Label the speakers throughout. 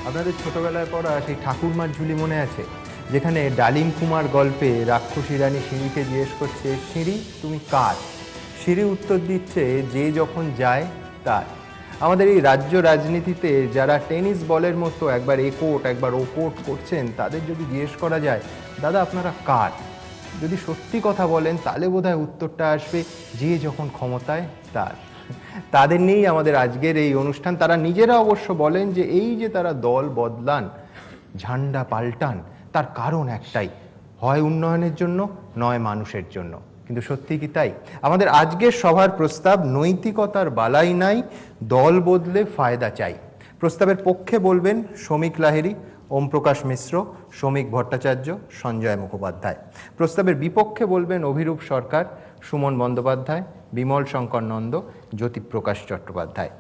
Speaker 1: আপনাদের ছোটবেলায় পড়া সেই ঠাকুরমার ঝুলি মনে আছে, যেখানে ডালিম কুমার গল্পে রাক্ষসী রানী সিঁড়িকে জিজ্ঞেস করছে, সিঁড়ি তুমি কার? সিঁড়ি উত্তর দিচ্ছে, যে যখন যায় তার। আমাদের এই রাজ্য রাজনীতিতে যারা টেনিস বলের মতো একবার একোট একবার ওকোট করছেন, তাদের যদি জিজ্ঞেস করা যায়, দাদা আপনারা কার, যদি সত্যি কথা বলেন তাহলে বোধহয় উত্তরটা আসবে, যে যখন ক্ষমতায় তার। তাদের নিয়েই আমাদের আজকের এই অনুষ্ঠান। তারা নিজেরা অবশ্য বলেন যে এই যে তারা দল বদলান, ঝান্ডা পাল্টান, তার কারণ একটাই, হয় উন্নয়নের জন্য নয় মানুষের জন্য। কিন্তু সত্যি কি তাই? আমাদের আজকের সভার প্রস্তাব, নৈতিকতার বালাই নাই, দল বদলে ফায়দা চাই। প্রস্তাবের পক্ষে বলবেন শ্রমিক লাহিড়ী, ওম প্রকাশ মিশ্র, শ্রমিক ভট্টাচার্য, সঞ্জয় মুখোপাধ্যায়। প্রস্তাবের বিপক্ষে বলবেন অভিরূপ সরকার, সুমন বন্দ্যোপাধ্যায়, বিমল শঙ্কর নন্দ, জ্যোতিপ্রকাশ চট্টোপাধ্যায়।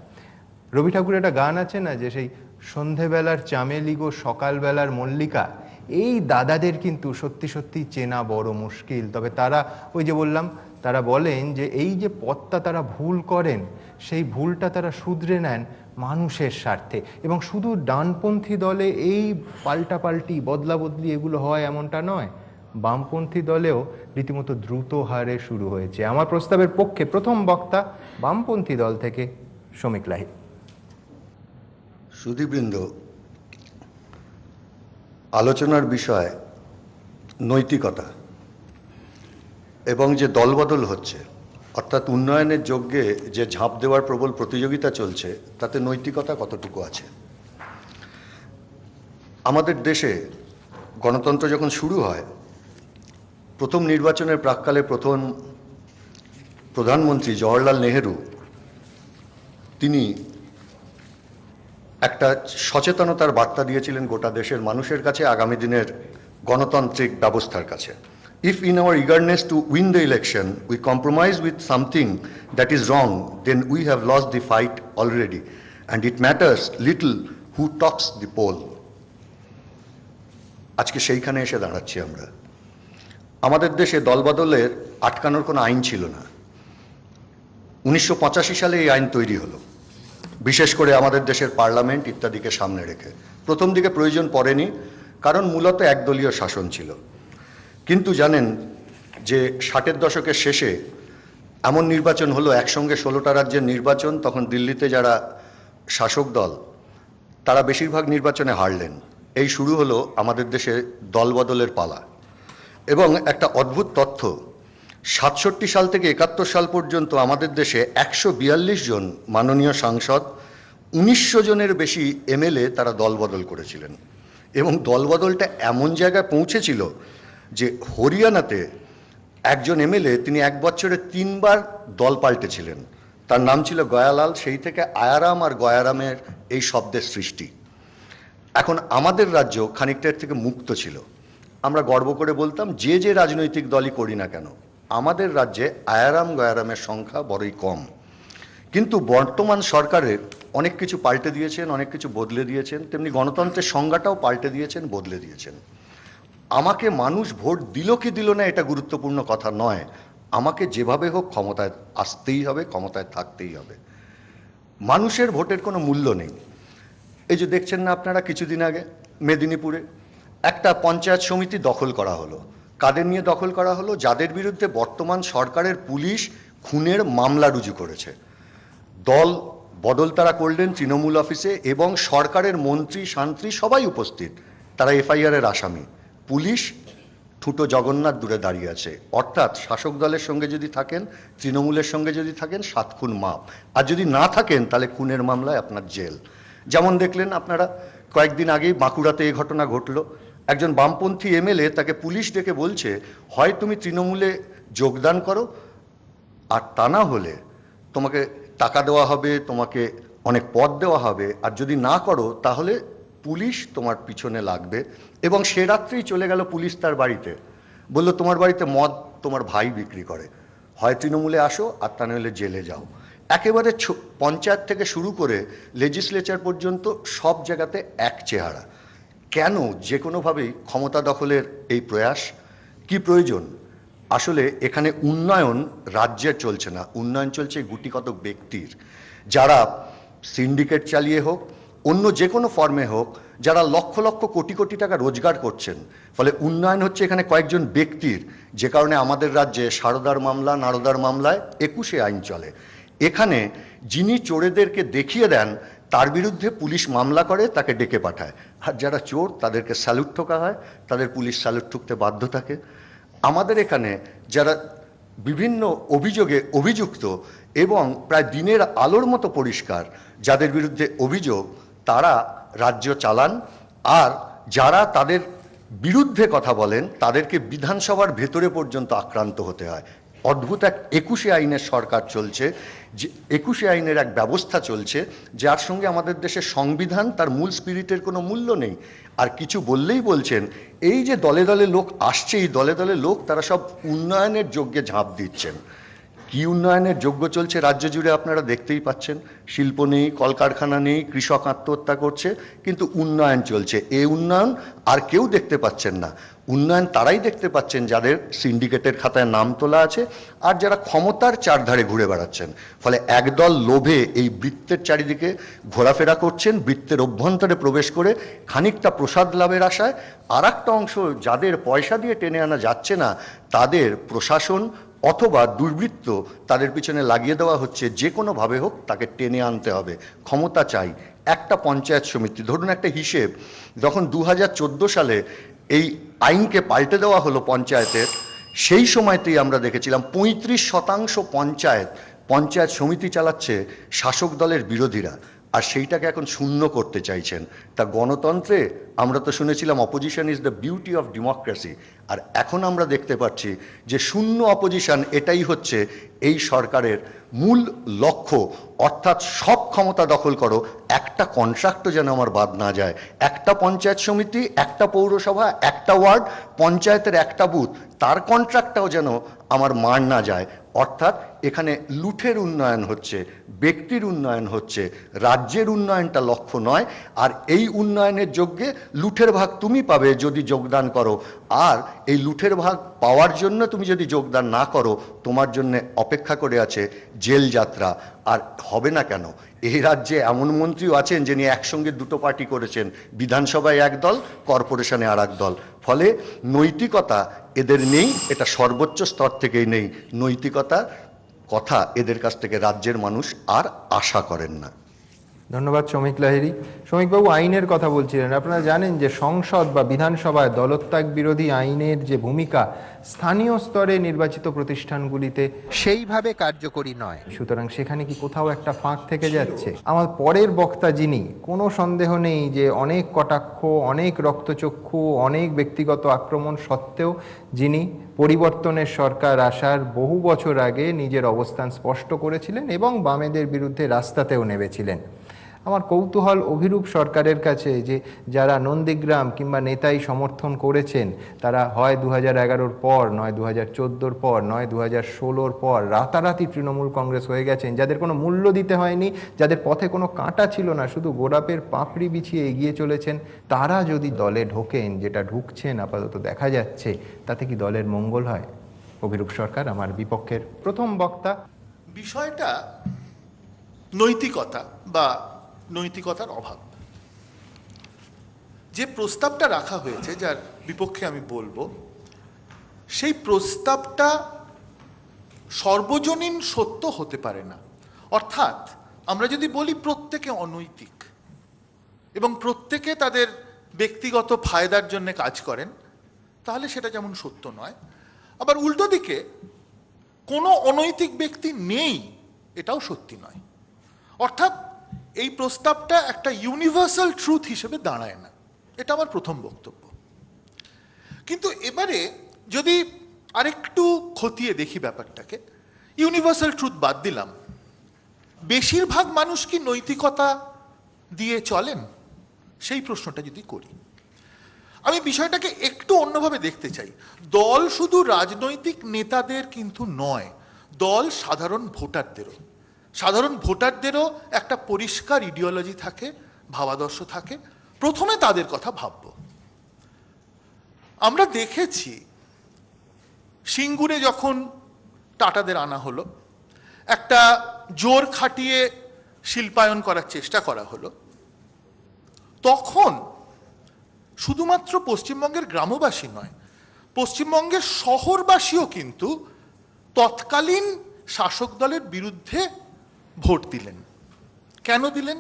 Speaker 1: রবি ঠাকুরের একটা গান আছে না, যে সেই সন্ধেবেলার চামেলি গো সকালবেলার মল্লিকা। এই দাদাদের কিন্তু সত্যি সত্যি চেনা বড় মুশকিল। তবে তারা, ওই যে বললাম, তারা বলেন যে এই যে পথটা তারা ভুল করেন, সেই ভুলটা তারা শুধরে নেন মানুষের স্বার্থে। এবং শুধু ডানপন্থী দলে এই পাল্টাপাল্টি বদলা বদলি এগুলো হয় এমনটা নয়, বামপন্থী দলেও রীতিমতো দ্রুত হারে শুরু হয়েছে। আমার প্রস্তাবের পক্ষে প্রথম বক্তা বামপন্থী দল থেকে শ্রমিক লাহিড়ী।
Speaker 2: সুধীবৃন্দ, আলোচনার বিষয় নৈতিকতা এবং যে দলবদল হচ্ছে, অর্থাৎ উন্নয়নের যজ্ঞে যে ঝাঁপ দেওয়ার প্রবল প্রতিযোগিতা চলছে, তাতে নৈতিকতা কতটুকু আছে। আমাদের দেশে গণতন্ত্র যখন শুরু হয়, প্রথম নির্বাচনের প্রাক্কালে প্রথম প্রধানমন্ত্রী জওহরলাল নেহেরু তিনি একটা সচেতনতার বার্তা দিয়েছিলেন গোটা দেশের মানুষের কাছে, আগামী দিনের গণতান্ত্রিক ব্যবস্থার কাছে। If in our eagerness to win the election we compromise with something that is wrong, then we have lost the fight already, and it matters little who tops the poll. আজকে সেইখানে এসে দাঁড়াচ্ছি আমরা। আমাদের দেশে দলবদলের আটকানোর কোনো আইন ছিল না। 1985 সালে এই আইন তৈরি হলো, বিশেষ করে আমাদের দেশের পার্লামেন্ট ইত্যাদিকে সামনে রেখে। প্রথম দিকে প্রয়োজন পড়েনি, কারণ মূলত একদলীয় শাসন ছিল। কিন্তু জানেন যে 60-এর দশকের শেষে এমন নির্বাচন হলো, একসঙ্গে 16টা রাজ্যের নির্বাচন। তখন দিল্লিতে যারা শাসক দল, তারা বেশিরভাগ নির্বাচনে হারলেন। এই শুরু হলো আমাদের দেশে দলবদলের পালা। এবং একটা অদ্ভুত তথ্য, 67 সাল থেকে 71 সাল পর্যন্ত আমাদের দেশে 142 জন মাননীয় সাংসদ, 1900 জনের বেশি এমএলএ তারা দলবদল করেছিলেন। এবং দলবদলটা এমন জায়গায় পৌঁছেছিল যে হরিয়ানাতে একজন এমএলএ, তিনি এক বছরে 3 বার দল পাল্টেছিলেন। তার নাম ছিল গয়ালাল। সেই থেকে আয়ারাম আর গয়ারামের এই শব্দের সৃষ্টি। এখন আমাদের রাজ্য খানিকটা থেকে মুক্ত ছিল। আমরা গর্ব করে বলতাম, যে যে রাজনৈতিক দলই করি না কেন, আমাদের রাজ্যে আয়ারাম গয়ারামের সংখ্যা বড়ই কম। কিন্তু বর্তমান সরকারের অনেক কিছু পাল্টে দিয়েছেন, অনেক কিছু বদলে দিয়েছেন, তেমনি গণতন্ত্রের সংজ্ঞাটাও পাল্টে দিয়েছেন, বদলে দিয়েছেন। আমাকে মানুষ ভোট দিল কি দিল না এটা গুরুত্বপূর্ণ কথা নয়, আমাকে যেভাবে হোক ক্ষমতায় আসতেই হবে, ক্ষমতায় থাকতেই হবে। মানুষের ভোটের কোনো মূল্য নেই। এই যে দেখছেন না আপনারা, কিছুদিন আগে মেদিনীপুরে একটা পঞ্চায়েত সমিতি দখল করা হলো। কাদের নিয়ে দখল করা হলো? যাদের বিরুদ্ধে বর্তমান সরকারের পুলিশ খুনের মামলা রুজু করেছে। দল বদল তারা করলেন তৃণমূল অফিসে, এবং সরকারের মন্ত্রী শান্ত্রী সবাই উপস্থিত, তারা এফআইআরের আসামি। পুলিশ ঠুটো জগন্নাথ দূরে দাঁড়িয়ে আছে। অর্থাৎ শাসক দলের সঙ্গে যদি থাকেন, তৃণমূলের সঙ্গে যদি থাকেন, 7 খুন মাপ, আর যদি না থাকেন তাহলে খুনের মামলায় আপনার জেল। যেমন দেখলেন আপনারা কয়েকদিন আগেই বাঁকুড়াতে এই ঘটনা ঘটলো। একজন বামপন্থী এমএলএ, তাকে পুলিশ ডেকে বলছে, হয় তুমি তৃণমূলে যোগদান করো, আর তা না হলে তোমাকে টাকা দেওয়া হবে, তোমাকে অনেক পদ দেওয়া হবে, আর যদি না করো তাহলে পুলিশ তোমার পিছনে লাগবে। এবং সে রাত্রেই চলে গেল পুলিশ তার বাড়িতে, বলল তোমার বাড়িতে মদ তোমার ভাই বিক্রি করে, হয় তৃণমূলে আসো আর তা নইলে জেলে যাও। একেবারে পঞ্চায়েত থেকে শুরু করে লেজিসলেচার পর্যন্ত সব জায়গাতে এক চেহারা। কেন? যে কোনোভাবেই ক্ষমতা দখলের এই প্রয়াস। কি প্রয়োজন? আসলে এখানে উন্নয়ন রাজ্যের চলছে না, উন্নয়ন চলছে গুটিকতক ব্যক্তির, যারা সিন্ডিকেট চালিয়ে হোক অন্য যে কোনো ফর্মে হোক, যারা লক্ষ লক্ষ কোটি কোটি টাকা রোজগার করছেন, ফলে উন্নয়ন হচ্ছে এখানে কয়েকজন ব্যক্তির, যে কারণে আমাদের রাজ্যে সারদার মামলা, নারদার মামলায় 21 আইন চলে। এখানে যিনি চোরেদেরকে দেখিয়ে দেন তার বিরুদ্ধে পুলিশ মামলা করে, তাকে ডেকে পাঠায়, আর যারা চোর তাদেরকে স্যালুট ঠোকা হয়, তাদের পুলিশ স্যালুট ঠুকতে বাধ্য থাকে। আমাদের এখানে যারা বিভিন্ন অভিযোগে অভিযুক্ত এবং প্রায় দিনের আলোর মতো পরিষ্কার, যাদের বিরুদ্ধে অভিযোগ, তারা রাজ্য চালান, আর যারা তাদের বিরুদ্ধে কথা বলেন তাদেরকে বিধানসভার ভেতরে পর্যন্ত আক্রান্ত হতে হয়। অদ্ভুত এক 21 আইনের সরকার চলছে, যে 21 আইনের এক ব্যবস্থা চলছে, যার সঙ্গে আমাদের দেশের সংবিধান, তার মূল স্পিরিটের কোনো মূল্য নেই। আর কিছু বললেই বলছেন এই যে দলে দলে লোক আসছে, এই দলে দলে লোক তারা সব উন্নয়নের যজ্ঞে ঝাঁপ দিচ্ছেন। কি উন্নয়নের যজ্ঞ চলছে রাজ্য জুড়ে আপনারা দেখতেই পাচ্ছেন। শিল্প নেই, কলকারখানা নেই, কৃষক আত্মহত্যা করছে, কিন্তু উন্নয়ন চলছে। এই উন্নয়ন আর কেউ দেখতে পাচ্ছেন না। উন্নয়ন তারাই দেখতে পাচ্ছেন যাদের সিন্ডিকেটের খাতায় নাম তোলা আছে, আর যারা ক্ষমতার চারধারে ঘুরে বেড়াচ্ছেন। ফলে একদল লোভে এই বৃত্তের চারিদিকে ঘোরাফেরা করছেন, বৃত্তের অভ্যন্তরে প্রবেশ করে খানিকটা প্রসাদ লাভের আশায়। আর একটা অংশ, যাদের পয়সা দিয়ে টেনে আনা যাচ্ছে না, তাদের প্রশাসন অথবা দুর্বৃত্ত তাদের পিছনে লাগিয়ে দেওয়া হচ্ছে, যে কোনোভাবে হোক তাকে টেনে আনতে হবে, ক্ষমতা চাই। একটা পঞ্চায়েত সমিতি, ধরুন একটা হিসেব, যখন 2014 সালে এই আইনকে পাল্টে দেওয়া হলো পঞ্চায়েতের, সেই সময়তেই আমরা দেখেছিলাম 35% পঞ্চায়েত সমিতি চালাচ্ছে শাসক দলের বিরোধীরা, আর সেইটাকে এখন শূন্য করতে চাইছেন। তা গণতন্ত্রে আমরা তো শুনেছিলাম opposition is the beauty of democracy, আর এখন আমরা দেখতে পাচ্ছি যে শূন্য অপোজিশন এটাই হচ্ছে এই সরকারের মূল লক্ষ্য। অর্থাৎ সব ক্ষমতা দখল করো, একটা কন্ট্রাক্টও যেন আমার বাদ না যায়। একটা পঞ্চায়েত সমিতি, একটা পৌরসভা, একটা ওয়ার্ড, পঞ্চায়েতের একটা বুথ, তার কন্ট্রাক্টটাও যেন আমার মার না যায়। অর্থাৎ এখানে লুঠের উন্নয়ন হচ্ছে, ব্যক্তির উন্নয়ন হচ্ছে, রাজ্যের উন্নয়নটা লক্ষ্য নয়। আর এই উন্নয়নের যজ্ঞে লুঠের ভাগ তুমি পাবে যদি যোগদান করো, আর এই লুঠের ভাগ পাওয়ার জন্য তুমি যদি যোগদান না করো, তোমার জন্য অপেক্ষা করে আছে জেল যাত্রা। আর হবে না কেন? এই রাজ্যে এমন মন্ত্রীও আছেন যিনি একসঙ্গে দুটো পার্টি করেছেন, বিধানসভায় এক দল, কর্পোরেশনে আর এক দল। ফলে নৈতিকতা এদের নেই, এটা সর্বোচ্চ স্তর থেকেই নেই। নৈতিকতার কথা এদের কাছ থেকে রাজ্যের মানুষ আর আশা করেন না।
Speaker 1: ধন্যবাদ শ্রমিক লাহিড়ী। শ্রমিকবাবু, আইনের কথা বলছিলেন, আপনারা জানেন যে সংসদ বা বিধানসভায় দলত্যাগ বিরোধী আইনের যে ভূমিকা স্থানীয় স্তরে নির্বাচিত প্রতিষ্ঠানগুলিতে সেইভাবে কার্যকরী নয়, সুতরাং সেখানে কি কোথাও একটা ফাঁক থেকে যাচ্ছে? আমার পরের বক্তা যিনি, কোনো সন্দেহ নেই যে অনেক কটাক্ষ, অনেক রক্তচক্ষু, অনেক ব্যক্তিগত আক্রমণ সত্ত্বেও যিনি পরিবর্তনের সরকার আসার বহু বছর আগে নিজের অবস্থান স্পষ্ট করেছিলেন এবং বামেদের বিরুদ্ধে রাস্তাতেও নেমেছিলেন। আমার কৌতূহল অভিরূপ সরকারের কাছে যে যারা নন্দীগ্রাম কিংবা নেতাই সমর্থন করেছেন, তারা হয় 2011-র পর, নয় 2014-র পর, নয় 2016-র পর রাতারাতি তৃণমূল কংগ্রেস হয়ে গেছেন, যাদের কোনো মূল্য দিতে হয়নি, যাদের পথে কোনো কাঁটা ছিল না, শুধু গোলাপের পাপড়ি বিছিয়ে এগিয়ে চলেছেন, তারা যদি দলে ঢোকেন, যেটা ঢুকছেন আপাতত দেখা যাচ্ছে, তাতে কি দলের মঙ্গল হয়? অভিরূপ সরকার আমার বিপক্ষের প্রথম বক্তা।
Speaker 3: বিষয়টা নৈতিকতা বা নৈতিকতার অভাব। যে প্রস্তাবটা রাখা হয়েছে, যার বিপক্ষে আমি বলবো, সেই প্রস্তাবটা সর্বজনীন সত্য হতে পারে না। অর্থাৎ আমরা যদি বলি প্রত্যেকে অনৈতিক এবং প্রত্যেকে তাদের ব্যক্তিগত ফায়দার জন্য কাজ করেন, তাহলে সেটা যেমন সত্য নয়, আবার উল্টো দিকে কোনো অনৈতিক ব্যক্তি নেই এটাও সত্যি নয়। অর্থাৎ এই প্রস্তাবটা একটা ইউনিভার্সাল ট্রুথ হিসেবে দাঁড়ায় না, এটা আমার প্রথম বক্তব্য। কিন্তু এবারে যদি আরেকটু খতিয়ে দেখি ব্যাপারটাকে, ইউনিভার্সাল ট্রুথ বাদ দিলাম, বেশিরভাগ মানুষ কি নৈতিকতা দিয়ে চলেন? সেই প্রশ্নটা যদি করি, আমি বিষয়টাকে একটু অন্যভাবে দেখতে চাই। দল শুধু রাজনৈতিক নেতাদের কিন্তু নয়, দল সাধারণ ভোটারদেরও একটা পরিষ্কার ইডিওলজি থাকে, ভাবাদর্শ থাকে। প্রথমে তাদের কথা ভাবব। আমরা দেখেছি সিঙ্গুরে যখন টাটাদের আনা হলো, একটা জোর খাটিয়ে শিল্পায়ন করার চেষ্টা করা হলো, তখন শুধুমাত্র পশ্চিমবঙ্গের গ্রামবাসী নয়, পশ্চিমবঙ্গের শহরবাসীও কিন্তু তৎকালীন শাসক দলের বিরুদ্ধে ভোট দিলেন। কেন দিলেন?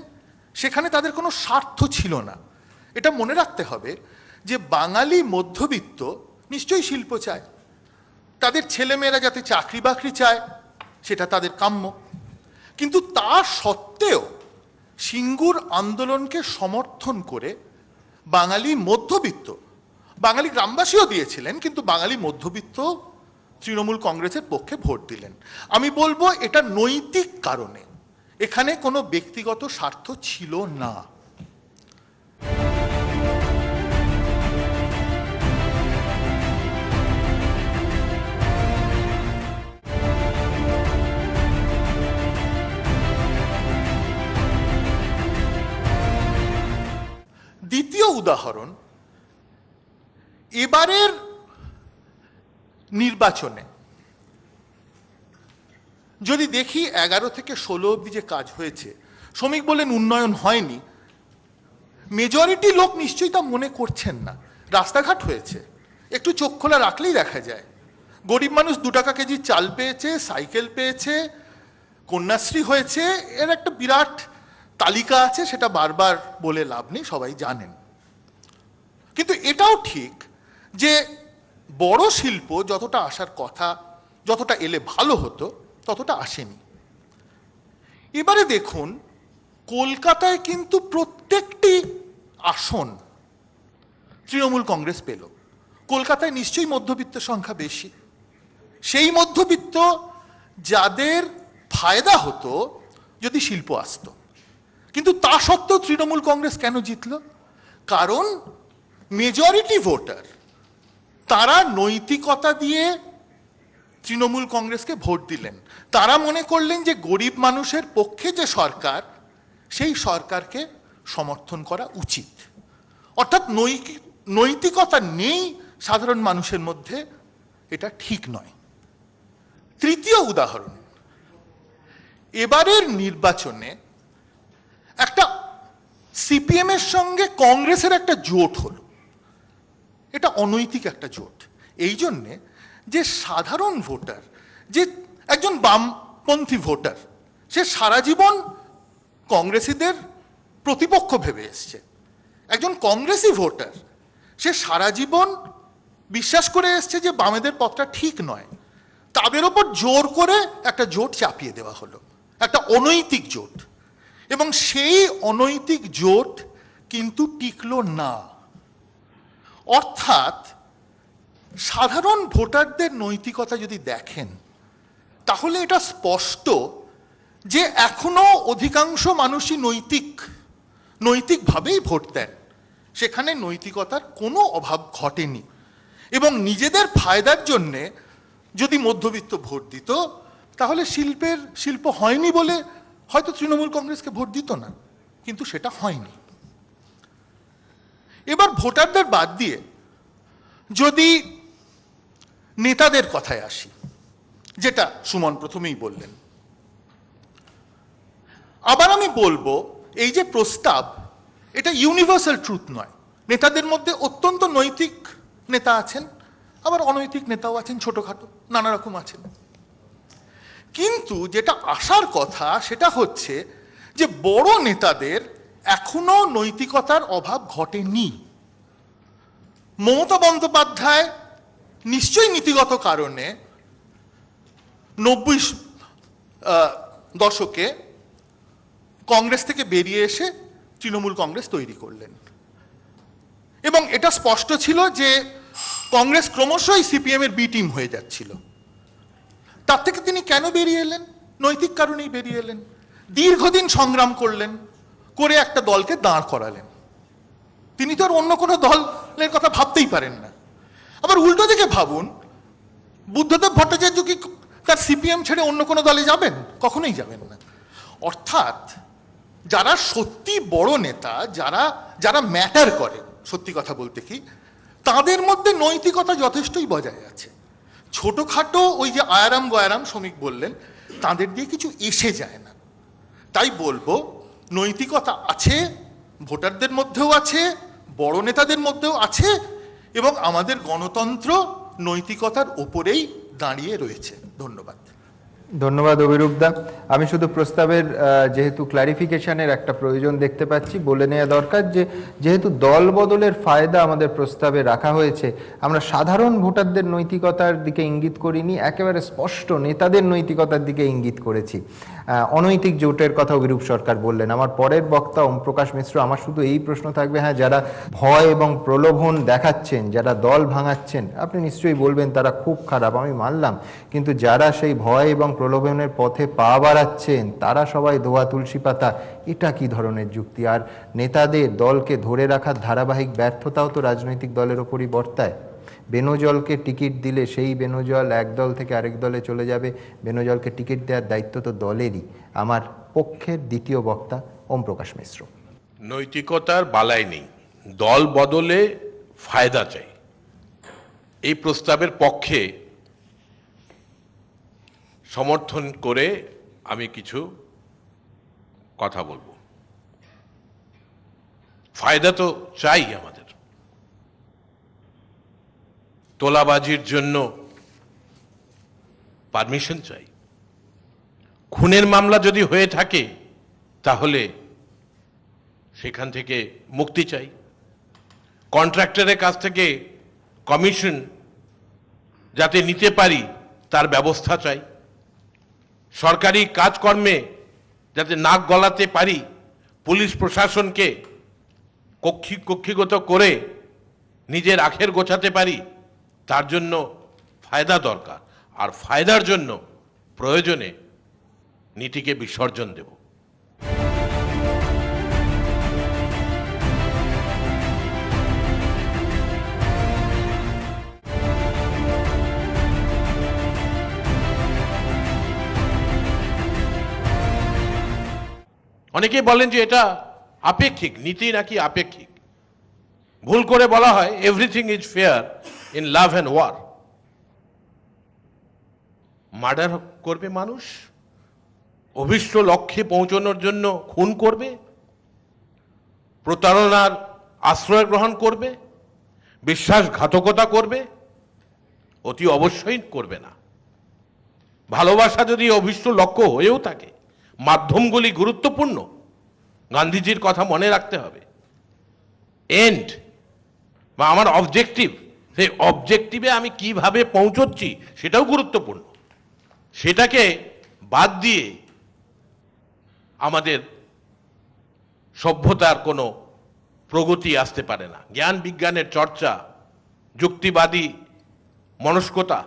Speaker 3: সেখানে তাদের কোনো স্বার্থ ছিল না। এটা মনে রাখতে হবে যে বাঙালি মধ্যবিত্ত নিশ্চয়ই শিল্প চায়, তাদের ছেলেমেয়েরা যাতে চাকরি বাকরি চায় সেটা তাদের কাম্য, কিন্তু তা সত্ত্বেও সিঙ্গুর আন্দোলনকে সমর্থন করে বাঙালি মধ্যবিত্ত, বাঙালি গ্রামবাসীও দিয়েছিলেন, কিন্তু বাঙালি মধ্যবিত্ত তৃণমূল কংগ্রেসের পক্ষে ভোট দিলেন। আমি বলবো এটা নৈতিক কারণে, এখানে কোনো ব্যক্তিগত স্বার্থ ছিল না। দ্বিতীয় উদাহরণ, এবারের নির্বাচনে যদি দেখি 11 থেকে 16 অবধি যে কাজ হয়েছে, শ্রমিক বলেন উন্নয়ন হয়নি, মেজরিটি লোক নিশ্চয়ই তা মনে করছেন না। রাস্তাঘাট হয়েছে, একটু চোখ খোলা রাখলেই দেখা যায়। গরিব মানুষ 2 টাকা কেজি চাল পেয়েছে, সাইকেল পেয়েছে, কন্যাশ্রী হয়েছে, এর একটা বিরাট তালিকা আছে, সেটা বারবার বলে লাভ নেই, সবাই জানেন। কিন্তু এটাও ঠিক যে বড় শিল্প যতটা আসার কথা, যতটা এলে ভালো হতো, ততটা আসেনি। এবারে দেখুন, কলকাতায় কিন্তু প্রত্যেকটি আসন তৃণমূল কংগ্রেস পেল। কলকাতায় নিশ্চয়ই মধ্যবিত্ত সংখ্যা বেশি, সেই মধ্যবিত্ত যাদের ফায়দা হতো যদি শিল্প আসতো। কিন্তু তা সত্ত্বেও তৃণমূল কংগ্রেস কেন জিতল? কারণ মেজরিটি ভোটার তারা নৈতিকতা দিয়ে তৃণমূল কংগ্রেসকে ভোট দিলেন। তারা মনে করলেন যে গরিব মানুষের পক্ষে যে সরকার, সেই সরকারকে সমর্থন করা উচিত। অর্থাৎ নৈতিকতা নেই সাধারণ মানুষের মধ্যে, এটা ঠিক নয়। তৃতীয় উদাহরণ, এবারের নির্বাচনে একটা সিপিএম এর সঙ্গে কংগ্রেসের একটা জোট হলো। এটা অনৈতিক একটা জোট এই জন্যে যে সাধারণ ভোটার, যে একজন বামপন্থী ভোটার, সে সারা জীবন কংগ্রেসীদের প্রতিপক্ষ ভেবে এসছে। একজন কংগ্রেসি ভোটার, সে সারা জীবন বিশ্বাস করে এসছে যে বামেদের পথটা ঠিক নয়, তাদের ওপর জোর করে একটা জোট চাপিয়ে দেওয়া হলো, একটা অনৈতিক জোট। এবং সেই অনৈতিক জোট কিন্তু টিকলো না। অর্থাৎ সাধারণ ভোটারদের নৈতিকতা যদি দেখেন, তাহলে এটা স্পষ্ট যে এখনো অধিকাংশ মানুষই নৈতিকভাবেই ভোট দেন, সেখানে নৈতিকতার কোনো অভাব ঘটেনি। এবং নিজেদের ফায়দার জন্যে যদি মধ্যবিত্ত ভোট দিত, তাহলে শিল্প হয়নি বলে হয়তো তৃণমূল কংগ্রেসকে ভোট দিত না, কিন্তু সেটা হয়নি। এবার ভোটারদের বাদ দিয়ে যদি নেতাদের কথায় আসি, যেটা সুমন প্রথমেই বললেন, আবার আমি বলবো এই যে প্রস্তাব, এটা ইউনিভার্সাল ট্রুথ নয়। নেতাদের মধ্যে অত্যন্ত নৈতিক নেতা আছেন, আবার অনৈতিক নেতাও আছেন, ছোটখাটো নানা রকম আছেন। কিন্তু যেটা আসার কথা সেটা হচ্ছে যে বড় নেতাদের এখনো নৈতিকতার অভাব ঘটেনি। মমতা বন্দ্যোপাধ্যায় নিশ্চয়ই নীতিগত কারণে 90 দশকে কংগ্রেস থেকে বেরিয়ে এসে তৃণমূল কংগ্রেস তৈরি করলেন, এবং এটা স্পষ্ট ছিল যে কংগ্রেস ক্রমশই সিপিএম এর বি টিম হয়ে যাচ্ছিল। তার থেকে তিনি কেন বেরিয়ে এলেন? নৈতিক কারণেই বেরিয়ে এলেন। দীর্ঘদিন সংগ্রাম করলেন, করে একটা দলকে দাঁড় করালেন। তিনি তো আর অন্য কোনো দলের কথা ভাবতেই পারেন না। আবার উল্টো দিকে ভাবুন, বুদ্ধদেব ভট্টাচার্য কি তার সিপিএম ছেড়ে অন্য কোনো দলে যাবেন? কখনোই যাবেন না। অর্থাৎ যারা সত্যি বড় নেতা, যারা ম্যাটার করে, সত্যি কথা বলতে কি, তাদের মধ্যে নৈতিকতা যথেষ্টই বজায় আছে। ছোটখাটো ওই যে আয়ারাম গয়ারাম শ্রমিক বললেন, তাদের দিয়ে কিছু এসে যায় না। তাই বলবো নৈতিকতা আছে, ভোটারদের মধ্যেও আছে, বড় নেতাদের মধ্যেও আছে, এবং আমাদের গণতন্ত্র নৈতিকতার ওপরেই দাঁড়িয়ে রয়েছে। ধন্যবাদ।
Speaker 1: ধন্যবাদ অভিরূপদা। আমি শুধু প্রস্তাবের যেহেতু ক্লারিফিকেশনের একটা প্রয়োজন দেখতে পাচ্ছি, বলে নেওয়া দরকার যে যেহেতু দল বদলের ফায়দা আমাদের প্রস্তাবে রাখা হয়েছে, আমরা সাধারণ ভোটারদের নৈতিকতার দিকে ইঙ্গিত করিনি, একেবারে স্পষ্ট নেতাদের নৈতিকতার দিকে ইঙ্গিত করেছি। অনৈতিক জোটের কথা অভিরূপ সরকার বললেন। আমার পরের বক্তা ওম প্রকাশ মিশ্র, আমার শুধু এই প্রশ্ন থাকবে, হ্যাঁ যারা ভয় এবং প্রলোভন দেখাচ্ছেন, যারা দল ভাঙাচ্ছেন, আপনি নিশ্চয়ই বলবেন তারা খুব খারাপ, আমি মানলাম, কিন্তু যারা সেই ভয় এবং প্রলোভনের পথে পা বাড়াচ্ছেন তারা সবাই দোয়া তুলসী পাতা, এটা কি ধরনের যুক্তি? আর নেতাদের দলকে ধরে রাখার ধারাবাহিক ব্যর্থতাও তো রাজনৈতিক দলের ওপরই বর্তায়। বেনজলকে টিকিট দিলে সেই বেনজল এক দল থেকে আরেক দলে চলে যাবে, বেনজলকে টিকিট দেওয়ার দায়িত্ব তো দলেরই। আমার পক্ষের দ্বিতীয় বক্তা ওম প্রকাশ মিশ্র।
Speaker 4: নৈতিকতার বালাই নেই, দল বদলে ফায়দা চাই, এই প্রস্তাবের পক্ষে সমর্থন করে আমি কিছু কথা বলবো। ফায়দা তো চাই আমাদের, তোলাবাজির জন্য পারমিশন চাই, খুনের মামলা যদি হয়ে থাকে তাহলে সেখান থেকে মুক্তি চাই, কন্ট্রাক্টরের কাছ থেকে কমিশন যাতে নিতে পারি তার ব্যবস্থা চাই, সরকারি কাজকর্মে যাতে নাক গলাতে পারি, পুলিশ প্রশাসনকে কক্ষিগত করে নিজের আখের গোছাতে পারি, তার জন্য ফায়দা দরকার। আর ফায়দার জন্য প্রয়োজনে নীতিকে বিসর্জন দেব। অনেকেই বলেন যে এটা আপেক্ষিক, নীতি নাকি আপেক্ষিক। ভুল করে বলা হয় everything is fair in love and war. Murder করবে মানুষ, অভীষ্ট লক্ষ্যে পৌঁছানোর জন্য খুন করবে, প্রতারণার আশ্রয় গ্রহণ করবে, বিশ্বাসঘাতকতা করবে, অতি অবশ্যই করবে না। ভালোবাসা যদি অভীষ্ট লক্ষ্য হয়েও থাকে, মাধ্যমগুলি গুরুত্বপূর্ণ। গান্ধীজির কথা মনে রাখতে হবে, এন্ড বা আমার অবজেক্টিভ, সেই অবজেক্টিভে আমি কিভাবে পৌঁছচ্ছি সেটাও গুরুত্বপূর্ণ। সেটাকে বাদ দিয়ে আমাদের সভ্যতার কোনো প্রগতি আসতে পারে না। জ্ঞান বিজ্ঞানের চর্চা, যুক্তিবাদী মনস্কতা,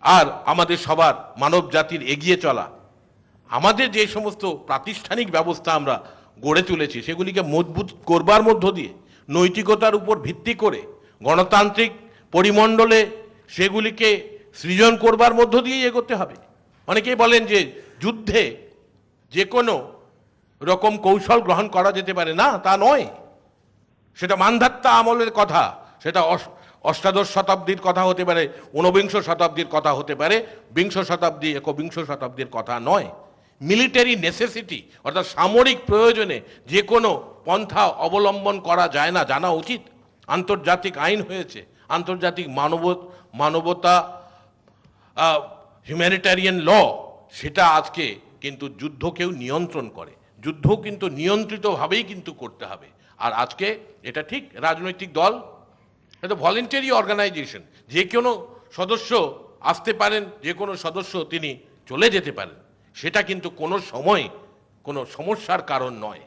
Speaker 4: আর আমাদের সবার মানব জাতির এগিয়ে চলা, আমাদের যে সমস্ত প্রাতিষ্ঠানিক ব্যবস্থা আমরা গড়ে তুলেছি সেগুলিকে মজবুত করবার মধ্য দিয়ে, নৈতিকতার উপর ভিত্তি করে গণতান্ত্রিক পরিমণ্ডলে সেগুলিকে সৃজন করবার মধ্য দিয়েই এগোতে হবে। অনেকেই বলেন যে যুদ্ধে যে কোনো রকম কৌশল গ্রহণ করা যেতে পারে না, তা নয়। সেটা মান্ধাত্তা আমলের কথা, সেটা অষ্টাদশ শতাব্দীর কথা হতে পারে, ঊনবিংশ শতাব্দীর কথা হতে পারে, বিংশ শতাব্দী একবিংশ শতাব্দীর কথা নয়। মিলিটারি নেসেসিটি অর্থাৎ সামরিক প্রয়োজনে যে কোনো পন্থা অবলম্বন করা যায় না, জানা উচিত। আন্তর্জাতিক আইন হয়েছে, আন্তর্জাতিক মানবতা হিউম্যানিটারিয়ান ল, সেটা আজকে কিন্তু যুদ্ধকেও নিয়ন্ত্রণ করে। যুদ্ধ কিন্তু নিয়ন্ত্রিতভাবেই কিন্তু করতে হবে। আর আজকে এটা ঠিক, রাজনৈতিক দল এটা ভলেন্টারি অর্গানাইজেশন, যে কোনো সদস্য আসতে পারেন, যে কোনো সদস্য তিনি চলে যেতে পারেন, সেটা কিন্তু কোনো সময় কোনো সমস্যার কারণ নয়।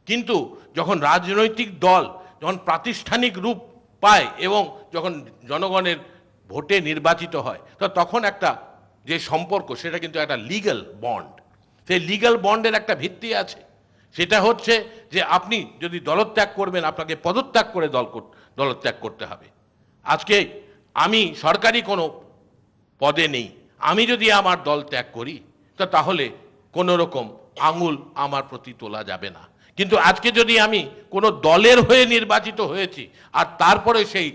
Speaker 4: কিন্তু যখন রাজনৈতিক দল যখন প্রাতিষ্ঠানিক রূপ পায় এবং যখন জনগণের ভোটে নির্বাচিত হয়, তো তখন একটা যে সম্পর্ক, সেটা কিন্তু একটা লিগ্যাল বন্ড। সেই লিগ্যাল বন্ডের একটা ভিত্তি আছে, সেটা হচ্ছে যে আপনি যদি দলত্যাগ করবেন, আপনাকে পদত্যাগ করে দলত্যাগ করতে হবে। আজকে আমি সরকারি কোনো পদে নেই, আমি যদি আমার দল ত্যাগ করি তো তাহলে কোনো রকম আঙুল আমার প্রতি তোলা যাবে না। কিন্তু আজকে যদি আমি কোনো দলের হয়ে নির্বাচিত হয়েছি আর তারপরে সেই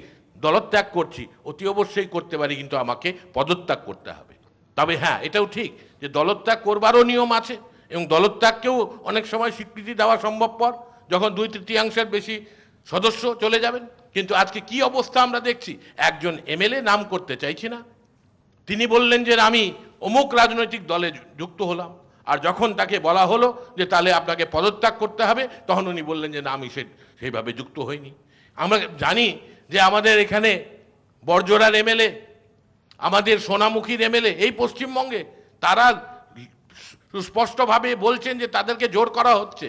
Speaker 4: দলত্যাগ করছি, অতি অবশ্যই করতে পারি, কিন্তু আমাকে পদত্যাগ করতে হবে। তবে হ্যাঁ, এটাও ঠিক যে দলত্যাগ করবারও নিয়ম আছে এবং দলত্যাগকেও অনেক সময় স্বীকৃতি দেওয়া সম্ভবপর। যখন 2/3 বেশি সদস্য চলে যাবেন। কিন্তু আজকে কি অবস্থা আমরা দেখছি, একজন এমএলএ, নাম করতে চাইছি না, তিনি বললেন যে আমি অমুক রাজনৈতিক দলে যুক্ত হলাম, আর যখন তাকে বলা হলো যে তাহলে আপনাকে পদত্যাগ করতে হবে, তখন উনি বললেন যে না, আমি সেইভাবে যুক্ত হইনি। আমরা জানি যে আমাদের এখানে বড়জোড়ার এমএলএ, আমাদের সোনামুখীর এমএলএ এই পশ্চিমবঙ্গে, তারা সুস্পষ্টভাবে বলছেন যে তাদেরকে জোর করা হচ্ছে।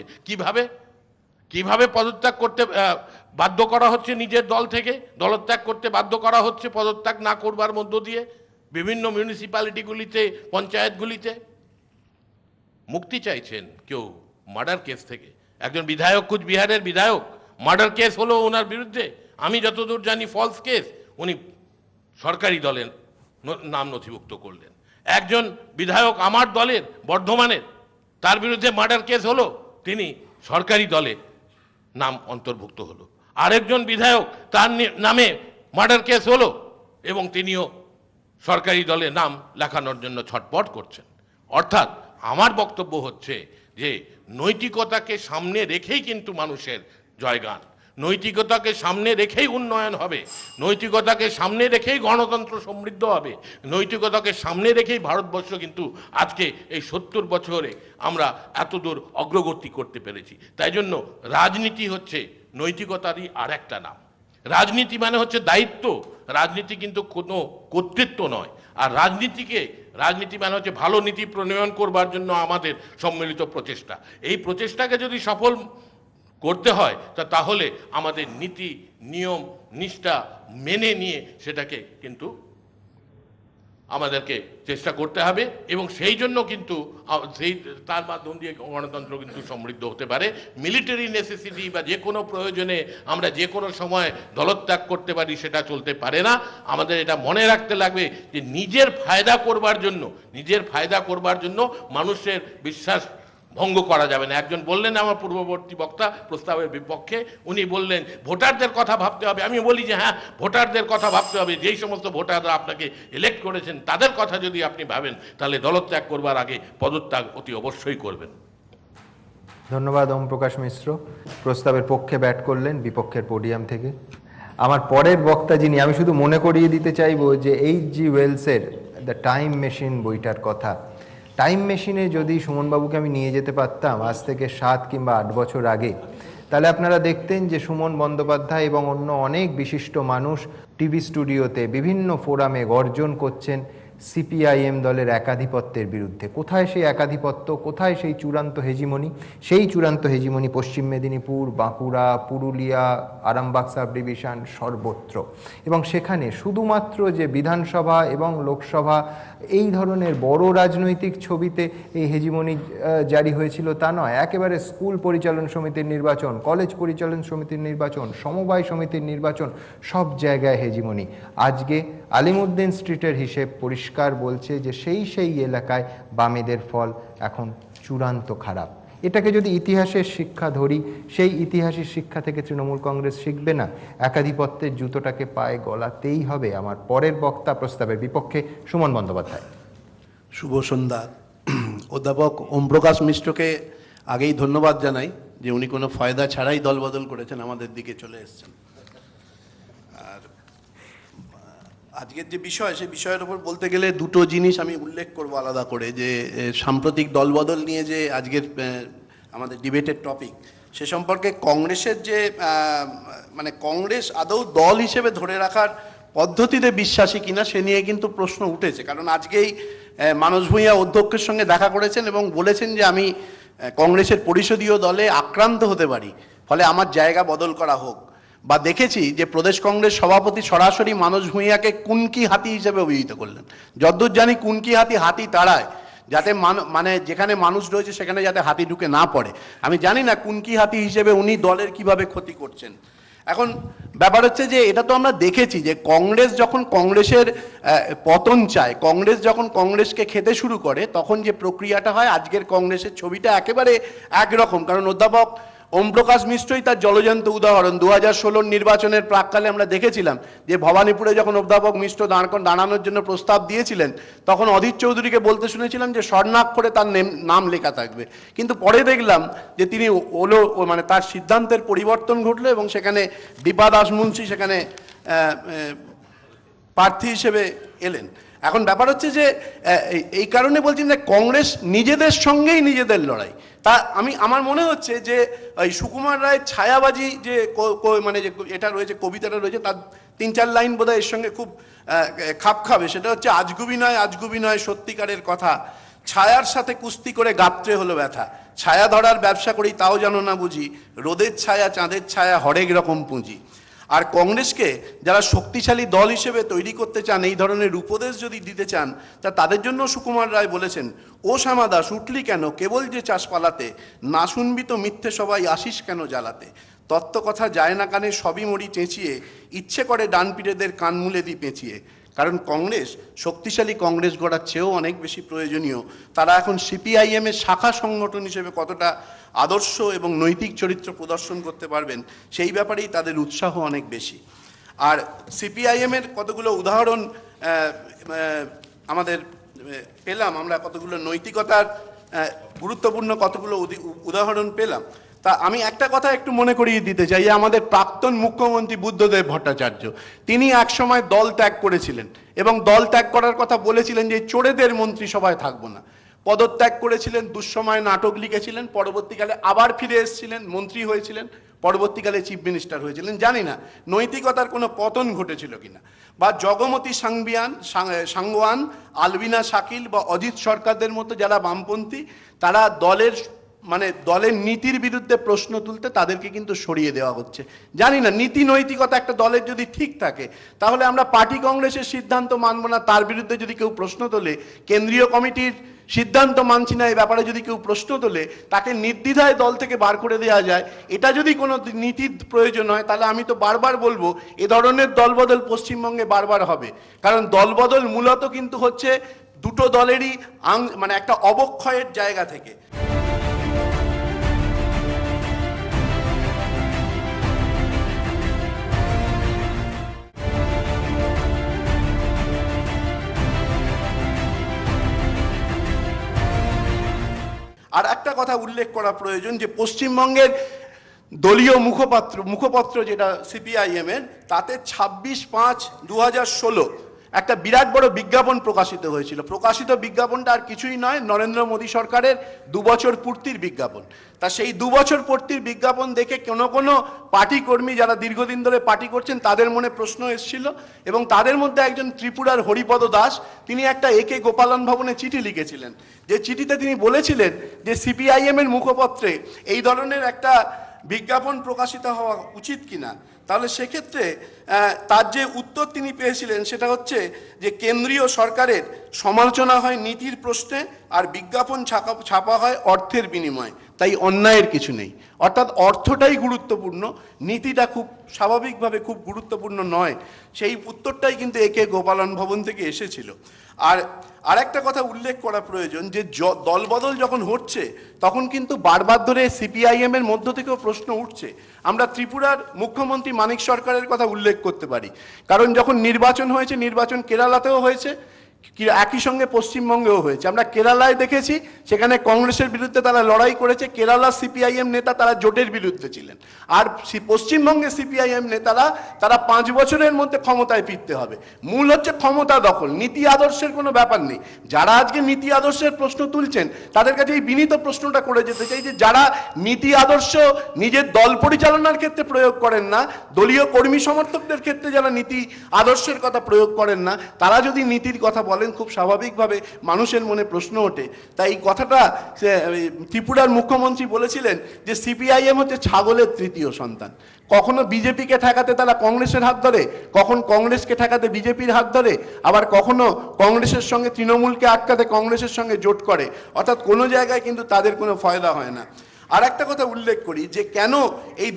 Speaker 4: কিভাবে পদত্যাগ করতে বাধ্য করা হচ্ছে, নিজের দল থেকে দলত্যাগ করতে বাধ্য করা হচ্ছে, পদত্যাগ না করবার মধ্য দিয়ে বিভিন্ন মিউনিসিপ্যালিটিগুলিতে, পঞ্চায়েতগুলিতে। মুক্তি চাইছেন কেউ মার্ডার কেস থেকে, একজন বিধায়ক, কুচবিহারের বিধায়ক, মার্ডার কেস হলো ওনার বিরুদ্ধে, আমি যতদূর জানি ফলস কেস, উনি সরকারি দলের নাম নথিভুক্ত করলেন। একজন বিধায়ক আমার দলের, বর্ধমানের, তার বিরুদ্ধে মার্ডার কেস হলো, তিনি সরকারি দলে নাম অন্তর্ভুক্ত হলো। আরেকজন বিধায়ক, তার নামে মার্ডার কেস হলো এবং তিনিও সরকারি দলে নাম লেখানোর জন্য ছটপট করছেন। অর্থাৎ আমার বক্তব্য হচ্ছে যে নৈতিকতাকে সামনে রেখেই কিন্তু মানুষের জয়গান, নৈতিকতাকে সামনে রেখেই উন্নয়ন হবে, নৈতিকতাকে সামনে রেখেই গণতন্ত্র সমৃদ্ধ হবে, নৈতিকতাকে সামনে রেখেই ভারতবর্ষ কিন্তু আজকে এই 70 বছরে আমরা এতদূর অগ্রগতি করতে পেরেছি। তাই জন্য রাজনীতি হচ্ছে নৈতিকতারই আর একটা নাম। রাজনীতি মানে হচ্ছে দায়িত্ব, রাজনীতি কিন্তু কোনো কর্তৃত্ব নয়। আর রাজনীতি মানে হচ্ছে ভালো নীতি প্রণয়ন করবার জন্য আমাদের সম্মিলিত প্রচেষ্টা। এই প্রচেষ্টাকে যদি সফল করতে হয় তাহলে আমাদের নীতি, নিয়ম, নিষ্ঠা মেনে নিয়ে সেটাকে কিন্তু আমাদেরকে চেষ্টা করতে হবে, এবং সেই জন্য কিন্তু তার মাধ্যম দিয়ে গণতন্ত্র কিন্তু সমৃদ্ধ হতে পারে। মিলিটারি নেসেসিটি বা যে কোনো প্রয়োজনে আমরা যে কোনো সময় দলত্যাগ করতে পারি, সেটা চলতে পারে না। আমাদের এটা মনে রাখতে লাগবে যে নিজের ফায়দা করবার জন্য মানুষের বিশ্বাস ভঙ্গ করা যাবে না। একজন বললেন, আমার পূর্ববর্তী বক্তা, প্রস্তাবের বিপক্ষে, উনি বললেন ভোটারদের কথা ভাবতে হবে। আমি বলি যে হ্যাঁ, ভোটারদের কথা ভাবতে হবে। যেই সমস্ত ভোটাররা আপনাকে ইলেক্ট করেছেন তাদের কথা যদি আপনি ভাবেন, তাহলে দলত্যাগ করবার আগে পদত্যাগ অতি অবশ্যই করবেন।
Speaker 1: ধন্যবাদ ওম প্রকাশ মিশ্র। প্রস্তাবের পক্ষে ব্যাট করলেন বিপক্ষের পোডিয়াম থেকে। আমার পরের বক্তা যিনি, আমি শুধু মনে করিয়ে দিতে চাইবো যে H.G. ওয়েলসের দ্য টাইম মেশিন বইটার কথা। টাইম মেশিনে যদি সুমনবাবুকে আমি নিয়ে যেতে পারতাম আজ থেকে 7 কিংবা 8 বছর আগে, তাহলে আপনারা দেখতেন যে সুমন বন্দ্যোপাধ্যায় এবং অন্য অনেক বিশিষ্ট মানুষ টিভি স্টুডিওতে বিভিন্ন ফোরামে গর্জন করছেন সিপিআইএম দলের একাধিপত্যের বিরুদ্ধে। কোথায় সেই একাধিপত্য, কোথায় সেই চূড়ান্ত হেজিমনি? সেই চূড়ান্ত হেজিমনি পশ্চিম মেদিনীপুর, বাঁকুড়া, পুরুলিয়া, আরামবাগ সাব ডিভিশন, সর্বত্র। এবং সেখানে শুধুমাত্র যে বিধানসভা এবং লোকসভা এই ধরনের বড় রাজনৈতিক ছবিতে এই হেজিমনি জারি হয়েছিল তা নয়, একেবারে স্কুল পরিচালন সমিতির নির্বাচন, কলেজ পরিচালন সমিতির নির্বাচন, সমবায় সমিতির নির্বাচন, সব জায়গায় হেজিমনি। আজকে আলিমুদ্দিন স্ট্রিটের হিসেব পরিষ্কার বলছে যে সেই এলাকায় বামেদের ফল এখন চূড়ান্ত খারাপ। এটাকে যদি ইতিহাসের শিক্ষা ধরি, সেই ইতিহাসের শিক্ষা থেকে তৃণমূল কংগ্রেস শিখবে না, একাধিপত্যের জুতোটাকে পায়ে গলাতেই হবে। আমার পরের বক্তা প্রস্তাবের বিপক্ষে সুমন বন্দ্যোপাধ্যায়।
Speaker 5: শুভ সন্ধ্যা। অধ্যাপক ওম প্রকাশ মিশ্রকে আগেই ধন্যবাদ জানাই যে উনি কোনো ফায়দা ছাড়াই দলবদল করেছেন, আমাদের দিকে চলে এসেছেন। আর আজকের যে বিষয়, সেই বিষয়ের উপর বলতে গেলে দুটো জিনিস আমি উল্লেখ করব আলাদা করে, যে সাম্প্রতিক দলবদল নিয়ে যে আজকের আমাদের ডিবেটের টপিক, সে সম্পর্কে কংগ্রেসের যে মানে কংগ্রেস আদৌ দল হিসেবে ধরে রাখার পদ্ধতিতে বিশ্বাসী কিনা সে নিয়ে কিন্তু প্রশ্ন উঠেছে। কারণ আজকেই মানস ভূঁইয়া অধ্যক্ষের সঙ্গে দেখা করেছেন এবং বলেছেন যে আমি কংগ্রেসের পরিষদীয় দলে আক্রান্ত হতে পারি, ফলে আমার জায়গা বদল করা হোক। বা দেখেছি যে প্রদেশ কংগ্রেস সভাপতি সরাসরি মানস ভূঁইয়াকে কুনকি হাতি হিসেবে অভিহিত করলেন। যদ্দূর জানি কুনকি হাতি তাড়ায়, যাতে মানে যেখানে মানুষ রয়েছে সেখানে যাতে হাতি ঢুকে না পড়ে। আমি জানি না কুনকি হাতি হিসেবে উনি দলের কিভাবে ক্ষতি করছেন। এখন ব্যাপার হচ্ছে যে এটা তো আমরা দেখেছি যে কংগ্রেস যখন কংগ্রেসের পতন চায়, কংগ্রেস যখন কংগ্রেসকে খেতে শুরু করে, তখন যে প্রক্রিয়াটা হয়, আজকের কংগ্রেসের ছবিটা একেবারে একরকম। কারণ অধ্যাপক ওম প্রকাশ মিশ্রই তার জলজান্ত উদাহরণ। 2016 নির্বাচনের প্রাককালে আমরা দেখেছিলাম যে ভবানীপুরে যখন অধ্যাপক মিশ্র দাঁড়ানোর জন্য প্রস্তাব দিয়েছিলেন, তখন অধীর চৌধুরীকে বলতে শুনেছিলাম যে স্বর্ণাক্ষরে তার নাম লেখা থাকবে, কিন্তু পরে দেখলাম যে তিনি মানে তার সিদ্ধান্তের পরিবর্তন ঘটলো এবং সেখানে দীপা দাস মুন্সি সেখানে প্রার্থী হিসেবে এলেন। এখন ব্যাপার হচ্ছে যে এই কারণে বলছি যে কংগ্রেস নিজেদের সঙ্গেই নিজেদের লড়াই। তা আমার মনে হচ্ছে যে এই সুকুমার রায়ের ছায়াবাজি যে মানে যে এটা রয়েছে, কবিতাটা রয়েছে, তার 3-4 লাইন বোধহয় এর সঙ্গে খুব খাপ খাবে। সেটা হচ্ছে, আজগুবি নয় সত্যিকারের কথা, ছায়ার সাথে কুস্তি করে গাত্রে হলো ব্যথা, ছায়া ধরার ব্যবসা করি তাও জানো না বুঝি, রোদের ছায়া চাঁদের ছায়া হরেক রকম পুঁজি। আর কংগ্রেসকে যারা শক্তিশালী দল হিসেবে তৈরি করতে চান, এই ধরনের উপদেশ যদি দিতে চান, তা তাদের জন্য সুকুমার রায় বলেছেন, ও শ্যামা দাস উঠলি কেন কেবল যে চাষ পালাতে, না শুনবি তো মিথ্যে সবাই আসিস কেন জ্বালাতে, তত্ত্ব কথা যায় না কানে সবই মরি চেঁচিয়ে, ইচ্ছে করে ডান পিঠেদের কান মুলে দি পেঁচিয়ে। কারণ কংগ্রেস শক্তিশালী কংগ্রেস গড়ার চেয়েও অনেক বেশি প্রয়োজনীয়। তারা এখন সিপিআইএম এর শাখা সংগঠন হিসেবে কতটা আদর্শ এবং নৈতিক চরিত্র প্রদর্শন করতে পারবেন, সেই ব্যাপারেই তাদের উৎসাহ অনেক বেশি। আর সিপিআইএম এর কতগুলো উদাহরণ আমাদের পেলাম, আমরা কতগুলো নৈতিকতার গুরুত্বপূর্ণ কতগুলো উদাহরণ পেলাম। তা আমি একটা কথা একটু মনে করিয়ে দিতে চাই, আমাদের প্রাক্তন মুখ্যমন্ত্রী বুদ্ধদেব ভট্টাচার্য, তিনি একসময় দল ত্যাগ করেছিলেন এবং দল ত্যাগ করার কথা বলেছিলেন যে চোরেদের মন্ত্রিসভায় থাকবো না। পদত্যাগ করেছিলেন, দুঃসময় নাটক লিখেছিলেন, পরবর্তীকালে আবার ফিরে এসেছিলেন, মন্ত্রী হয়েছিলেন, পরবর্তীকালে চিফ মিনিস্টার হয়েছিলেন। জানি না নৈতিকতার কোনো পতন ঘটেছিল কিনা। বা জগমতি সাংওয়ান, আলবিনা শাকিল বা অজিত সরকারদের মতো যারা বামপন্থী, তারা দলের নীতির বিরুদ্ধে প্রশ্ন তুলতে তাদেরকে কিন্তু সরিয়ে দেওয়া হচ্ছে। জানি না নীতি নৈতিকতা একটা দলের যদি ঠিক থাকে, তাহলে আমরা পার্টি কংগ্রেসের সিদ্ধান্ত মানব না, তার বিরুদ্ধে যদি কেউ প্রশ্ন তোলে, কেন্দ্রীয় কমিটির সিদ্ধান্ত মানছি না এই ব্যাপারে যদি কেউ প্রশ্ন তোলে, তাকে নির্দ্বিধায় দল থেকে বার করে দেওয়া যায়, এটা যদি কোনো নীতির প্রয়োজন হয়, তাহলে আমি তো বারবার বলবো এ ধরনের দলবদল পশ্চিমবঙ্গে বারবার হবে। কারণ দলবদল মূলত কিন্তু হচ্ছে দুটো দলেরই মানে একটা অবক্ষয়ের জায়গা থেকে। আর একটা কথা উল্লেখ করা প্রয়োজন যে পশ্চিমবঙ্গের দলীয় মুখপত্র যেটা সিপিআইএম এর, তাতে 26/5/2016 একটা বিরাট বড় বিজ্ঞাপন প্রকাশিত হয়েছিল। প্রকাশিত বিজ্ঞাপনটা আর কিছুই নয়, নরেন্দ্র মোদী সরকারের 2 বছর পূর্তির বিজ্ঞাপন। তা সেই 2 বছর পূর্তির বিজ্ঞাপন দেখে কোনো পার্টি কর্মী যারা দীর্ঘদিন ধরে পার্টি করছেন, তাদের মনে প্রশ্ন এসেছিল এবং তাদের মধ্যে একজন ত্রিপুরার হরিপদ দাস, তিনি একটা একে গোপালন ভবনে চিঠি লিখেছিলেন, যে চিঠিতে তিনি বলেছিলেন যে সিপিআইএম এর মুখপত্রে এই ধরনের একটা বিজ্ঞাপন প্রকাশিত হওয়া উচিত কিনা। তাহলে সেক্ষেত্রে তার যে উত্তর তিনি পেয়েছিলেন সেটা হচ্ছে যে কেন্দ্রীয় সরকারের সমালোচনা হয় নীতির প্রশ্নে, আর বিজ্ঞাপন ছাপা হয় অর্থের বিনিময়ে, তাই অন্যায়ের কিছু নেই। অর্থাৎ অর্থটাই গুরুত্বপূর্ণ, নীতিটা খুব স্বাভাবিকভাবে খুব গুরুত্বপূর্ণ নয়। সেই উত্তরটাই কিন্তু একে গোপালন ভবন থেকে এসেছিল। আর একটা কথা উল্লেখ করা প্রয়োজন যে দলবদল যখন হচ্ছে, তখন কিন্তু বারবার ধরে সিপিআইএম এর মধ্য থেকেও প্রশ্ন উঠছে। আমরা ত্রিপুরার মুখ্যমন্ত্রী মানিক সরকারের কথা উল্লেখ করতে পারি, কারণ যখন নির্বাচন হয়েছে, নির্বাচন কেরালাতেও হয়েছে, একই সঙ্গে পশ্চিমবঙ্গেও হয়েছে। আমরা কেরালায় দেখেছি, সেখানে কংগ্রেসের বিরুদ্ধে তারা লড়াই করেছে, কেরালা সিপিআইএম নেতা তারা জোটের বিরুদ্ধে ছিলেন। আর পশ্চিমবঙ্গে সিপিআইএম নেতারা তারা 5 বছরের মধ্যে ক্ষমতায় ফিরতে হবে। মূল হচ্ছে ক্ষমতা দখল, নীতি আদর্শের কোনো ব্যাপার নেই। যারা আজকে নীতি আদর্শের প্রশ্ন তুলছেন, তাদের কাছে এই বিনীত প্রশ্নটা করে যেতে চাই যে যারা নীতি আদর্শ নিজের দল পরিচালনার ক্ষেত্রে প্রয়োগ করেন না, দলীয় কর্মী সমর্থকদের ক্ষেত্রে যারা নীতি আদর্শের কথা প্রয়োগ করেন না, তারা যদি নীতির কথা বলেন, খুব স্বাভাবিকভাবে মানুষের মনে প্রশ্ন ওঠে। তাই এই কথাটা ত্রিপুরার মুখ্যমন্ত্রী বলেছিলেন যে সিপিআইএম হচ্ছে ছাগলের তৃতীয় সন্তান। কখনো বিজেপিকে ঠেকাতে তারা কংগ্রেসের হাত ধরে, কখন কংগ্রেসকে ঠেকাতে বিজেপির হাত ধরে, আবার কখনো কংগ্রেসের সঙ্গে তৃণমূলকে আটকাতে কংগ্রেসের সঙ্গে জোট করে। অর্থাৎ কোনো জায়গায় কিন্তু তাদের কোনো ফায়দা হয় না। আর একটা কথা উল্লেখ করি যে কেন এই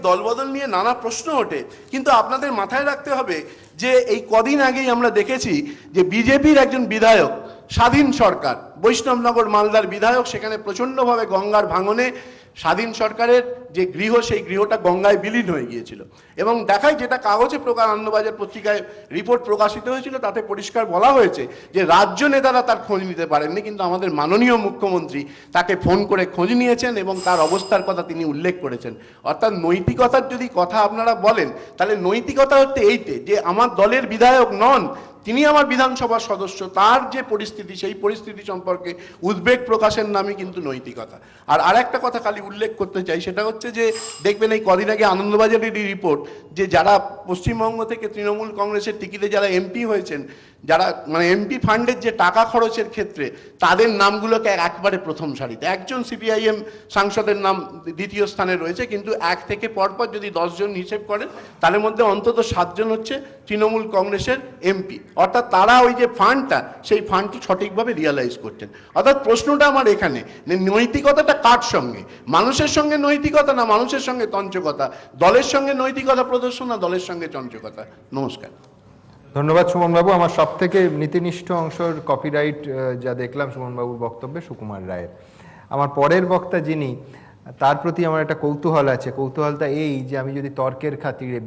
Speaker 5: দলবদল নিয়ে নানা প্রশ্ন ওঠে, কিন্তু আপনাদের মাথায় রাখতে হবে যে এই কদিন আগেই আমরা দেখেছি যে বিজেপির একজন বিধায়ক, স্বাধীন সরকার, বৈষ্ণবনগর মালদার বিধায়ক, সেখানে প্রচণ্ডভাবে গঙ্গার ভাঙনে স্বাধীন সরকারের যে গৃহ, সেই গৃহটা গঙ্গায় বিলীন হয়ে গিয়েছিল। এবং দেখায়, যেটা কাগজে আনন্দবাজার পত্রিকায় রিপোর্ট প্রকাশিত হয়েছিল, তাতে পরিষ্কার বলা হয়েছে যে রাজ্য নেতারা তার খোঁজ নিতে পারেননি, কিন্তু আমাদের মাননীয় মুখ্যমন্ত্রী তাকে ফোন করে খোঁজ নিয়েছেন এবং তার অবস্থার কথা তিনি উল্লেখ করেছেন। অর্থাৎ নৈতিকতার যদি কথা আপনারা বলেন, তাহলে নৈতিকতা হচ্ছে এইতে যে আমার দলের বিধায়ক নন, তিনি আমার বিধানসভার সদস্য, তার যে পরিস্থিতি, সেই পরিস্থিতি সম্পর্কে উদ্বেগ প্রকাশের নামই কিন্তু নৈতিকতা। আর আরেকটা কথা খালি উল্লেখ করতে চাই, সেটা হচ্ছে যে দেখবেন এই কদিন আগে আনন্দবাজারেরই রিপোর্ট, যে যারা পশ্চিমবঙ্গ থেকে তৃণমূল কংগ্রেসের টিকিটে যারা এমপি হয়েছেন, যারা মানে এমপি ফান্ডের যে টাকা খরচের ক্ষেত্রে তাদের নামগুলোকে একবারে প্রথম সারিতে, একজন সিপিআইএম সাংসদের নাম দ্বিতীয় স্থানে রয়েছে, কিন্তু এক থেকে পরপর যদি 10 জন হিসেব করেন, তার মধ্যে অন্তত 7 জন হচ্ছে তৃণমূল কংগ্রেসের এমপি। অর্থাৎ তারা ওই যে ফান্ডটা, সেই ফান্ডটি সঠিকভাবে রিয়ালাইজ করছেন। অর্থাৎ প্রশ্নটা আমার এখানে, নৈতিকতাটা কার সঙ্গে? মানুষের সঙ্গে নৈতিকতা, না মানুষের সঙ্গে তঞ্চকতা? দলের সঙ্গে নৈতিকতা প্রদর্শন, না দলের সঙ্গে চঞ্চকতা? নমস্কার।
Speaker 1: ধন্যবাদ সুমনবাবু। আমার সব থেকে নীতিনিষ্ঠ অংশের কপিরাইট যা দেখলাম সুমনবাবুর বক্তব্যে সুকুমার রায়ের। আমার পরের বক্তা যিনি, তার প্রতি আমার একটা কৌতূহল আছে। কৌতূহলটা এই যে আমি যদি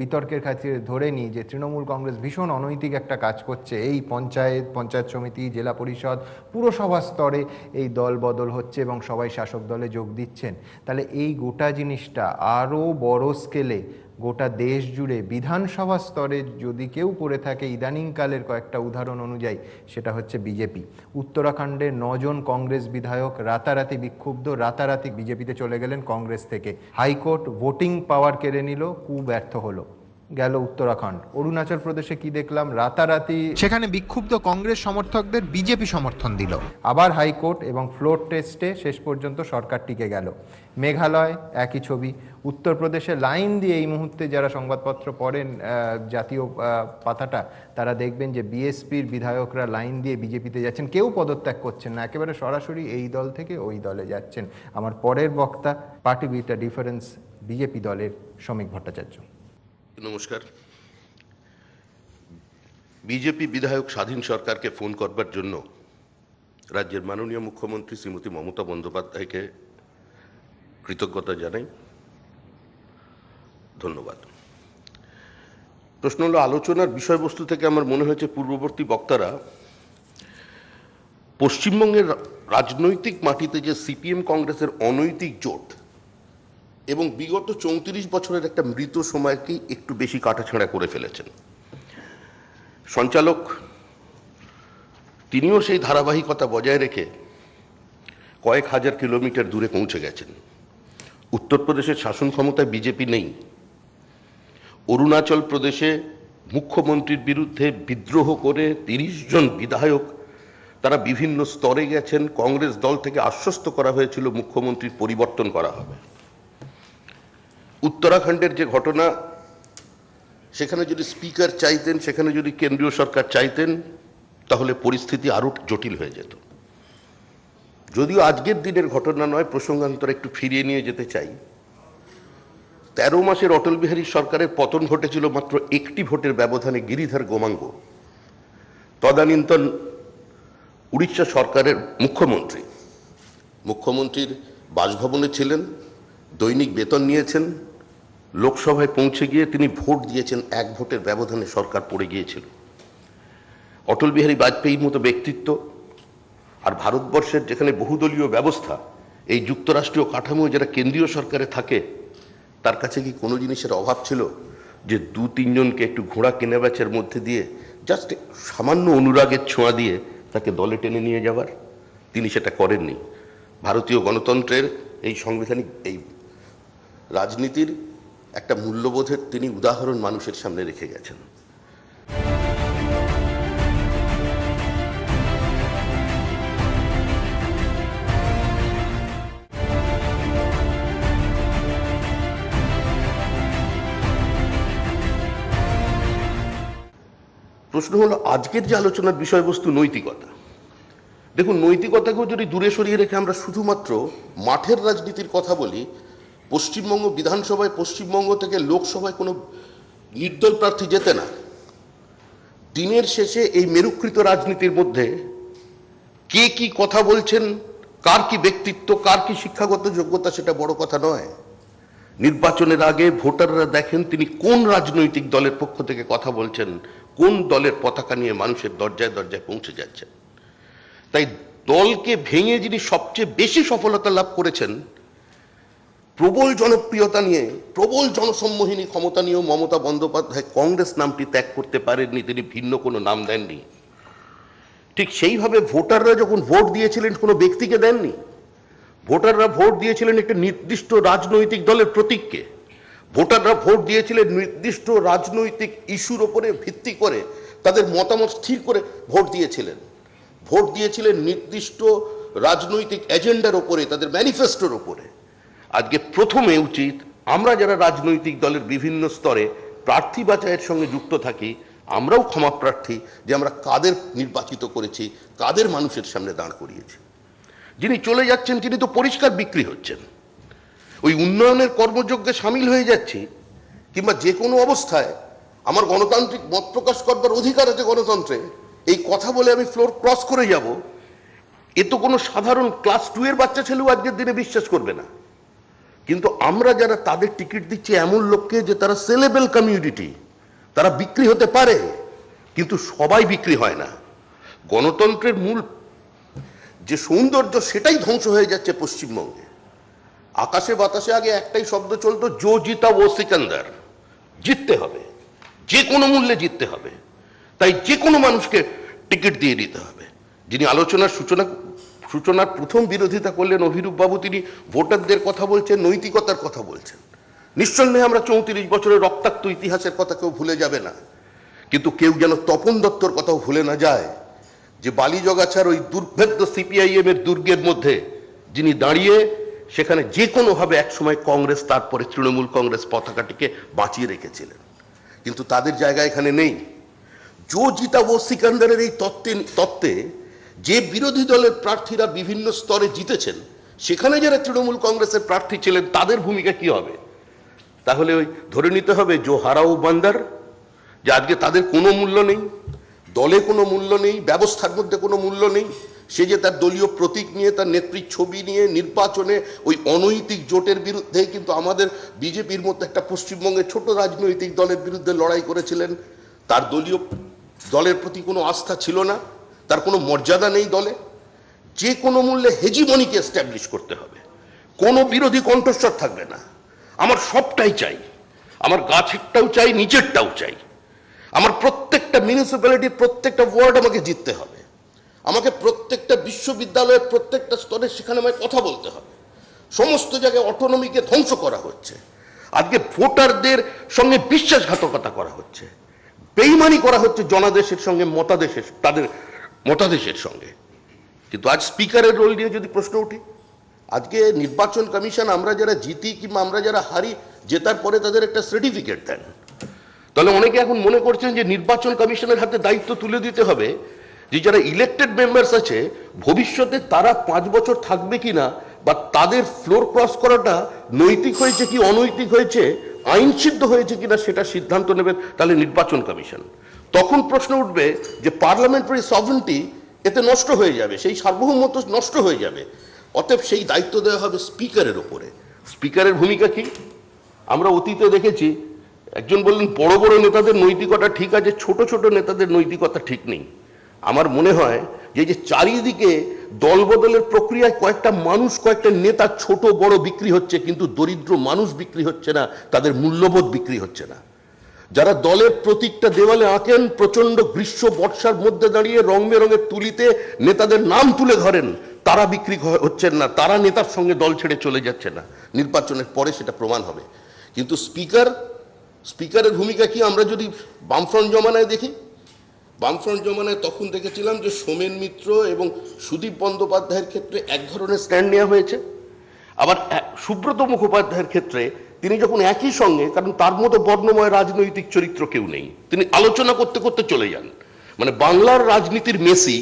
Speaker 1: বিতর্কের খাতিরে ধরে নিই যে তৃণমূল কংগ্রেস ভীষণ অনৈতিক একটা কাজ করছে, এই পঞ্চায়েত সমিতি, জেলা পরিষদ, পুরসভা স্তরে এই দল বদল হচ্ছে এবং সবাই শাসক দলে যোগ দিচ্ছেন, তাহলে এই গোটা জিনিসটা আরও বড় স্কেলে গোটা দেশ জুড়ে বিধানসভা স্তরে যদি কেউ করে থাকে, ইদানিংকালের কয়েকটা উদাহরণ অনুযায়ী, সেটা হচ্ছে বিজেপি। উত্তরাখণ্ডে 9 জন কংগ্রেস বিধায়ক রাতারাতি বিক্ষুব্ধ, রাতারাতি বিজেপিতে চলে গেলেন কংগ্রেস থেকে। হাইকোর্ট ভোটিং পাওয়ার কেড়ে নিল, ব্যর্থ হলো, গেল উত্তরাখণ্ড। অরুণাচল প্রদেশে কি দেখলাম, রাতারাতি সেখানে বিক্ষুব্ধ কংগ্রেস সমর্থকদের বিজেপি সমর্থন দিল। আবার হাইকোর্ট এবং ফ্লোর টেস্টে শেষ পর্যন্ত সরকার টিকে গেল। মেঘালয় একই ছবি। উত্তরপ্রদেশে লাইন দিয়ে এই মুহূর্তে যারা সংবাদপত্র পড়েন, জাতীয় পাতাটা, তারা দেখবেন যে বিএসপির বিধায়করা লাইন দিয়ে বিজেপিতে যাচ্ছেন, কেউ পদত্যাগ করছেন না, একেবারে সরাসরি এই দল থেকে ওই দলে যাচ্ছেন। আমার পরের বক্তা party with a difference, BJP দলের শ্রমিক ভট্টাচার্য।
Speaker 6: নমস্কার। বিজেপি বিধায়ক স্বাধীন সরকারকে ফোন করবার জন্য রাজ্যের মাননীয় মুখ্যমন্ত্রী শ্রীমতী মমতা বন্দ্যোপাধ্যায়কে কৃতজ্ঞতা জানাই, ধন্যবাদ। প্রশ্ন হলো, আলোচনার বিষয়বস্তু থেকে আমার মনে হয়েছে পূর্ববর্তী বক্তারা পশ্চিমবঙ্গের রাজনৈতিক মাটিতে যে সিপিএম কংগ্রেসের অনৈতিক জোট এবং বিগত 34 বছরের একটা মৃত সময়কেই একটু বেশি কাটাছেঁড়া করে ফেলেছেন। সঞ্চালক তিনিও সেই ধারাবাহিকতা বজায় রেখে কয়েক হাজার কিলোমিটার দূরে পৌঁছে গেছেন। উত্তরপ্রদেশের শাসন ক্ষমতায় বিজেপি নেই। অরুণাচল প্রদেশে মুখ্যমন্ত্রীর বিরুদ্ধে বিদ্রোহ করে 30 জন বিধায়ক তারা বিভিন্ন স্তরে গেছেন। কংগ্রেস দল থেকে আশ্বস্ত করা হয়েছিল মুখ্যমন্ত্রীর পরিবর্তন করা হবে। উত্তরাখণ্ডের যে ঘটনা, সেখানে যদি স্পিকার চাইতেন, সেখানে যদি কেন্দ্রীয় সরকার চাইতেন, তাহলে পরিস্থিতি আরো জটিল হয়ে যেত। যদিও আজকের দিনের ঘটনা নয়, প্রসঙ্গান্তরে একটু ফিরিয়ে নিয়ে যেতে চাই। 13 মাসের অটল বিহারী সরকারের পতন ঘটেছিল মাত্র একটি ভোটের ব্যবধানে গিরিধর গোমাঙ্গ, তদানীন্তন উড়িষ্যা সরকারের মুখ্যমন্ত্রীর বাসভবনে ছিলেন, দৈনিক বেতন নিয়েছেন। লোকসভায় পৌঁছে গিয়ে তিনি ভোট দিয়েছেন, 1 ভোটের ব্যবধানে সরকার পড়ে গিয়েছিল। অটল বিহারী বাজপেয়ীর মতো ব্যক্তিত্ব আর ভারতবর্ষের যেখানে বহুদলীয় ব্যবস্থা, এই যুক্তরাষ্ট্রীয় কাঠামো যারা কেন্দ্রীয় সরকারে থাকে, তার কাছে কি কোনো জিনিসের অভাব ছিল যে 2-3 জনকে একটু ঘোড়া কেনাবেচার মধ্যে দিয়ে জাস্ট সামান্য অনুরাগের ছোঁয়া দিয়ে তাকে দলে টেনে নিয়ে যাওয়ার? তিনি সেটা করেননি। ভারতীয় গণতন্ত্রের এই সাংবিধানিক এই রাজনীতির একটা মূল্যবোধের তিনি উদাহরণ মানুষের সামনে রেখে গেছেন। প্রশ্ন হলো, আজকের যে আলোচনার বিষয়বস্তু নৈতিকতা। দেখুন, নৈতিকতাকেও যদি দূরে সরিয়ে রেখে আমরা শুধুমাত্র মাঠের রাজনীতির কথা বলি, পশ্চিমবঙ্গ বিধানসভায়, পশ্চিমবঙ্গ থেকে লোকসভায় কোনো নির্দল প্রার্থী জেতে না। দিনের শেষে এই মেরুকৃত রাজনীতির মধ্যে কে কি কথা বলছেন কার কি ব্যক্তিত্ব, কার কি শিক্ষাগত যোগ্যতা সেটা বড় কথা নয়। নির্বাচনের আগে ভোটাররা দেখেন তিনি কোন রাজনৈতিক দলের পক্ষ থেকে কথা বলছেন, কোন দলের পতাকা নিয়ে মানুষের দরজায় দরজায় পৌঁছে যাচ্ছেন। তাই দলকে ভেঙে যিনি সবচেয়ে বেশি সফলতা লাভ করেছেন, প্রবল জনপ্রিয়তা নিয়ে, প্রবল জনসম্মোহিনী ক্ষমতা নিয়েও মমতা বন্দ্যোপাধ্যায় কংগ্রেস নামটি ত্যাগ করতে পারেননি, তিনি ভিন্ন কোনো নাম দেননি। ঠিক সেইভাবে ভোটাররা যখন ভোট দিয়েছিলেন কোনো ব্যক্তিকে দেননি, ভোটাররা ভোট দিয়েছিলেন একটা নির্দিষ্ট রাজনৈতিক দলের প্রতীককে। ভোটাররা ভোট দিয়েছিলেন নির্দিষ্ট রাজনৈতিক ইস্যুর ওপরে ভিত্তি করে, তাদের মতামত স্থির করে ভোট দিয়েছিলেন। ভোট দিয়েছিলেন নির্দিষ্ট রাজনৈতিক এজেন্ডার ওপরে, তাদের ম্যানিফেস্টোর ওপরে। আজকে প্রথমে উচিত আমরা যারা রাজনৈতিক দলের বিভিন্ন স্তরে প্রার্থী বাছাইয়ের সঙ্গে যুক্ত থাকি, আমরাও ক্ষমা প্রার্থী যে আমরা কাদের নির্বাচিত করেছি, কাদের মানুষের সামনে দাঁড় করিয়েছি। যিনি চলে যাচ্ছেন তিনি তো পরিষ্কার বিক্রি হচ্ছেন। ওই উন্নয়নের কর্মযজ্ঞে সামিল হয়ে যাচ্ছি, কিংবা যে কোনো অবস্থায় আমার গণতান্ত্রিক মত প্রকাশ করবার অধিকার আছে গণতন্ত্রে, এই কথা বলে আমি ফ্লোর ক্রস করে যাব, এ তো কোনো সাধারণ ক্লাস 2 এর বাচ্চা ছেলেও আজকের দিনে বিশ্বাস করবে না। কিন্তু আমরা যারা তাদের টিকিট দিচ্ছি এমন লোককে যে তারা সেলেবল কমিউনিটি, তারা বিক্রি হতে পারে, কিন্তু সবাই বিক্রি হয় না। গণতন্ত্রের মূল যে সৌন্দর্য সেটাই ধ্বংস হয়ে যাচ্ছে পশ্চিমবঙ্গে। আকাশে বাতাসে আগে একটাই শব্দ চলতো, জো জিতা ও সিকান্দার, জিততে হবে, যে কোনো মূল্যে জিততে হবে। তাই যে কোনো মানুষকে টিকিট দিয়ে দিতে হবে। যিনি আলোচনার সূচনার প্রথম বিরোধিতা করলেন অভিরূপ বাবু, তিনি ভোটারদের কথা বলছেন, নৈতিকতার কথা বলছেন। নিঃসন্দেহে আমরা 34 বছরের রক্তাক্ত ইতিহাসের কথা কেউ ভুলে যাবে না, কিন্তু কেউ যেন তপন দত্তর কথাও ভুলে না যায়, যে বালিজগাছার ওই দুর্ভেদ্য সিপিআইএম এর দুর্গের মধ্যে যিনি দাঁড়িয়ে সেখানে যে কোনোভাবে একসময় কংগ্রেস, তারপরে তৃণমূল কংগ্রেস পতাকাটিকে বাঁচিয়ে রেখেছিলেন। কিন্তু তাদের জায়গা এখানে নেই। জো জিতা ও সিকান্দারের এই তত্ত্বে যে বিরোধী দলের প্রার্থীরা বিভিন্ন স্তরে জিতেছেন, সেখানে যারা তৃণমূল কংগ্রেসের প্রার্থী ছিলেন তাদের ভূমিকা কি হবে? তাহলে ওই ধরে নিতে হবে জো হারাও বান্দার, যে আজকে তাদের কোনো মূল্য নেই, দলে কোনো মূল্য নেই, ব্যবস্থার মধ্যে কোনো মূল্য নেই। সে যে তার দলীয় প্রতীক নিয়ে, তার নেত্রীর ছবি নিয়ে নির্বাচনে ওই অনৈতিক জোটের বিরুদ্ধে, কিন্তু আমাদের বিজেপির মতো একটা পশ্চিমবঙ্গের ছোট রাজনৈতিক দলের বিরুদ্ধে লড়াই করেছিলেন, তার দলের প্রতি কোনো আস্থা ছিল না, তার কোনো মর্যাদা নেই দলে। যে কোনো মূল্যে হেজিমনিকে এস্টাবলিশ করতে হবে, কোনো বিরোধী কণ্ঠস্বর থাকবে না। আমার সবটাই চাই, আমার গাছেরটাও চাই, নিচেরটাও চাই। আমার প্রত্যেকটা মিউনিসিপ্যালিটির প্রত্যেকটা ওয়ার্ড আমাকে জিততে হবে, আমাকে প্রত্যেকটা বিশ্ববিদ্যালয়ের প্রত্যেকটা স্তরে সেখানে আমায় কথা বলতে হবে। সমস্ত জায়গায় অটোনমিকে ধ্বংস করা হচ্ছে। আজকে ভোটারদের সঙ্গে বিশ্বাসঘাতকতা করা হচ্ছে, বেইমানি করা হচ্ছে জনাদেশের সঙ্গে, তাদের মতাদেশের সঙ্গে। কিন্তু আজ স্পিকারের রোল নিয়ে যদি প্রশ্ন উঠি, আজকে নির্বাচন কমিশন আমরা যারা জিতি কিংবা আমরা যারা হারি, জেতার পরে তাদের একটা সার্টিফিকেট দেন। তাহলে অনেকে এখন মনে করছেন যে নির্বাচন কমিশনের হাতে দায়িত্ব তুলে দিতে হবে, যে যারা ইলেক্টেড মেম্বার্স আছে ভবিষ্যতে তারা 5 বছর থাকবে কিনা, বা তাদের ফ্লোর ক্রস করাটা নৈতিক হয়েছে কি অনৈতিক হয়েছে, আইনসিদ্ধ হয়েছে কিনা সেটা সিদ্ধান্ত নেবে তাহলে নির্বাচন কমিশন। তখন প্রশ্ন উঠবে যে পার্লামেন্টারি সভরেনিটি এতে নষ্ট হয়ে যাবে, সেই সার্বভৌমত্ব নষ্ট হয়ে যাবে। অতএব সেই দায়িত্ব দেওয়া হবে স্পিকারের ওপরে। স্পিকারের ভূমিকা কি? আমরা অতীতে দেখেছি, একজন বললেন বড় বড় নেতাদের নৈতিকতা ঠিক আছে, ছোট ছোট নেতাদের নৈতিকতা ঠিক নেই। আমার মনে হয় যে চারিদিকে দলবদলের প্রক্রিয়ায় কয়েকটা মানুষ, কয়েকটা নেতা ছোট বড় বিক্রি হচ্ছে, কিন্তু দরিদ্র মানুষ বিক্রি হচ্ছে না, তাদের মূল্যবোধ বিক্রি হচ্ছে না। যারা দলের প্রতীকটা দেওয়ালে আঁকেন, প্রচন্ড গ্রীষ্ম বর্ষার মধ্যে দাঁড়িয়ে রং বেরঙের তুলিতে নেতাদের নাম তুলে ধরেন, তারা বিক্রি হচ্ছেন না, তারা নেতার সঙ্গে দল ছেড়ে চলে যাচ্ছে না। নির্বাচনের পরে সেটা প্রমাণ হবে। কিন্তু স্পিকারের ভূমিকা কি? আমরা যদি বামফ্রন্ট জমানায় দেখি, বামফ্রন্ট জমানায় তখন দেখেছিলাম যে সোমেন মিত্র এবং সুদীপ বন্দ্যোপাধ্যায়ের ক্ষেত্রে এক ধরনের স্ট্যান্ড নেওয়া হয়েছে। আবার সুব্রত মুখোপাধ্যায়ের ক্ষেত্রে তিনি যখন একই সঙ্গে, কারণ তার মতো বর্ণময় রাজনৈতিক চরিত্র কেউ নেই, তিনি আলোচনা করতে করতে চলে যান, মানে বাংলার রাজনীতির মেসি,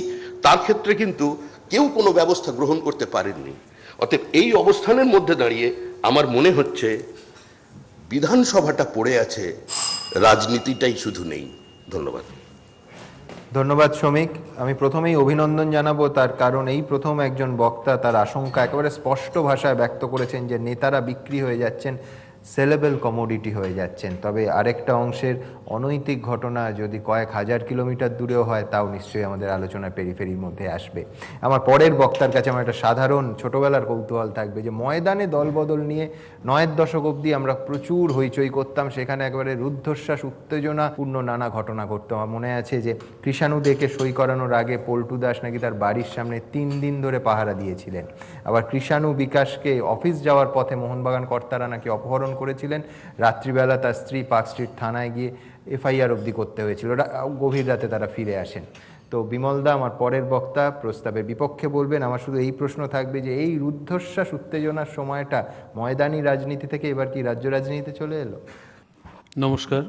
Speaker 6: তার ক্ষেত্রে কিন্তু কেউ কোনো ব্যবস্থা গ্রহণ করতে পারেননি। অতএব এই অবস্থানের মধ্যে দাঁড়িয়ে আমার মনে হচ্ছে বিধানসভাটা পড়ে আছে, রাজনীতিটাই শুধু নেই। ধন্যবাদ।
Speaker 1: ধন্যবাদ শ্রমিক। আমি প্রথমেই অভিনন্দন জানাবো, তার কারণ এই প্রথম একজন বক্তা তার আশঙ্কা একেবারে স্পষ্ট ভাষায় ব্যক্ত করেছেন যে নেতারা বিক্রি হয়ে যাচ্ছেন, সেলেবল কমোডিটি হয়ে যাচ্ছেন। তবে আরেকটা অংশের অনৈতিক ঘটনা যদি কয়েক হাজার কিলোমিটার দূরেও হয়, তাও নিশ্চয়ই আমাদের আলোচনার পেরিফেরির মধ্যে আসবে। আমার পরের বক্তার কাছে আমার একটা সাধারণ ছোটবেলার কৌতূহল থাকবে যে ময়দানে দলবদল নিয়ে 9-এর দশক অবধি আমরা প্রচুর হইচই করতাম, সেখানে একেবারে রুদ্ধশ্বাস উত্তেজনাপূর্ণ নানা ঘটনা ঘটতো। আমার মনে আছে যে কৃষাণু দেখে সই করানোর আগে পল্টু দাস নাকি তার বাড়ির সামনে 3 দিন ধরে পাহারা দিয়েছিলেন। আবার কৃষাণু বিকাশকে অফিস যাওয়ার পথে মোহনবাগান কর্তারা নাকি অপহরণ করেছিলেন, রাত্রিবেলা তার স্ত্রী পার্ক স্ট্রিট থানায় গিয়ে এফআইআর অবধি করতে হয়েছিল, গভীর রাতে তারা ফিরে আসেন। তো বিমলদা আমার পরের বক্তা প্রস্তাবের বিপক্ষে বলবেন। আমার শুধু এই প্রশ্ন থাকবে যে এই রুদ্ধশ্বাস উত্তেজনার সময়টা ময়দানি রাজনীতি থেকে এবার কি রাজ্য রাজনীতিতে চলে এলো?
Speaker 7: নমস্কার।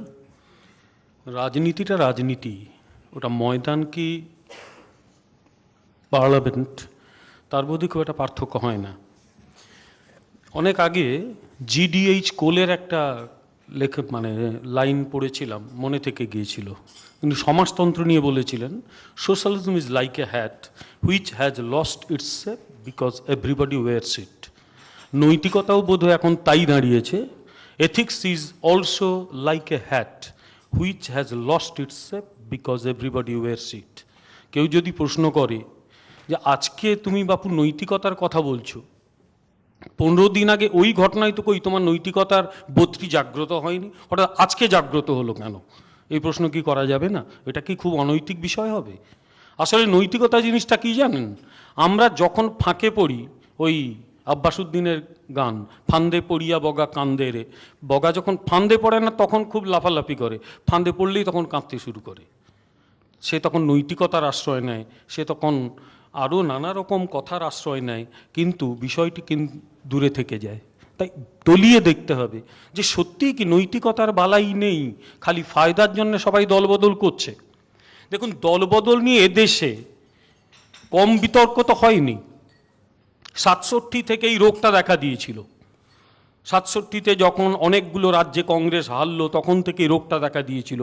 Speaker 7: রাজনীতিটা রাজনীতি, ওটা ময়দান কি পার্লামেন্ট তার মধ্যে খুব একটা পার্থক্য হয় না। অনেক আগে জিডিএইচ কোলের একটা লাইন পড়েছিলাম, মনে থেকে গিয়েছিল। কিন্তু সমাজতন্ত্র নিয়ে বলেছিলেন, socialism is like a hat which has lost its shape because everybody wears it. নৈতিকতাও বোধহয় এখন তাই দাঁড়িয়েছে। Ethics is also like a hat which has lost its shape because everybody wears it. কেউ যদি প্রশ্ন করে যে আজকে তুমি বাপু নৈতিকতার কথা বলছো, 15 দিন আগে ওই ঘটনায় তো কই তোমার নৈতিকতার বোধটি জাগ্রত হয়নি, হঠাৎ আজকে জাগ্রত হলো কেন? এই প্রশ্ন কি করা যাবে না? এটা কি খুব অনৈতিক বিষয় হবে? আসলে নৈতিকতা জিনিসটা কি জানেন? আমরা যখন ফাঁকে পড়ি, ওই আব্বাসুদ্দিনের গান, ফান্দে পড়িয়া বগা কান্দে রে, বগা যখন ফান্দে পড়ে না তখন খুব লাফালাফি করে, ফান্দে পড়লেই তখন কাঁদতে শুরু করে। সে তখন নৈতিকতার আশ্রয় নেয়, সে তখন আরও নানা রকম কথার আশ্রয় নেয়, কিন্তু বিষয়টি দূরে থেকে যায়। তাই তলিয়ে দেখতে হবে যে সত্যিই কি নৈতিকতার বালাই নেই, খালি ফায়দার জন্য সবাই দলবদল করছে। দেখুন, দলবদল নিয়ে এদেশে কম বিতর্ক তো হয়নি। 67 থেকে এই রোগটা দেখা দিয়েছিল। 67-তে যখন অনেকগুলো রাজ্যে কংগ্রেস হারলো, তখন থেকে রোগটা দেখা দিয়েছিল।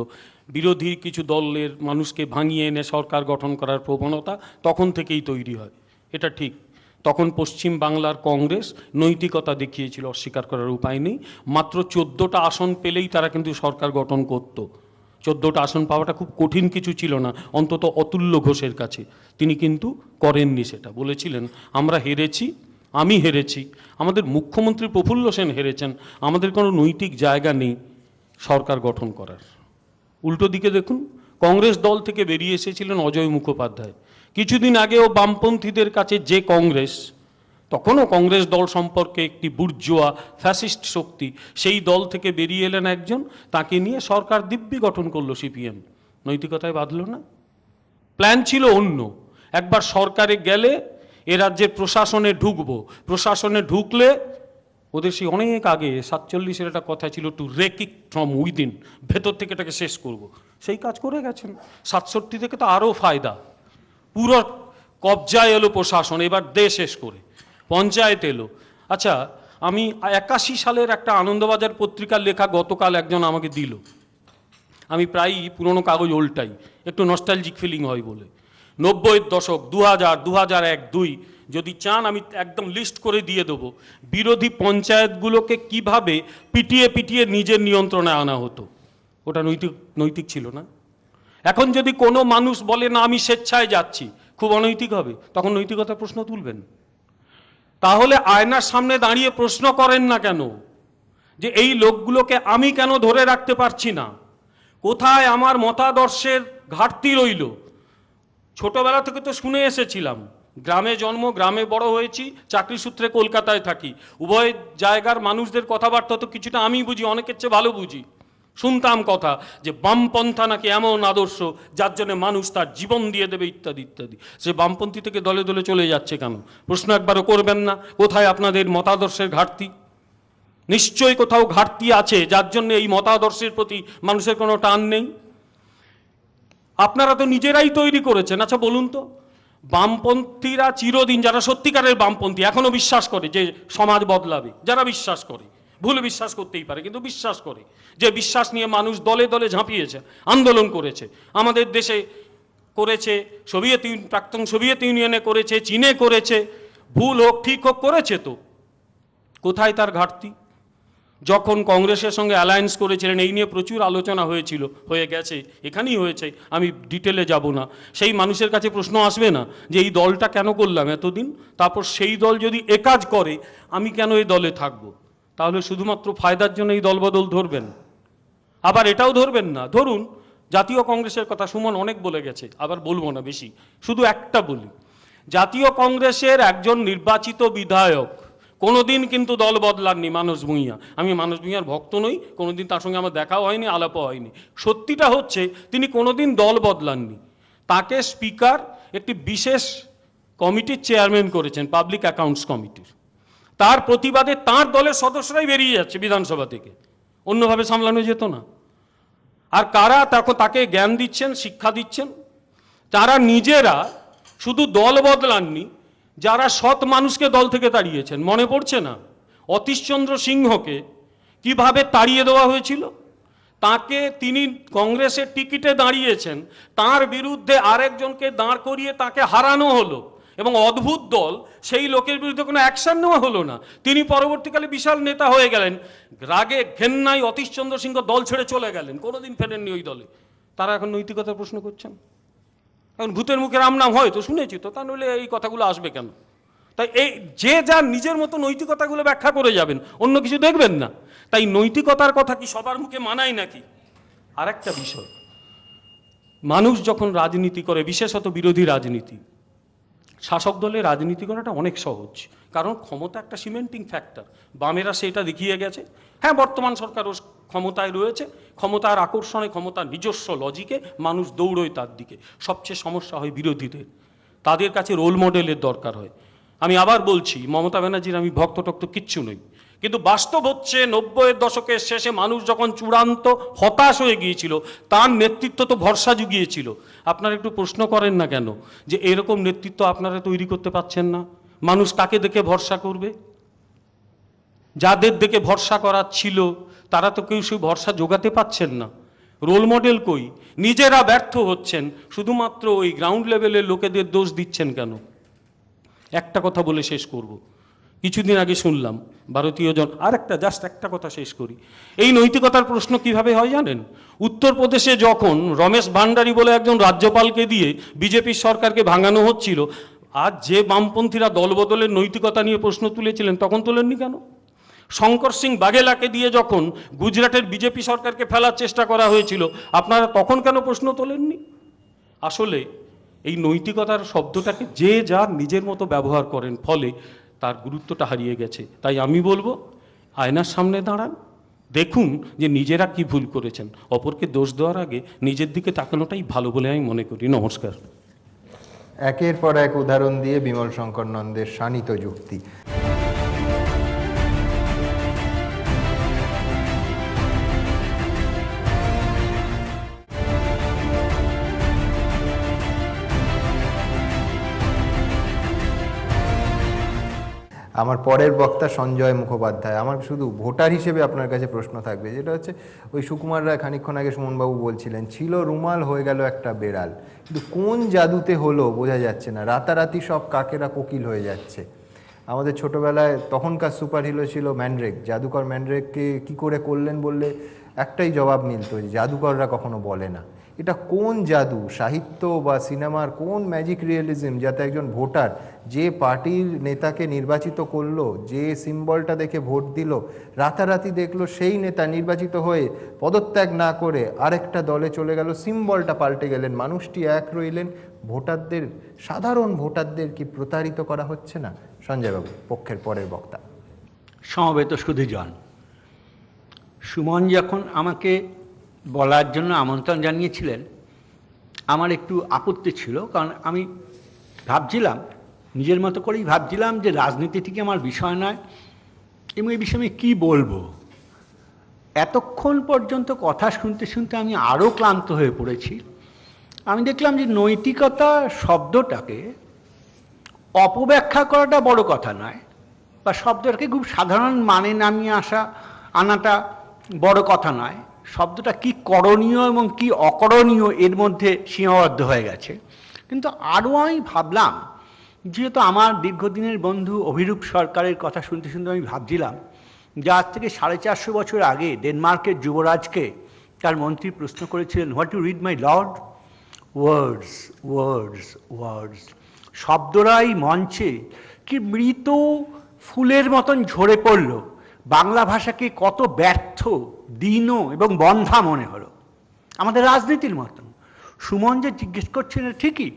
Speaker 7: বিরোধী কিছু দলের মানুষকে ভাঙিয়ে এনে সরকার গঠন করার প্রবণতা তখন থেকেই তৈরি হয়, এটা ঠিক। তখন পশ্চিম বাংলার কংগ্রেস নৈতিকতা দেখিয়েছিল, অস্বীকার করার উপায় নেই। মাত্র 14টা আসন পেলেই তারা কিন্তু সরকার গঠন করত। 14টা আসন পাওয়াটা খুব কঠিন কিছু ছিল না, অন্তত অতুল্য ঘোষের কাছে। তিনি কিন্তু করেননি সেটা, বলেছিলেন আমরা হেরেছি, আমি হেরেছি, আমাদের মুখ্যমন্ত্রী প্রফুল্ল সেন হেরেছেন, আমাদের কোনো নৈতিক জায়গা নেই সরকার গঠন করার। উল্টো দিকে দেখুন, কংগ্রেস দল থেকে বেরিয়ে এসেছিলেন অজয় মুখোপাধ্যায়। কিছুদিন আগেও বামপন্থীদের কাছে যে কংগ্রেস, তখনও কংগ্রেস দল সম্পর্কে একটি বুর্জোয়া ফ্যাসিস্ট শক্তি, সেই দল থেকে বেরিয়ে এলেন একজন, তাকে নিয়ে সরকার দিব্যি গঠন করলো সিপিএম। নৈতিকতায় বাঁধল না? প্ল্যান ছিল অন্য। একবার সরকারে গেলে এ রাজ্যের প্রশাসনে ঢুকবো, প্রশাসনে ঢুকলে ওদের সেই অনেক আগে 47-এর একটা কথা ছিল, to wreck it from within, ভেতর থেকে এটাকে শেষ করব। সেই কাজ করে গেছেন। 67 থেকে তো আরও ফায়দা, পুরো কবজায় এলো প্রশাসন, এবার দে শেষ করে। পঞ্চায়েত এলো। আচ্ছা, আমি 81 সালের একটা আনন্দবাজার পত্রিকার লেখা গতকাল একজন আমাকে দিল। আমি প্রায়ই পুরনো কাগজ ওল্টাই, একটু নস্টালজিক ফিলিং হয় বলে। 90-এর দশক, 2000, 2001, 2002 যদি চান আমি একদম লিস্ট করে দিয়ে দেবো বিরোধী পঞ্চায়েতগুলোকে কিভাবে পিটিয়ে পিটিয়ে নিজের নিয়ন্ত্রণে আনা হতো। ওটা নৈতিক ছিল না? এখন যদি কোনো মানুষ বলে না আমি স্বেচ্ছায় যাচ্ছি, খুব অনৈতিক হবে, তখন নৈতিকতার প্রশ্ন তুলবেন। তাহলে আয়নার সামনে দাঁড়িয়ে প্রশ্ন করেন না কেন যে এই লোকগুলোকে আমি কেন ধরে রাখতে পারছি না? কোথায় আমার মতাদর্শের ঘাটতি রইল? ছোটবেলা থেকে তো শুনে এসেছিলাম, গ্রামে জন্ম, গ্রামে বড় হয়েছি, চাকরি সূত্রে কলকাতায় থাকি, উভয় জায়গার মানুষদের কথাবার্তা তো কিছুটা আমি বুঝি, অনেকের চেয়ে ভালো বুঝি। শুনতাম কথা যে বামপন্থা নাকি এমন আদর্শ যার জন্য মানুষ তার জীবন দিয়ে দেবে ইত্যাদি ইত্যাদি। সে বামপন্থী থেকে দলে দলে চলে যাচ্ছে কেন? প্রশ্ন একবারও করবেন না, কোথায় আপনাদের মতাদর্শের ঘাটতি? নিশ্চয়ই কোথাও ঘাটতি আছে যার জন্য এই মতাদর্শের প্রতি মানুষের কোনো টান নেই। আপনারা তো নিজেরাই তৈরি করেছেন। আচ্ছা বলুন তো, বামপন্থীরা চিরদিন, যারা সত্যিকারের বামপন্থী এখনো বিশ্বাস করে যে সমাজ বদলাবে, যারা বিশ্বাস করে, ভুল বিশ্বাস করতেই পারে কিন্তু বিশ্বাস করে, যে বিশ্বাস নিয়ে মানুষ দলে দলে ঝাঁপিয়েছে, আন্দোলন করেছে। আমাদের দেশে করেছে, প্রাক্তন সোভিয়েত ইউনিয়নে করেছে, চীনে করেছে, ভুল হোক ঠিক হোক করেছে তো। কোথায় তার ঘাটতি? যখন কংগ্রেসের সঙ্গে অ্যালায়েন্স করেছিলেন, এই নিয়ে প্রচুর আলোচনা হয়েছিল, হয়ে গেছে, এখানেই হয়েছে, আমি ডিটেলে যাব না। সেই মানুষের কাছে প্রশ্ন আসবে না যে এই দলটা কেন করলাম এতদিন, তারপর সেই দল যদি একাজ করে আমি কেন এই দলে থাকবো? তাহলে শুধুমাত্র ফায়দার জন্য এই দলবদল ধরবেন? আবার এটাও ধরবেন না, ধরুন জাতীয় কংগ্রেসের কথা সুমন অনেক বলে গেছে, আবার বলবো না বেশি, শুধু একটা বলি। জাতীয় কংগ্রেসের একজন নির্বাচিত বিধায়ক কোনোদিন কিন্তু দল বদলাননি, মানস ভূঁইয়া। আমি মানস ভূঁইয়ার ভক্ত নই, কোনোদিন তার সঙ্গে আমার দেখাও হয়নি, আলাপও হয়নি। সত্যিটা হচ্ছে তিনি কোনোদিন দল বদলাননি। তাকে স্পিকার একটি বিশেষ কমিটির চেয়ারম্যান করেছেন, পাবলিক অ্যাকাউন্টস কমিটির। তার প্রতিবাদে তার দলের সদস্যরাই বেরিয়ে যাচ্ছে বিধানসভা থেকে, অন্যভাবে সামলানো যেত না। আর কারা তাকে জ্ঞান দিচ্ছেন, শিক্ষা দিচ্ছেন? তারা নিজেরা শুধু দল বদলাননি, যারা সৎ মানুষকে দল থেকে তাড়িয়েছেন। মনে পড়ছে না অতীশচন্দ্র সিংহকে কিভাবে তাড়িয়ে দেওয়া হয়েছিল? তাকে, তিনি কংগ্রেসের টিকিটে দাঁড়িয়েছেন, তার বিরুদ্ধে আরেকজনকে দাঁড় করিয়ে তাকে হারানো হলো, এবং অদ্ভুত দল, সেই লোকের বিরুদ্ধে কোনো অ্যাকশন নেওয়া হলো না। তিনি পরবর্তীকালে বিশাল নেতা হয়ে গেলেন, রাগে ঘেন্নায় অতীশচন্দ্র সিংহ দল ছেড়ে চলে গেলেন, কোনোদিন ফেরেননি ওই দলে। তারা এখন নৈতিকতার প্রশ্ন করছেন। এখন ভূতের মুখে রাম নাম হয় তো শুনেছি তো, তা নইলে এই কথাগুলো আসবে কেন? তাই এই যে যার নিজের মতো নৈতিকতাগুলো ব্যাখ্যা করে যাবেন, অন্য কিছু দেখবেন না। তাই নৈতিকতার কথা কি সবার মুখে মানায় নাকি? আর একটা বিষয়, মানুষ যখন রাজনীতি করে, বিশেষত বিরোধী রাজনীতি, শাসক দলের রাজনীতি করাটা অনেক সহজ, কারণ ক্ষমতা একটা সিমেন্টিং ফ্যাক্টর। বামেরা সেটা দেখিয়ে গেছে। হ্যাঁ, বর্তমান সরকারও ক্ষমতায় রয়েছে, ক্ষমতার আকর্ষণে, ক্ষমতার নিজস্ব লজিকে মানুষ দৌড়োয় তার দিকে। সবচেয়ে সমস্যা হয় বিরোধীদের, তাদের কাছে রোল মডেলের দরকার হয়। আমি আবার বলছি, মমতা ব্যানার্জির আমি ভক্ত টক্ত কিচ্ছু নই, কিন্তু বাস্তব হচ্ছে 90-এর দশকের শেষে মানুষ যখন চূড়ান্ত হতাশ হয়ে গিয়েছিল, তার নেতৃত্ব তো ভরসা জুগিয়েছিল। আপনারা একটু প্রশ্ন করেন না কেন যে এরকম নেতৃত্ব আপনারা তৈরি করতে পারছেন না? মানুষ কাকে দেখে ভরসা করবে? যাদের দেখে ভরসা করার ছিল তারা তো কেউ সেই ভরসা জোগাতে পারছেন না। রোল মডেল কই? নিজেরা ব্যর্থ হচ্ছেন, শুধুমাত্র ওই গ্রাউন্ড লেভেলের লোকেদের দোষ দিচ্ছেন কেন? একটা কথা বলে শেষ করব। কিছুদিন আগে শুনলাম ভারতীয় জাস্ট একটা কথা শেষ করি। এই নৈতিকতার প্রশ্ন কিভাবে হয় জানেন? উত্তরপ্রদেশে যখন রমেশ ভান্ডারী বলে একজন রাজ্যপালকে দিয়ে বিজেপির সরকারকে ভাঙানো হচ্ছিল, আর যে বামপন্থীরা দলবদলের নৈতিকতা নিয়ে প্রশ্ন তুলেছিলেন, তখন তোলেননি কেন? শঙ্কর সিং বাঘেলাকে দিয়ে যখন গুজরাটের বিজেপি সরকারকে ফেলার চেষ্টা করা হয়েছিল, আপনারা তখন কেন প্রশ্ন তোলেননি? আসলে এই নৈতিকতার শব্দটাকে যে যার নিজের মতো ব্যবহার করেন, ফলে তার গুরুত্বটা হারিয়ে গেছে। তাই আমি বলবো, আয়নার সামনে দাঁড়ান, দেখুন যে নিজেরা কি ভুল করেছেন। অপরকে দোষ দেওয়ার আগে নিজের দিকে তাকানোটাই ভালো বলে আমি মনে করি। নমস্কার।
Speaker 1: একের পর এক উদাহরণ দিয়ে বিমল শঙ্কর নন্দের শানিত যুক্তি। আমার পরের বক্তা সঞ্জয় মুখোপাধ্যায়। আমার শুধু ভোটার হিসেবে আপনার কাছে প্রশ্ন থাকবে, যেটা হচ্ছে ওই সুকুমার রায় খানিকক্ষণ আগে সুমনবাবু বলছিলেন, ছিল রুমাল হয়ে গেল একটা বেড়াল, কিন্তু কোন জাদুতে হলো বোঝা যাচ্ছে না। রাতারাতি সব কাকেরা কোকিল হয়ে যাচ্ছে। আমাদের ছোটবেলায় তখনকার সুপার হিরো ছিল ম্যান্ড্রেক। জাদুকর ম্যান্ড্রেককে কি করে করলেন বললে একটাই জবাব মিলত, জাদুকররা কখনো বলে না। এটা কোন জাদু, সাহিত্য বা সিনেমার কোন ম্যাজিক রিয়েলিজম, যাতে একজন ভোটার যে পার্টির নেতাকে নির্বাচিত করলো, যে সিম্বলটা দেখে ভোট দিল, রাতারাতি দেখলো সেই নেতা নির্বাচিত হয়ে পদত্যাগ না করে আরেকটা দলে চলে গেল, সিম্বলটা পাল্টে গেলেন, মানুষটি এক রইলেন। ভোটারদের, সাধারণ ভোটারদের কি প্রতারিত করা হচ্ছে না? সঞ্জয়বাবু, পক্ষের পরের বক্তা।
Speaker 8: সমবেত সুধীজন, সুমন যখন আমাকে বলার জন্য আমন্ত্রণ জানিয়েছিলেন, আমার একটু আপত্তি ছিল, কারণ আমি ভাবছিলাম, নিজের মতো করেই ভাবছিলাম যে রাজনীতি ঠিক আমার বিষয় নয়, এবং এই বিষয়ে আমি কী বলবো। এতক্ষণ পর্যন্ত কথা শুনতে শুনতে আমি আরও ক্লান্ত হয়ে পড়েছি। আমি দেখলাম যে নৈতিকতা শব্দটাকে অপব্যাখ্যা করাটা বড় কথা নয়, বা শব্দটাকে খুব সাধারণ মানে নামিয়ে আনাটা বড় কথা নয়। শব্দটা কি করণীয় এবং কি অকরণীয় এর মধ্যে সীমাবদ্ধ হয়ে গেছে। কিন্তু আরও আমি ভাবলাম, যেহেতু আমার দীর্ঘদিনের বন্ধু অভিরূপ সরকারের কথা শুনতে শুনতে আমি ভাবছিলাম যে আজ থেকে 450 বছর আগে ডেনমার্কের যুবরাজকে তার মন্ত্রী প্রশ্ন করেছিলেন, what you read my lord? Words, words, words. শব্দরাই মঞ্চে কি মৃত ফুলের মতন ঝরে পড়ল, বাংলা ভাষাকে কত ব্যর্থ, দীন এবং বন্ধা মনে হলো, আমাদের রাজনীতির মতন। সুমন যে জিজ্ঞেস করছেন ঠিকই,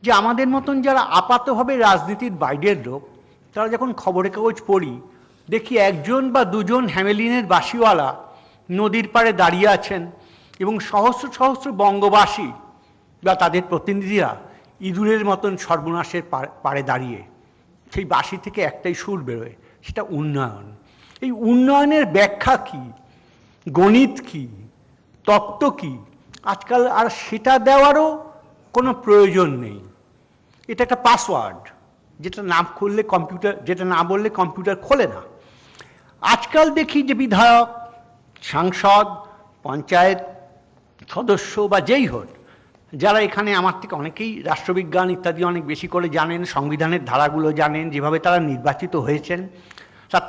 Speaker 8: যে আমাদের মতন যারা আপাতভাবে রাজনীতির বাইরের লোক, তারা যখন খবরের কাগজ পড়ি, দেখি একজন বা দুজন হ্যামেলিনের বাসিওয়ালা নদীর পাড়ে দাঁড়িয়ে আছেন এবং সহস্র সহস্র বঙ্গবাসী বা তাদের প্রতিনিধিরা ইঁদুরের মতন সর্বনাশের পাড়ে দাঁড়িয়ে, সেই বাঁশি থেকে একটাই সুর বেরোয়, সেটা উন্নয়ন। এই উন্নয়নের ব্যাখ্যা কি, গণিত কি, তত্ত্ব কি, আজকাল আর সেটা দেওয়ারও কোনো প্রয়োজন নেই। এটা একটা পাসওয়ার্ড, যেটা না খুললে কম্পিউটার, যেটা না বললে কম্পিউটার খোলে না। আজকাল দেখি যে বিধায়ক, সাংসদ, পঞ্চায়েত সদস্য বা যেই হোক, যারা এখানে আমার থেকে অনেকেই রাষ্ট্রবিজ্ঞান ইত্যাদি অনেক বেশি করে জানেন, সংবিধানের ধারাগুলো জানেন, যেভাবে তারা নির্বাচিত হয়েছেন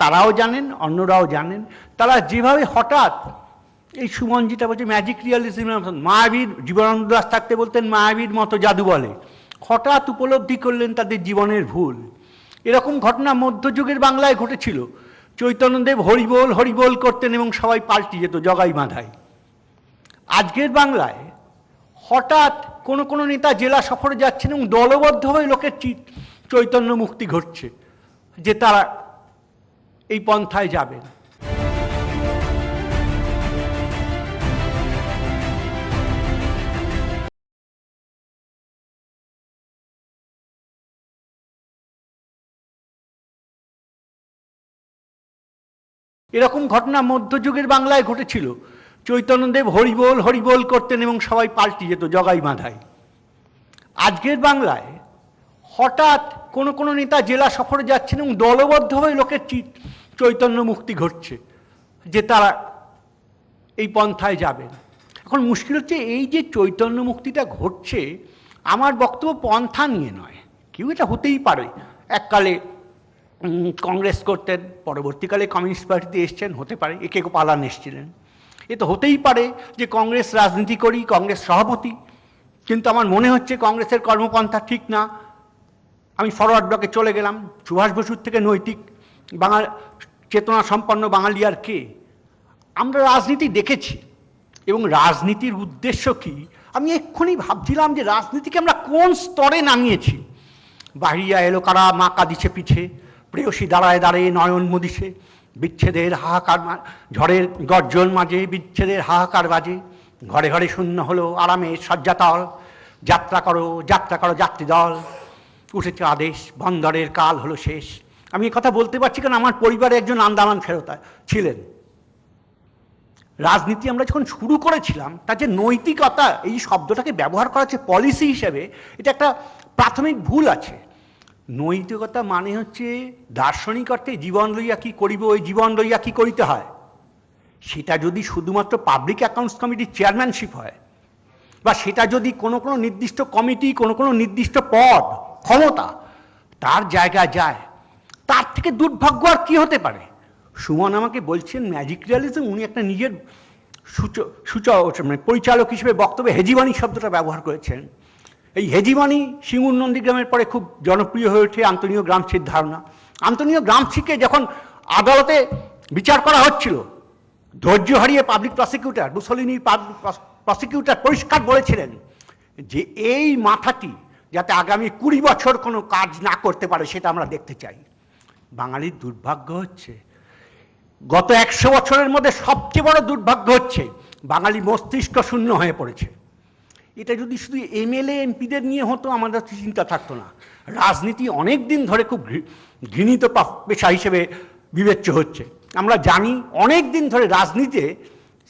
Speaker 8: তারাও জানেন, অন্যরাও জানেন, তারা যেভাবে হঠাৎ এই সুমন যেটা বলছে ম্যাজিক রিয়ালিজমের মতন, মায়াবীর, জীবনানন্দ দাশ থাকতে বলতেন মায়াবীর মতো জাদু বলে, হঠাৎ উপলব্ধি করলেন তাদের জীবনের ভুল। এরকম ঘটনা মধ্যযুগের বাংলায় ঘটেছিল। চৈতন্যদেব হরিবোল হরিবোল করতেন এবং সবাই পাল্টে যেত জগাই বাঁধাই। আজকের বাংলায় হঠাৎ কোনো কোনো নেতা জেলা সফরে যাচ্ছেন এবং দলবদ্ধভাবে লোকের চৈতন্য মুক্তি ঘটছে যে তারা এই পন্থায় যাবেন। এরকম ঘটনা মধ্যযুগের বাংলায় ঘটেছিল। চৈতন্যদেব হরিবোল হরিবোল করতেন এবং সবাই পাল্টে যেত জগাই বাঁধাই। আজকের বাংলায় হঠাৎ কোনো কোনো নেতা জেলা সফরে যাচ্ছেন এবং দলবদ্ধভাবে লোকের চৈতন্য মুক্তি ঘটছে যে তারা এই পন্থায় যাবেন। এখন মুশকিল হচ্ছে এই যে চৈতন্য মুক্তিটা ঘটছে, আমার বক্তব্য পন্থা নিয়ে নয়। কেউ এটা হতেই পারে, এককালে কংগ্রেস করতেন, পরবর্তীকালে কমিউনিস্ট পার্টিতে এসছেন, হতে পারে একে পালান এসছিলেন। এ তো হতেই পারে যে কংগ্রেস রাজনীতি করি, কংগ্রেস সভাপতি, কিন্তু আমার মনে হচ্ছে কংগ্রেসের কর্মপন্থা ঠিক না, আমি ফরওয়ার্ড ব্লকে চলে গেলাম। সুভাষ বসুর থেকে নৈতিক বাঙাল চেতনা সম্পন্ন বাঙালি আর কে? আমরা রাজনীতি দেখেছি এবং রাজনীতির উদ্দেশ্য কি আমি এক্ষুনি ভাবছিলাম যে রাজনীতিকে আমরা কোন স্তরে নামিয়েছি। বাহিয়া এলো কারা, মা কাঁদিছে পিছে, প্রেয়সী দাঁড়ায় দাঁড়িয়ে নয়ন মুদিছে, বিচ্ছেদের হাহাকার, ঝড়ের গর্জন মাঝে বিচ্ছেদের হাহাকার বাজে, ঘরে ঘরে শূন্য হলো আরামে শয্যাতল, যাত্রা করো যাত্রী দল, উঠেছে আদেশ, বন্দরের কাল হলো শেষ। আমি এই কথা বলতে পারছি কারণ আমার পরিবারে একজন আন্দামান ফেরত ছিলেন। রাজনীতি আমরা যখন শুরু করেছিলাম, তার যে নৈতিকতা, এই শব্দটাকে ব্যবহার করা হচ্ছে পলিসি হিসেবে, এটা একটা প্রাথমিক ভুল আছে। নৈতিকতা মানে হচ্ছে দার্শনিক অর্থে জীবন লইয়া কি করিব, ওই জীবন লইয়া কি করিতে হয়। সেটা যদি শুধুমাত্র পাবলিক অ্যাকাউন্টস কমিটির চেয়ারম্যানশিপ হয়, বা সেটা যদি কোনো কোনো নির্দিষ্ট কমিটি, কোনো কোনো নির্দিষ্ট পদ, ক্ষমতা তার জায়গায় যায়, তার থেকে দুর্ভাগ্য আর কি হতে পারে? সুমন আমাকে বলছেন ম্যাজিক রিয়ালিজম, উনি একটা নিজের মানে পরিচালক হিসেবে বক্তব্যে হেজিমানি শব্দটা ব্যবহার করেছেন। এই হেজিমানি সিঙ্গুর নন্দীগ্রামের পরে খুব জনপ্রিয় হয়ে ওঠে আন্তোনিও গ্রামসির ধারণা। আন্তোনিও গ্রামসিকে যখন আদালতে বিচার করা হচ্ছিল, ধৈর্য হারিয়ে পাবলিক প্রসিকিউটর, মুসোলিনির পাবলিক প্রসিকিউটর পরিষ্কার বলেছিলেন যে এই মাথাটি যাতে আগামী 20 বছর কোনো কাজ না করতে পারে সেটা আমরা দেখতে চাই। বাঙালির দুর্ভাগ্য হচ্ছে, গত 100 বছরের মধ্যে সবচেয়ে বড় দুর্ভাগ্য হচ্ছে বাঙালি মস্তিষ্ক শূন্য হয়ে পড়েছে। এটা যদি শুধু এমএলএ এমপিদের নিয়ে হতো আমাদের চিন্তা থাকতো না। রাজনীতি অনেক দিন ধরে খুব ঘৃণিত পেশা হিসেবে বিবেচ্য হচ্ছে। আমরা জানি অনেক দিন ধরে রাজনীতিতে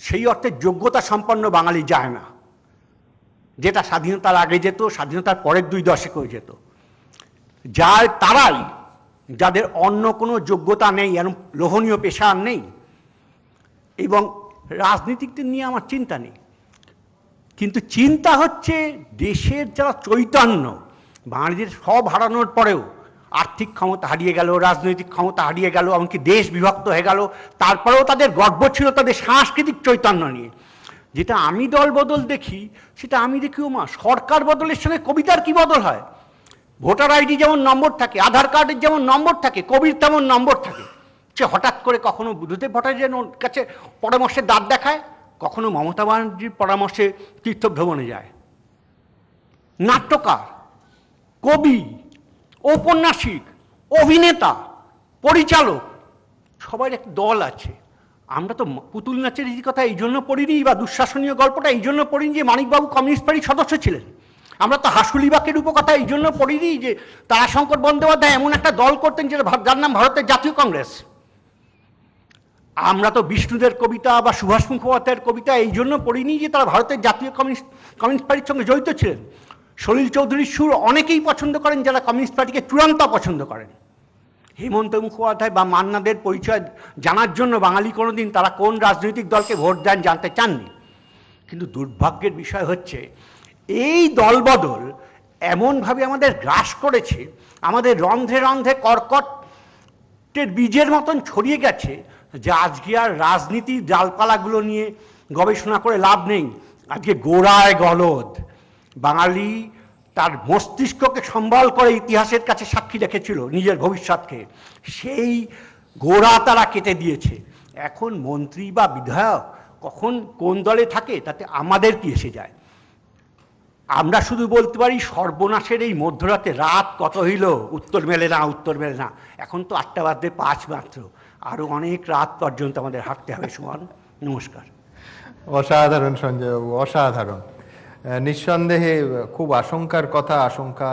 Speaker 8: সেই অর্থে যোগ্যতা সম্পন্ন বাঙালি যায় না, যেটা স্বাধীনতার আগে যেত, স্বাধীনতার পরের 2 দশকেও যেত। যায় তারাই যাদের অন্য কোনো যোগ্যতা নেই, এরকম লোভনীয় পেশা আর নেই, এবং রাজনীতিকদের নিয়ে আমার চিন্তা নেই, কিন্তু চিন্তা হচ্ছে দেশের যারা চৈতন্য, বাঙালিদের সব হারানোর পরেও আর্থিক ক্ষমতা হারিয়ে গেল, রাজনৈতিক ক্ষমতা হারিয়ে গেল, এমনকি দেশ বিভক্ত হয়ে গেল, তারপরেও তাদের গর্ব ছিল তাদের সাংস্কৃতিক চৈতন্য নিয়ে। যেটা আমি দল বদল দেখি, সেটা আমি দেখি ওমা সরকার বদলের সঙ্গে কবিতার কি বদল হয়? ভোটার আইডি যেমন নম্বর থাকে, আধার কার্ডের যেমন নম্বর থাকে, কবির তেমন নম্বর থাকে। সে হঠাৎ করে কখনো বুদ্ধদেব ভট্টাচার্যের কাছে পরামর্শে দাঁত দেখায়, কখনো মমতা ব্যানার্জির পরামর্শে তীর্থভ্রমণে যায়। নাট্যকার, কবি, ঔপন্যাসিক, অভিনেতা, পরিচালক, সবার একটা দল আছে। আমরা তো পুতুল নাচের কথা এই জন্য পড়িনি, বা দুঃশাসনীয় গল্পটা এই জন্য পড়িনি যে মানিকবাবু কমিউনিস্ট পার্টির সদস্য ছিলেন। আমরা তো হাসুলিবাকের উপকথা এই জন্য পড়িনি যে তারাশঙ্কর বন্দ্যোপাধ্যায় এমন একটা দল করতেন যার নাম ভারতের জাতীয় কংগ্রেস। আমরা তো বিষ্ণুদের কবিতা বা সুভাষ মুখোপাধ্যায়ের কবিতা এই জন্য পড়িনি যে তারা ভারতের জাতীয় কমিউনিস্ট পার্টির সঙ্গে জড়িত ছিলেন। সলিল চৌধুরীর সুর অনেকেই পছন্দ করেন যারা কমিউনিস্ট পার্টিকে চূড়ান্ত পছন্দ করেন। হেমন্ত মুখোপাধ্যায় বা মান্নাদের পরিচয় জানার জন্য বাঙালি কোনোদিন তারা কোন রাজনৈতিক দলকে ভোট দেন জানতে চাননি। কিন্তু দুর্ভাগ্যের বিষয় হচ্ছে এই দলবদল এমনভাবে আমাদের গ্রাস করেছে, আমাদের রন্ধ্রে রন্ধ্রে কর্কটের বীজের মতন ছড়িয়ে গেছে, যে আজকে আর রাজনীতির ডালপালাগুলো নিয়ে গবেষণা করে লাভ নেই। আজকে গোড়ায় গলদ। বাঙালি তার মস্তিষ্ককে সম্বল করে ইতিহাসের কাছে সাক্ষী রেখেছিল নিজের ভবিষ্যৎকে, সেই গোড়া তারা কেটে দিয়েছে। এখন মন্ত্রী বা বিধায়ক কখন কোন দলে থাকে তাতে আমাদের কি এসে যায়? আমরা শুধু বলতে পারি সর্বনাশের এই মধ্যরাতে রাত কত হইল, উত্তর মেলে না, উত্তর মেলে না। এখন তো 8টা বাজতে 5 মাত্র, আরও অনেক রাত পর্যন্ত আমাদের হাঁটতে হবে। সুমন, নমস্কার।
Speaker 1: অসাধারণ সঞ্জয়বাবু, অসাধারণ। নিঃসন্দেহে খুব আশঙ্কার কথা, আশঙ্কা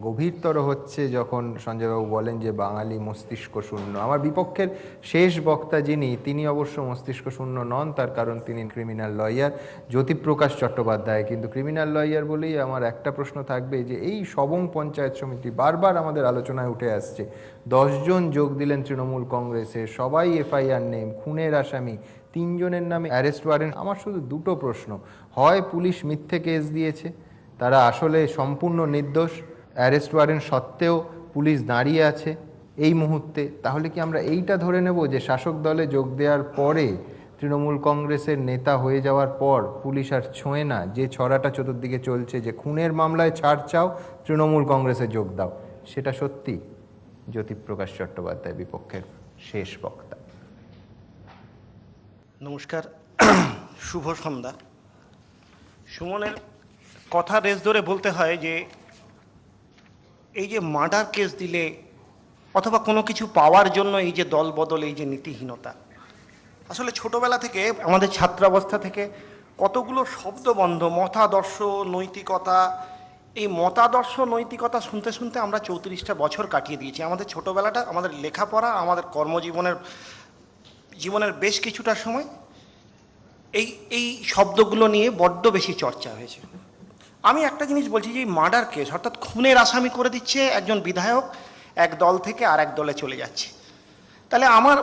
Speaker 1: গভীরতর হচ্ছে যখন সঞ্জয়বাবু বলেন যে বাঙালি মস্তিষ্ক শূন্য। আমার বিপক্ষের শেষ বক্তা তিনি অবশ্য মস্তিষ্ক শূন্য নন, তার কারণ তিনি ক্রিমিনাল লয়ার জ্যোতিপ্রকাশ চট্টোপাধ্যায়। কিন্তু ক্রিমিনাল লয়ার বলেই আমার একটা প্রশ্ন থাকবে যে এই সবং পঞ্চায়েত সমিতি বারবার আমাদের আলোচনায় উঠে আসছে, 10 জন যোগ দিলেন তৃণমূল কংগ্রেসে, সবাই এফআইআর নেম, খুনের আসামি, 3 জনের নামে অ্যারেস্ট ওয়ারেন্ট। আমার শুধু দুটো প্রশ্ন, হয় পুলিশ মিথ্যে কেস দিয়েছে, তারা আসলে সম্পূর্ণ নির্দোষ, অ্যারেস্ট ওয়ারেন্ট সত্ত্বেও পুলিশ দাঁড়িয়ে আছে এই মুহূর্তে, তাহলে কি আমরা এইটা ধরে নেব যে শাসক দলে যোগ দেওয়ার পরে, তৃণমূল কংগ্রেসের নেতা হয়ে যাওয়ার পর পুলিশ আর ছোঁয় না? যে ছড়াটা চতুর্দিকে চলছে যে খুনের মামলায় ছাড় চাও, তৃণমূল কংগ্রেসে যোগ দাও, সেটা সত্যি? জ্যোতিপ্রকাশ চট্টোপাধ্যায় বিপক্ষের শেষ বক্তা।
Speaker 9: নমস্কার, শুভ সন্ধ্যা। সুমনের কথা রেস ধরে বলতে হয় যে এই যে মার্ডার কেস দিলে অথবা কোনো কিছু পাওয়ার জন্য এই যে দল বদল, এই যে নীতিহীনতা, আসলে ছোটবেলা থেকে আমাদের ছাত্রাবস্থা থেকে কতগুলো শব্দবন্ধ মতাদর্শ, নৈতিকতা, এই মতাদর্শ নৈতিকতা শুনতে শুনতে আমরা 34টা বছর কাটিয়ে দিয়েছি। আমাদের ছোটবেলাটা, আমাদের লেখাপড়া, আমাদের জীবনের বেশ কিছুটা সময় এই শব্দগুলো নিয়ে বড্ড বেশি চর্চা হয়েছে। আমি একটা জিনিস বলছি যে মার্ডার কেস অর্থাৎ খুনের আসামি করে দিচ্ছে একজন বিধায়ক, এক দল থেকে আর এক দলে চলে যাচ্ছে। তাহলে আমার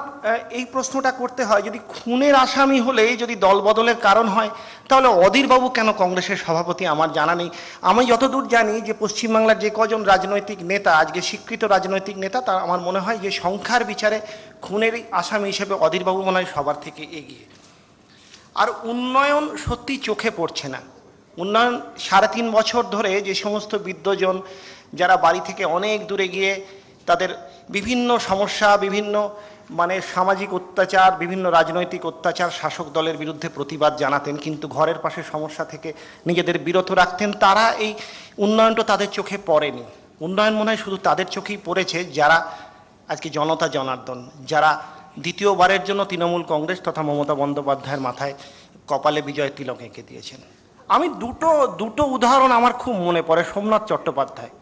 Speaker 9: এই প্রশ্নটা করতে হয়, যদি খুনের আসামি হলে যদি দল বদলের কারণ হয়, তাহলে অধীরবাবু কেন কংগ্রেসের সভাপতি? আমার জানা নেই। আমি যতদূর জানি যে পশ্চিমবাংলার যে কজন রাজনৈতিক নেতা আজকে স্বীকৃত রাজনৈতিক নেতা, তার আমার মনে হয় যে সংখ্যার বিচারে খুনের আসামি হিসেবে অধীরবাবু মনে হয় সবার থেকে এগিয়ে। আর উন্নয়ন সত্যি চোখে পড়ছে না। উন্নয়ন 3.5 বছর ধরে যে সমস্ত বৃদ্ধজন যারা বাড়ি থেকে অনেক দূরে গিয়ে তাদের বিভিন্ন সমস্যা, বিভিন্ন সামাজিক অত্যাচার, বিভিন্ন রাজনৈতিক অত্যাচার, শাসক দলের বিরুদ্ধে প্রতিবাদ জানাতেন, কিন্তু ঘরের পাশে সমস্যা থেকে নিজেদের বিরত রাখতেন, তারা এই উন্নয়নটা তাদের চোখে পড়েনি। উন্নয়ন মনে হয় শুধু তাদের চোখেই পড়েছে যারা আজকে জনতা জনার্দন, যারা দ্বিতীয়বারের জন্য তৃণমূল কংগ্রেস তথা মমতা বন্দ্যোপাধ্যায়ের মাথায় কপালে বিজয় তিলক এঁকে দিয়েছেন। আমি দুটো উদাহরণ আমার খুব মনে পড়ে। সোমনাথ চট্টোপাধ্যায়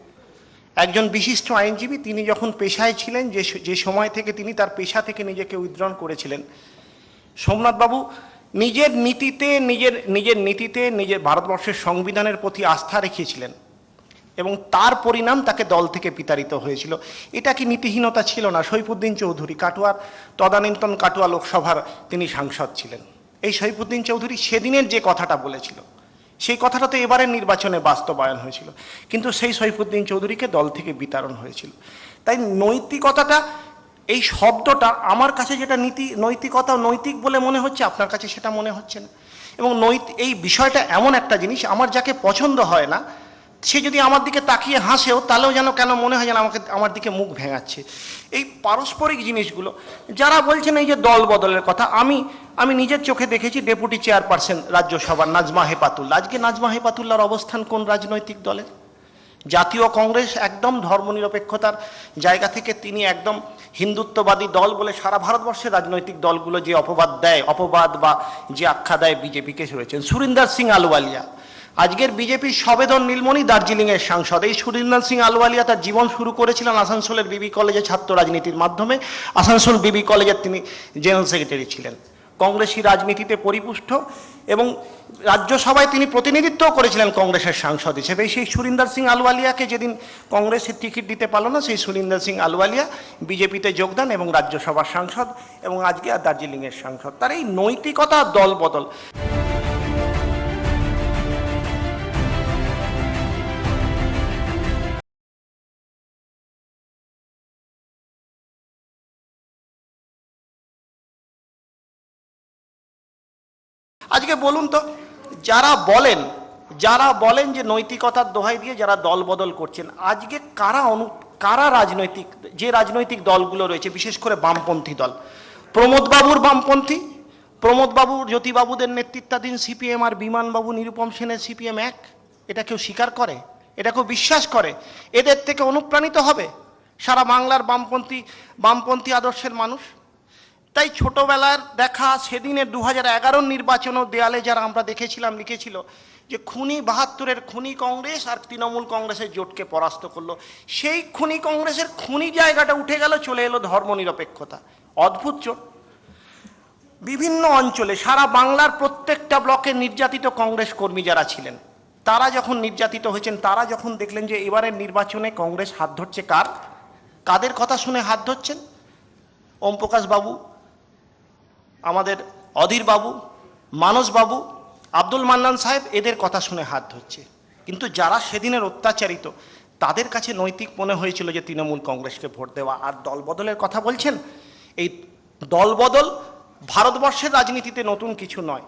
Speaker 9: একজন বিশিষ্ট আইনজীবী, তিনি যখন পেশায় ছিলেন, যে সময় থেকে তিনি তার পেশা থেকে নিজেকে উইথড্রন করেছিলেন, সোমনাথবাবু নিজের নীতিতে নিজের ভারতবর্ষের সংবিধানের প্রতি আস্থা রেখেছিলেন এবং তার পরিণাম তাকে দল থেকে বিতাড়িত হয়েছিল। এটা কি নীতিহীনতা ছিল না? সৈফুদ্দিন চৌধুরী, কাটোয়ার তদানীন্তন কাটোয়া লোকসভার তিনি সাংসদ ছিলেন। এই সৈফুদ্দিন চৌধুরী সেদিনের যে কথাটা বলেছিল সেই কথাটা তো এবারের নির্বাচনে বাস্তবায়ন হয়েছিল, কিন্তু সেই সৈফুদ্দিন চৌধুরীকে দল থেকে বিতাড়ন হয়েছিল। তাই নৈতিকতাটা, এই শব্দটা আমার কাছে যেটা নৈতিকতা নৈতিক বলে মনে হচ্ছে, আপনার কাছে সেটা মনে হচ্ছে না। এবং এই বিষয়টা এমন একটা জিনিস, আমার যাকে পছন্দ হয় না সে যদি আমার দিকে তাকিয়ে হাসেও, তাহলেও যেন কেন মনে হয় যেন আমার দিকে মুখ ভেঙাচ্ছে। এই পারস্পরিক জিনিসগুলো যারা বলছেন, এই যে দল বদলের কথা, আমি নিজের চোখে দেখেছি ডেপুটি চেয়ারপারসন রাজ্যসভার নাজমা হেপাতুল্লাহ। আজকে নাজমা হেপাতুল্লাহর অবস্থান কোন রাজনৈতিক দলের? জাতীয় কংগ্রেস একদম ধর্মনিরপেক্ষতার জায়গা থেকে তিনি একদম হিন্দুত্ববাদী দল বলে সারা ভারতবর্ষের রাজনৈতিক দলগুলো যে অপবাদ বা যে আখ্যা দেয় বিজেপিকে রয়েছেন। সুরিন্দর সিং আলওয়ালিয়া আজকের বিজেপির সবেদন নীলমণি দার্জিলিংয়ের সাংসদ। এই সুরিন্দর সিং আলওয়ালিয়া তার জীবন শুরু করেছিলেন আসানসোলের বিবি কলেজে ছাত্র রাজনীতির মাধ্যমে। আসানসোল বিবি কলেজের তিনি জেনারেল সেক্রেটারি ছিলেন। কংগ্রেসী রাজনীতিতে পরিপুষ্ট এবং রাজ্যসভায় তিনি প্রতিনিধিত্ব করেছিলেন কংগ্রেসের সাংসদ হিসেবে। সেই সুরিন্দর সিং আলওয়ালিয়াকে যেদিন কংগ্রেসের টিকিট দিতে পারল না, সেই সুরিন্দর সিং আলওয়ালিয়া বিজেপিতে যোগদান এবং রাজ্যসভার সাংসদ এবং আজকে আর দার্জিলিংয়ের সাংসদ। তার এই নৈতিকতা দল বদল। আজকে বলুন তো, যারা বলেন যে নৈতিকতার দোহাই দিয়ে যারা দল বদল করছেন, আজকে কারা যে রাজনৈতিক দলগুলো রয়েছে, বিশেষ করে বামপন্থী দল, প্রমোদবাবুর বামপন্থী, প্রমোদবাবু জ্যোতিবাবুদের নেতৃত্বাধীন সিপিএম আর বিমানবাবু নিরুপম সেনের সিপিএম এক, এটা কেউ স্বীকার করে? এটা কেউ বিশ্বাস করে? এদের থেকে অনুপ্রাণিত হবে সারা বাংলার বামপন্থী আদর্শের মানুষ? তাই ছোটবেলার দেখা সেদিনের 2011 নির্বাচনের দেয়ালে যারা আমরা দেখেছিলাম, লিখেছিল যে খুনি 72-এর খুনি কংগ্রেস আর তৃণমূল কংগ্রেসের জোটকে পরাস্ত করলো, সেই খুনি কংগ্রেসের খুনি জায়গাটা উঠে গেল, চলে এলো ধর্মনিরপেক্ষতা। অদ্ভুত চোট। বিভিন্ন অঞ্চলে সারা বাংলার প্রত্যেকটা ব্লকে নির্যাতিত কংগ্রেস কর্মী যারা ছিলেন, তারা যখন নির্যাতিত হয়েছেন, তারা যখন দেখলেন যে এবারের নির্বাচনে কংগ্রেস হাত ধরছে কাদের কথা শুনে হাত ধরছেন? ওম প্রকাশ বাবু, আমাদের অধীর বাবু, মানস বাবু, আব্দুল মান্নান সাহেব, এদের কথা শুনে হাত ধরছে। কিন্তু যারা সেদিনের অত্যাচারিত, তাদের কাছে নৈতিক মনে হয়েছিল যে তৃণমূল কংগ্রেসকে ভোট দেওয়া। আর দলবদলের কথা বলছেন, এই দলবদল ভারতবর্ষের রাজনীতিতে নতুন কিছু নয়।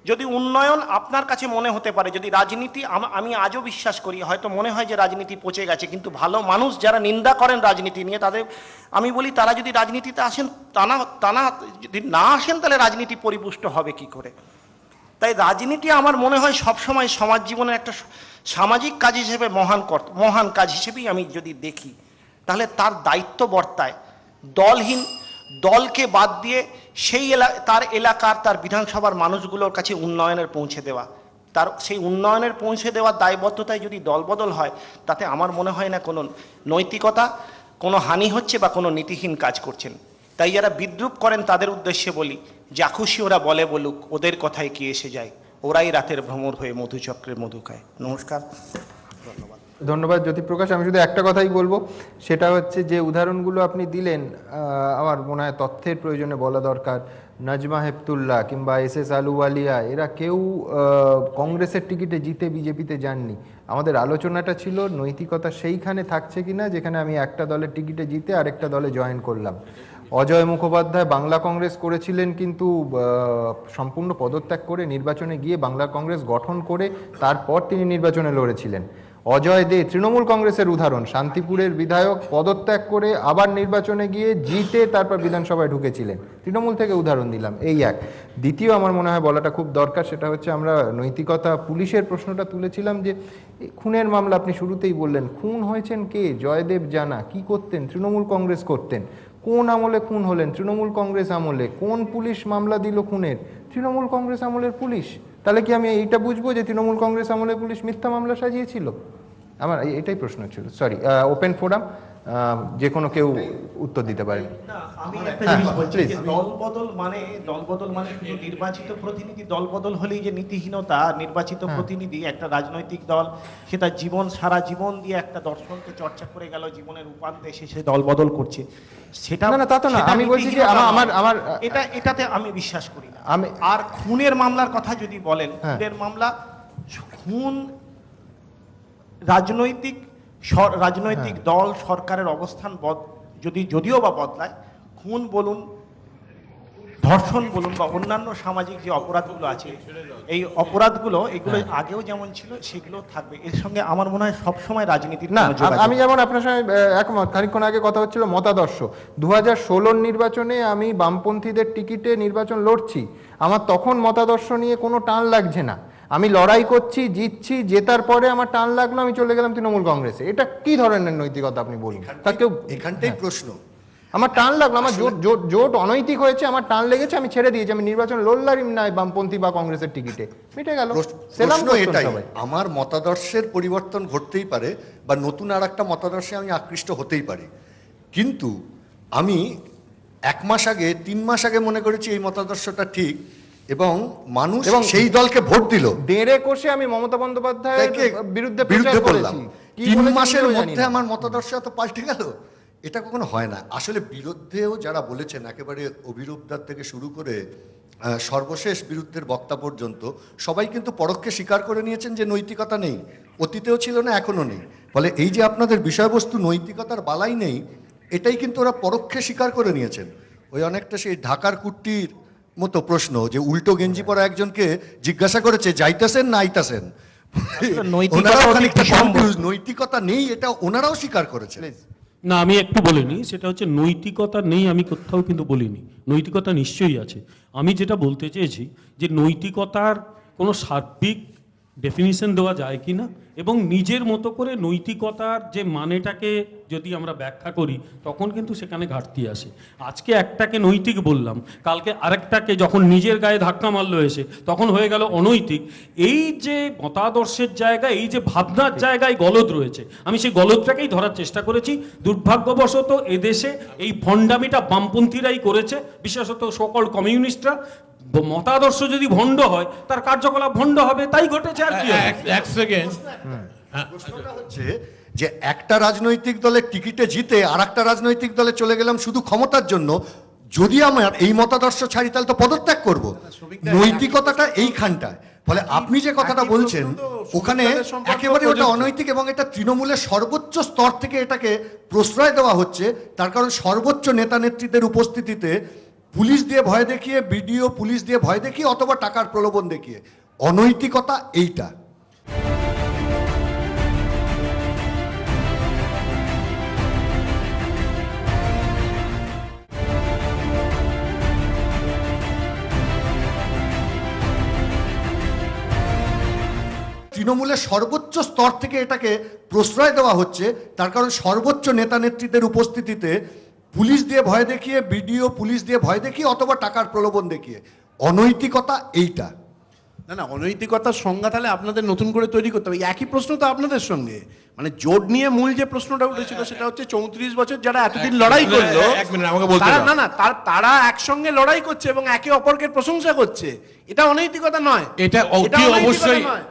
Speaker 9: যদি উন্নয়ন আপনার কাছে মনে হতে পারে, যদি রাজনীতি, আমি আজও বিশ্বাস করি, হয়তো মনে হয় যে রাজনীতি পচে গেছে, কিন্তু ভালো মানুষ যারা নিন্দা করেন রাজনীতি নিয়ে, তাদের আমি বলি তারা যদি রাজনীতিতে আসেন, তা যদি না আসেন, তাহলে রাজনীতি পরিপুষ্ট হবে কি করে? তাই রাজনীতি আমার মনে হয় সবসময় সমাজ জীবনের একটা সামাজিক কাজ হিসেবে মহান কাজ হিসেবেই আমি যদি দেখি, তাহলে তার দায়িত্ব বর্তায় দলকে বাদ দিয়ে তার এলাকার, তার বিধানসভার মানুষগুলোর কাছে উন্নয়নের পৌঁছে দেওয়া। সেই উন্নয়নের পৌঁছে দেওয়ার দায়বদ্ধতায় যদি দলবদল হয়, তাতে আমার মনে হয় না কোনো নৈতিকতা, কোনো হানি হচ্ছে বা কোনো নীতিহীন কাজ করছেন। তাই যারা বিদ্রূপ করেন তাদের উদ্দেশ্যে বলি, যা খুশি ওরা বলে বলুক, ওদের কথায় কি এসে যায়? ওরাই রাতের ভ্রমর হয়ে মধুচক্রের মধু খায়। নমস্কার, ধন্যবাদ।
Speaker 1: ধন্যবাদ জ্যোতিপ্রকাশ। আমি শুধু একটা কথাই বলবো, সেটা হচ্ছে যে উদাহরণগুলো আপনি দিলেন, আমার মনে হয় তথ্যের প্রয়োজনে বলা দরকার। নাজমা হেপতুল্লাহ কিংবা এস আলুওয়ালিয়া, এরা কেউ কংগ্রেসের টিকিটে জিতে বিজেপিতে যাননি। আমাদের আলোচনাটা ছিল নৈতিকতা সেইখানে থাকছে কিনা যেখানে আমি একটা দলের টিকিটে জিতে আরেকটা দলে জয়েন করলাম। অজয় মুখোপাধ্যায় বাংলা কংগ্রেস করেছিলেন, কিন্তু সম্পূর্ণ পদত্যাগ করে নির্বাচনে গিয়ে বাংলা কংগ্রেস গঠন করে তারপর তিনি নির্বাচনে লড়েছিলেন। অজয় দে তৃণমূল কংগ্রেসের উদাহরণ, শান্তিপুরের বিধায়ক, পদত্যাগ করে আবার নির্বাচনে গিয়ে জিতে তারপর বিধানসভায় ঢুকেছিলেন। তৃণমূল থেকে উদাহরণ দিলাম, এই এক। দ্বিতীয় আমার মনে হয় বলাটা খুব দরকার, সেটা হচ্ছে আমরা নৈতিকতা পুলিশের প্রশ্নটা তুলেছিলাম যে খুনের মামলা আপনি শুরুতেই বললেন, খুন হয়েছেন কে? জয়দেব জানা। কি করতেন? তৃণমূল কংগ্রেস করতেন। কোন আমলে খুন হলেন? তৃণমূল কংগ্রেস আমলে। কোন পুলিশ মামলা দিল খুনের? তৃণমূল কংগ্রেস আমলের পুলিশ। তাহলে কি আমি এইটা বুঝবো যে তৃণমূল কংগ্রেস আমলে পুলিশ মিথ্যা মামলা সাজিয়েছিল? আমার এটাই প্রশ্ন ছিল। Sorry, open forum. যে কোনো কেউ উত্তর দিতে পারেন।
Speaker 9: আমি একটা
Speaker 1: হ্যাঁ,
Speaker 9: জিনিস বলছি
Speaker 1: please.
Speaker 9: যে দলবদল মানে শুধু নির্বাচিত প্রতিনিধি দলবদল হলেই যে নীতিহীনতা, নির্বাচিত প্রতিনিধি একটা রাজনৈতিক দল সেটা সারা জীবন দিয়ে একটা দর্শনকে চর্চা করে গেল, জীবনের উপান্তে এসে সে দলবদল করছে, সেটা
Speaker 1: না, তা তো না।
Speaker 9: সেটা
Speaker 1: আমি বলছি যে
Speaker 9: নীতিহীনতা
Speaker 1: আমার
Speaker 9: নয়। এটাতে আমি বিশ্বাস করি না।
Speaker 1: আমি-
Speaker 9: আর খুনের মামলার কথা যদি বলেন,
Speaker 1: হ্যাঁ।
Speaker 9: খুনের মামলা, খুন রাজনৈতিক
Speaker 1: হ্যাঁ।
Speaker 9: দল সরকারের অবস্থান যদিও বা বদলায়, খুন বলুন, ধর্ষণ বলুন বা অন্যান্য সামাজিক যে অপরাধগুলো আছে, এই অপরাধগুলো এগুলো আগেও যেমন ছিল সেগুলো থাকবে। এর সঙ্গে আমার মনে হয় সবসময় রাজনীতির
Speaker 1: না,
Speaker 9: কোনো যোগাযোগ
Speaker 1: আমি যেমন আপনার সঙ্গে একমত। খানিকক্ষণ আগে কথা হচ্ছিল মতাদর্শ। 2016 নির্বাচনে আমি বামপন্থীদের টিকিটে নির্বাচন লড়ছি, আমার তখন মতাদর্শ নিয়ে কোনো টান লাগছে না। আমি লড়াই করছি, জিতছি, জেতার পরে আমার টান লাগলো, আমি চলে গেলাম তৃণমূল কংগ্রেসে। এটা কি ধরনের নৈতিকতা আপনি বলুন? তা কেউ
Speaker 2: এখানটাই প্রশ্ন।
Speaker 1: আমার টান লাগলো, আমার জোট অনৈতিক হয়েছে, আমার টান লেগেছে, আমি ছেড়ে দিয়েছি, আমি নির্বাচন লড়লাম না বামপন্থী বা কংগ্রেসের টিকিটে, মিটে গেল। সেলাম
Speaker 2: প্রশ্ন
Speaker 1: করতেন
Speaker 2: এটাই,
Speaker 1: সবাই।
Speaker 2: আমার মতাদর্শের পরিবর্তন ঘটতেই পারে বা নতুন আর একটা মতাদর্শে আমি আকৃষ্ট হতেই পারি, কিন্তু আমি 1 মাস আগে 3 মাস আগে মনে করেছি এই মতাদর্শটা ঠিক এবং মানুষ
Speaker 1: এবং
Speaker 2: সেই দলকে ভোট দিল।
Speaker 1: দেড়ে কোষে আমি মমতা বন্দ্যোপাধ্যায়ের
Speaker 2: তাকে
Speaker 1: বিরুদ্ধে প্রচার
Speaker 2: বললাম,
Speaker 1: করেছি। কি
Speaker 2: 3
Speaker 1: বলেছি
Speaker 2: মাসের
Speaker 1: নিজেও জানি
Speaker 2: মধ্যে
Speaker 1: না।
Speaker 2: আমার মতাদর্শ এত পাল্টে গেল, এটা কখনো হয় না। আসলে বিরুদ্ধেও যারা বলেছেন, একেবারে অভিরূপদার থেকে শুরু করে সর্বশেষ বিরুদ্ধের বক্তা পর্যন্ত সবাই কিন্তু পরোক্ষে স্বীকার করে নিয়েছেন যে নৈতিকতা নেই, অতীতেও ছিল না, এখনো নেই। ফলে এই যে আপনাদের বিষয়বস্তু নৈতিকতার বালাই নেই, এটাই কিন্তু ওরা পরোক্ষে স্বীকার করে নিয়েছেন। ওই অনেকটা সেই ঢাকার কুট্টির মতো প্রশ্ন, যে উল্টো গেঞ্জি পরা একজনকে জিজ্ঞাসা করেছে যাইতেছেন না আইতাছেন, ওনারাও খানিকটা confused, নৈতিকতা নেই এটা ওনারাও স্বীকার করেছেন।
Speaker 7: না, আমি একটু বলিনি, সেটা হচ্ছে নৈতিকতা নেই আমি কোথাও কিন্তু বলিনি, নৈতিকতা নিশ্চয়ই আছে। আমি যেটা বলতে চেয়েছি যে নৈতিকতার কোনো সার্বিক ডেফিনিশন দেওয়া যায় কি না, এবং নিজের মতো করে নৈতিকতার যে মানেটাকে যদি আমরা ব্যাখ্যা করি তখন কিন্তু সেখানে ঘাটতি আসে। আজকে একটাকে নৈতিক বললাম, কালকে আরেকটাকে যখন নিজের গায়ে ধাক্কা মারলো এসে তখন হয়ে গেল অনৈতিক। এই যে মতাদর্শের জায়গায়, এই যে ভাবনার জায়গায় গলদ রয়েছে, আমি সেই গলদটাকেই ধরার চেষ্টা করেছি। দুর্ভাগ্যবশত এদেশে এই ভণ্ডামিটা বামপন্থীরাই করেছে, বিশেষত সকল কমিউনিস্টরা। মতাদর্শ যদি ভণ্ড হয় তার কার্যকলাপ ভণ্ড হবে, তাই ঘটেছে। আর কি হবে?
Speaker 4: এক সেকেন্ড।
Speaker 2: প্রশ্নটা হচ্ছে যে একটা রাজনৈতিক দলের টিকিটে জিতে আর একটা রাজনৈতিক দলে চলে গেলাম শুধু ক্ষমতার জন্য, যদি আমার এই মতাদর্শ ছাড়ি তাহলে তো পদত্যাগ করব। নৈতিকতাটা এইখানটায়। ফলে আপনি যে কথাটা বলছেন ওখানে একেবারে ওটা অনৈতিক, এবং এটা তৃণমূলের সর্বোচ্চ স্তর থেকে এটাকে প্রশ্রয় দেওয়া হচ্ছে। তার কারণ সর্বোচ্চ নেতা নেত্রীদের উপস্থিতিতে পুলিশ দিয়ে ভয় দেখিয়ে, বিডিও পুলিশ দিয়ে ভয় দেখিয়ে অথবা টাকার প্রলোভন দেখিয়ে, অনৈতিকতা এইটা। তৃণমূলের সর্বোচ্চ স্তর থেকে এটাকে প্রশ্রয় দেওয়া হচ্ছে। তার কারণ সর্বোচ্চ নেতা নেত্রীদের উপস্থিতিতে পুলিশ দিয়ে ভয় দেখিয়ে, বিডিও পুলিশ দিয়ে ভয় দেখিয়ে অথবা টাকার প্রলোভন দেখিয়ে, অনৈতিকতা এইটা।
Speaker 5: না, অনৈতিকতার সংজ্ঞা তাহলে আপনাদের নতুন করে তৈরি করতে হবে। একই প্রশ্ন তো আপনাদের সঙ্গে, মানে জোট নিয়ে মূল যে প্রশ্নটা উঠেছিল সেটা হচ্ছে 34 বছর যারা এতদিন লড়াই করলো,
Speaker 4: এক মিনিট আমাকে বলতে
Speaker 5: তারা
Speaker 4: দাও।
Speaker 5: তারা একসঙ্গে লড়াই করছে এবং একে অপরকে প্রশংসা করছে, এটা অনৈতিকতা নয়।
Speaker 4: এটা অতি
Speaker 5: অনৈতিকতা
Speaker 4: অবশ্যই
Speaker 5: নয়।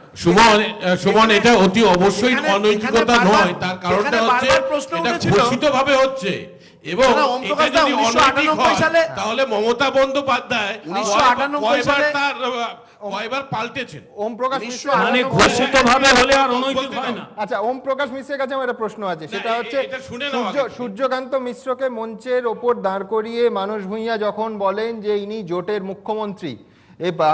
Speaker 4: সুমন, এটা অতি অবশ্যই
Speaker 5: এখানে-
Speaker 4: অনৈতিকতা
Speaker 5: এখানে বারবার-
Speaker 4: নয়। তার কারণটা
Speaker 5: এখানে
Speaker 4: হচ্ছে
Speaker 5: বারবার প্রশ্ন
Speaker 4: এটা
Speaker 5: উঠেছিল।
Speaker 4: ঘোষিতভাবে হচ্ছে, এবং
Speaker 5: না, ওম
Speaker 4: এটা
Speaker 5: প্রকাশ দা,
Speaker 4: যদি অনৈতিক
Speaker 5: 1998
Speaker 4: হয়
Speaker 5: সালে-
Speaker 4: তাহলে মমতা বন্দ্যোপাধ্যায়
Speaker 5: 1998
Speaker 4: কয়বার
Speaker 5: সালে-
Speaker 4: তার কয়বার পাল্টেছেন?
Speaker 1: ওম প্রকাশ মিশ্র,
Speaker 7: মানে ঘোষিত ভাবে হলে আর অনৈতিক হয় না।
Speaker 1: আচ্ছা, ওম প্রকাশ মিশ্রের কাছে আমার একটা প্রশ্ন আছে, সেটা হচ্ছে
Speaker 4: এটা শুনে নাও আগে।
Speaker 1: সূর্যকান্ত মিশ্রকে মঞ্চের ওপর দাঁড় করিয়ে মানস ভূঁইয়া যখন বলেন যে ইনি জোটের মুখ্যমন্ত্রী,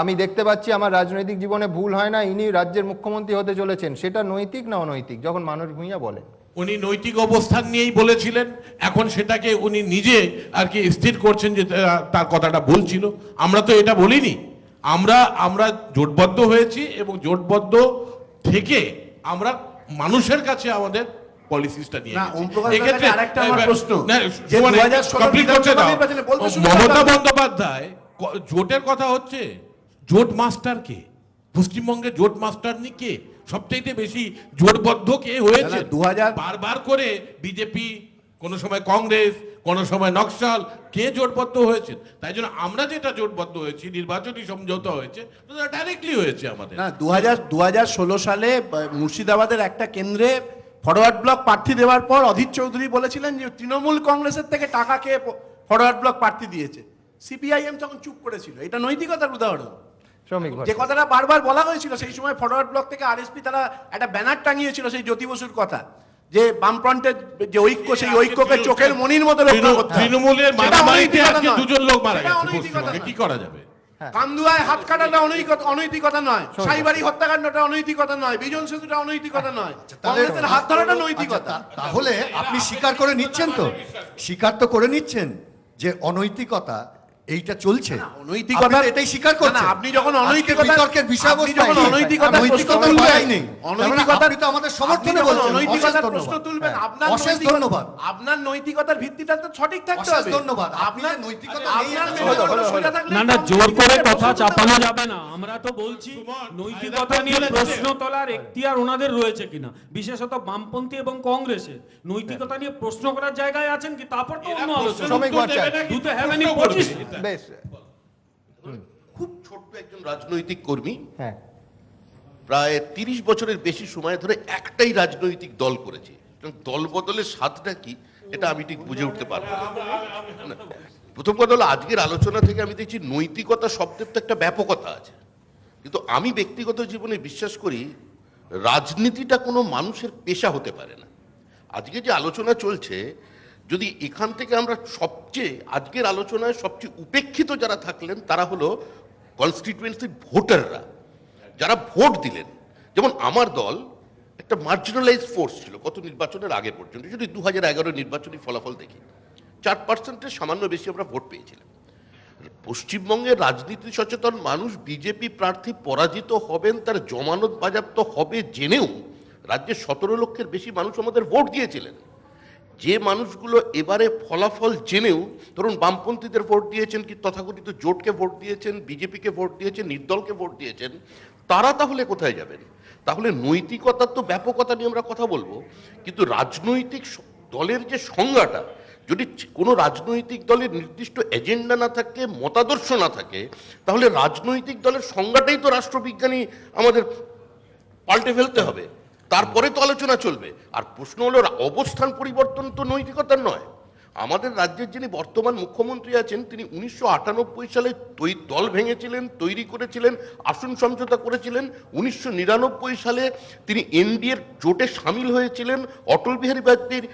Speaker 1: আমি দেখতে পাচ্ছি আমার রাজনৈতিক জীবনে ভুল হয় না, ইনি রাজ্যের মুখ্যমন্ত্রী হতে চলেছেন, সেটা নৈতিক না অনৈতিক যখন মানস ভূঁইয়া বলেন?
Speaker 4: উনি নৈতিক অবস্থান নিয়েই বলেছিলেন, এখন সেটাকে উনি নিজে আর কি স্থির করছেন যে তার কথাটা ভুল ছিল। আমরা তো এটা বলিনি, আমরা জোটবদ্ধ হয়েছি এবং জোটবদ্ধ থেকে আমরা মানুষের কাছে আমাদের পলিসিসটা নিয়ে
Speaker 5: না,
Speaker 4: গেছি।
Speaker 5: ওম প্রকাশ দার
Speaker 4: এক্ষেত্রে
Speaker 5: কাছে আরেকটা আমার প্রশ্ন,
Speaker 4: না,
Speaker 5: যে
Speaker 4: সুমন,
Speaker 5: 2016
Speaker 4: complete করতে দাও।
Speaker 5: নির্বাচনে বলতে শুনুন
Speaker 4: মমতা
Speaker 5: দাদা।
Speaker 4: বন্দ্যোপাধ্যায় জোটের কথা হচ্ছে, জোট মাস্টার কে? পশ্চিমবঙ্গে জোট মাস্টার নি কে? সবচাইতে বেশি জোটবদ্ধ কে হয়েছে?
Speaker 5: না, 2000
Speaker 4: বারবার করে বিজেপি কোনো সময় কংগ্রেস, কোনো সময় নকশাল, কে জোটবদ্ধ হয়েছে? তাই জন্য আমরা যেটা জোটবদ্ধ হয়েছি, নির্বাচনী সমঝোতা হয়েছে, ডাইরেক্টলি হয়েছে আমাদের।
Speaker 5: না 2016 সালে মুর্শিদাবাদের একটা কেন্দ্রে ফরওয়ার্ড ব্লক প্রার্থী দেওয়ার পর অধীর চৌধুরী বলেছিলেন যে তৃণমূল কংগ্রেসের থেকে টাকা খেয়ে ফরওয়ার্ড ব্লক প্রার্থী দিয়েছে। সিপিআইএম তখন চুপ করেছিল। এটা নৈতিকতার উদাহরণ।
Speaker 1: শ্রমিক
Speaker 5: যে কথাটা বারবার বলা হয়েছিল সেই সময় ফরওয়ার্ড ব্লক থেকে আরএসপি তারা একটা ব্যানার টাঙিয়েছিল সেই জ্যোতি বসুর কথা, যে বামফ্রন্টের যে ঐক্য, সেই ঐক্যকে চোখের মণির মতো রক্ষা করতে হবে।
Speaker 4: তৃণমূলের
Speaker 5: সেটা
Speaker 4: মারামারিতে
Speaker 5: অনৈতিকতা
Speaker 4: আজকে
Speaker 5: নয়।
Speaker 4: দুজন লোক মারা
Speaker 5: সেটা
Speaker 4: গেছে
Speaker 5: অনৈতিকতা
Speaker 4: পশ্চিমবঙ্গে, কি
Speaker 5: নয়।
Speaker 4: করা যাবে?
Speaker 5: কান্দুয়ায় হাত কাটাটা অনৈতিকতা নয়, সাইবাড়ি হত্যাকাণ্ডটা অনৈতিকতা নয়, বিজন সেতুটা অনৈতিকতা নয়, কংগ্রেসের হাত ধরাটা নৈতিকতা।
Speaker 2: তাহলে আপনি স্বীকার করে নিচ্ছেন তো, স্বীকার তো করে নিচ্ছেন যে অনৈতিকতা এইটা চলছে।
Speaker 5: অনৈতিকতা
Speaker 2: আপনি তো এটাই স্বীকার করছেন।
Speaker 5: না, আপনি যখন
Speaker 2: আজকে
Speaker 5: অনৈতিকতার
Speaker 2: বিতর্কের বিষয়বস্তু
Speaker 5: আপনি যখন
Speaker 2: নেই।
Speaker 5: অনৈতিকতার প্রশ্ন
Speaker 2: নৈতিকতার
Speaker 5: তুলবেন,
Speaker 2: লড়াই নেই।
Speaker 5: অনৈতিকতার
Speaker 2: আপনি তো আমাদের সমর্থনে
Speaker 5: আপনি যখন
Speaker 2: বলছেন।
Speaker 5: অনৈতিকতার
Speaker 2: অশেষ
Speaker 5: প্রশ্ন
Speaker 2: ধন্যবাদ।
Speaker 5: তুলবেন,
Speaker 2: হ্যাঁ।
Speaker 5: আপনার
Speaker 2: অশেষ
Speaker 5: নৈতিকতা-
Speaker 2: ধন্যবাদ।
Speaker 5: আপনার নৈতিকতার ভিত্তিটা তো সঠিক থাকতে
Speaker 2: অশেষ
Speaker 5: হবে।
Speaker 2: ধন্যবাদ।
Speaker 5: আপনার
Speaker 2: নৈতিকতা নেই
Speaker 5: আপনার
Speaker 2: এটা
Speaker 5: নৈতিকতা
Speaker 2: হলো।
Speaker 5: সোজা থাকলে
Speaker 7: না
Speaker 5: আপনি
Speaker 7: না, জোর করে
Speaker 5: নৈতিকতার
Speaker 7: কথা
Speaker 5: প্রশ্ন
Speaker 7: চাপানো
Speaker 5: তুলতে
Speaker 7: যাবে না। আমরা তো বলছি
Speaker 4: সুমন,
Speaker 7: নৈতিকতা নিয়ে প্রশ্ন তোলার এখতিয়ার ওনাদের রয়েছে কিনা, বিশেষত বামপন্থী এবং কংগ্রেসে নৈতিকতা নিয়ে প্রশ্ন করার জায়গায় আছেন কি, তারপর তো অন্য আলোচনা।
Speaker 1: শ্রমিক Bhattacharya.
Speaker 7: Do they have any policy?
Speaker 1: বেশ,
Speaker 6: খুব ছোট্ট একজন রাজনৈতিক কর্মী,
Speaker 1: হ্যাঁ,
Speaker 6: প্রায় 30 বছরের বেশি সময় ধরে একটাই রাজনৈতিক দল করেছে। দল বদলের স্বাদটা কি এটা আমি ঠিক বুঝে উঠতে পারবো না। প্রথম কথা হলো, আজকের আলোচনা থেকে আমি দেখছি নৈতিকতা শব্দের তো একটা ব্যাপকতা আছে, কিন্তু আমি ব্যক্তিগত জীবনে বিশ্বাস করি রাজনীতিটা কোনো মানুষের পেশা হতে পারে না। আজকে যে আলোচনা চলছে, যদি এখান থেকে আমরা সবচেয়ে আজকের আলোচনায় সবচেয়ে উপেক্ষিত যারা থাকলেন তারা হলো কনস্টিটিউয়েন্সির ভোটাররা, যারা ভোট দিলেন। যেমন আমার দল একটা মার্জিনালাইজ ফোর্স ছিল গত নির্বাচনের আগে পর্যন্ত। যদি 2011 নির্বাচনী ফলাফল দেখি, 4%-এর সামান্য বেশি আমরা ভোট পেয়েছিলাম। পশ্চিমবঙ্গের রাজনীতি সচেতন মানুষ বিজেপি প্রার্থী পরাজিত হবেন, তার জমানত বাজেয়াপ্ত হবে জেনেও রাজ্যে 17 লক্ষের বেশি মানুষ আমাদের ভোট দিয়েছিলেন। যে মানুষগুলো এবারে ফলাফল জেনেও ধরুন বামপন্থীদের ভোট দিয়েছেন, কি তথাকথিত জোটকে ভোট দিয়েছেন, বিজেপিকে ভোট দিয়েছেন, নির্দলকে ভোট দিয়েছেন, তারা তাহলে কোথায় যাবেন? তাহলে নৈতিকতার তো ব্যাপকতা নিয়ে আমরা কথা বলবো, কিন্তু রাজনৈতিক দলের যে সংজ্ঞাটা, যদি কোনো রাজনৈতিক দলের নির্দিষ্ট এজেন্ডা না থাকে, মতাদর্শ না থাকে, তাহলে রাজনৈতিক দলের সংজ্ঞাটাই তো রাষ্ট্রবিজ্ঞানী আমাদের পাল্টে ফেলতে হবে, তারপরে তো আলোচনা চলবে। আর প্রশ্ন হলো অবস্থান পরিবর্তন তো নৈতিকতার নয়। আমাদের রাজ্যের যিনি বর্তমান মুখ্যমন্ত্রী আছেন, তিনি 1998 সালে দল ভেঙেছিলেন, তৈরি করেছিলেন, আসন সমঝোতা করেছিলেন। 1999 সালে তিনি এনডিএর জোটে সামিল হয়েছিলেন, অটল বিহারী বাজপেয়ীর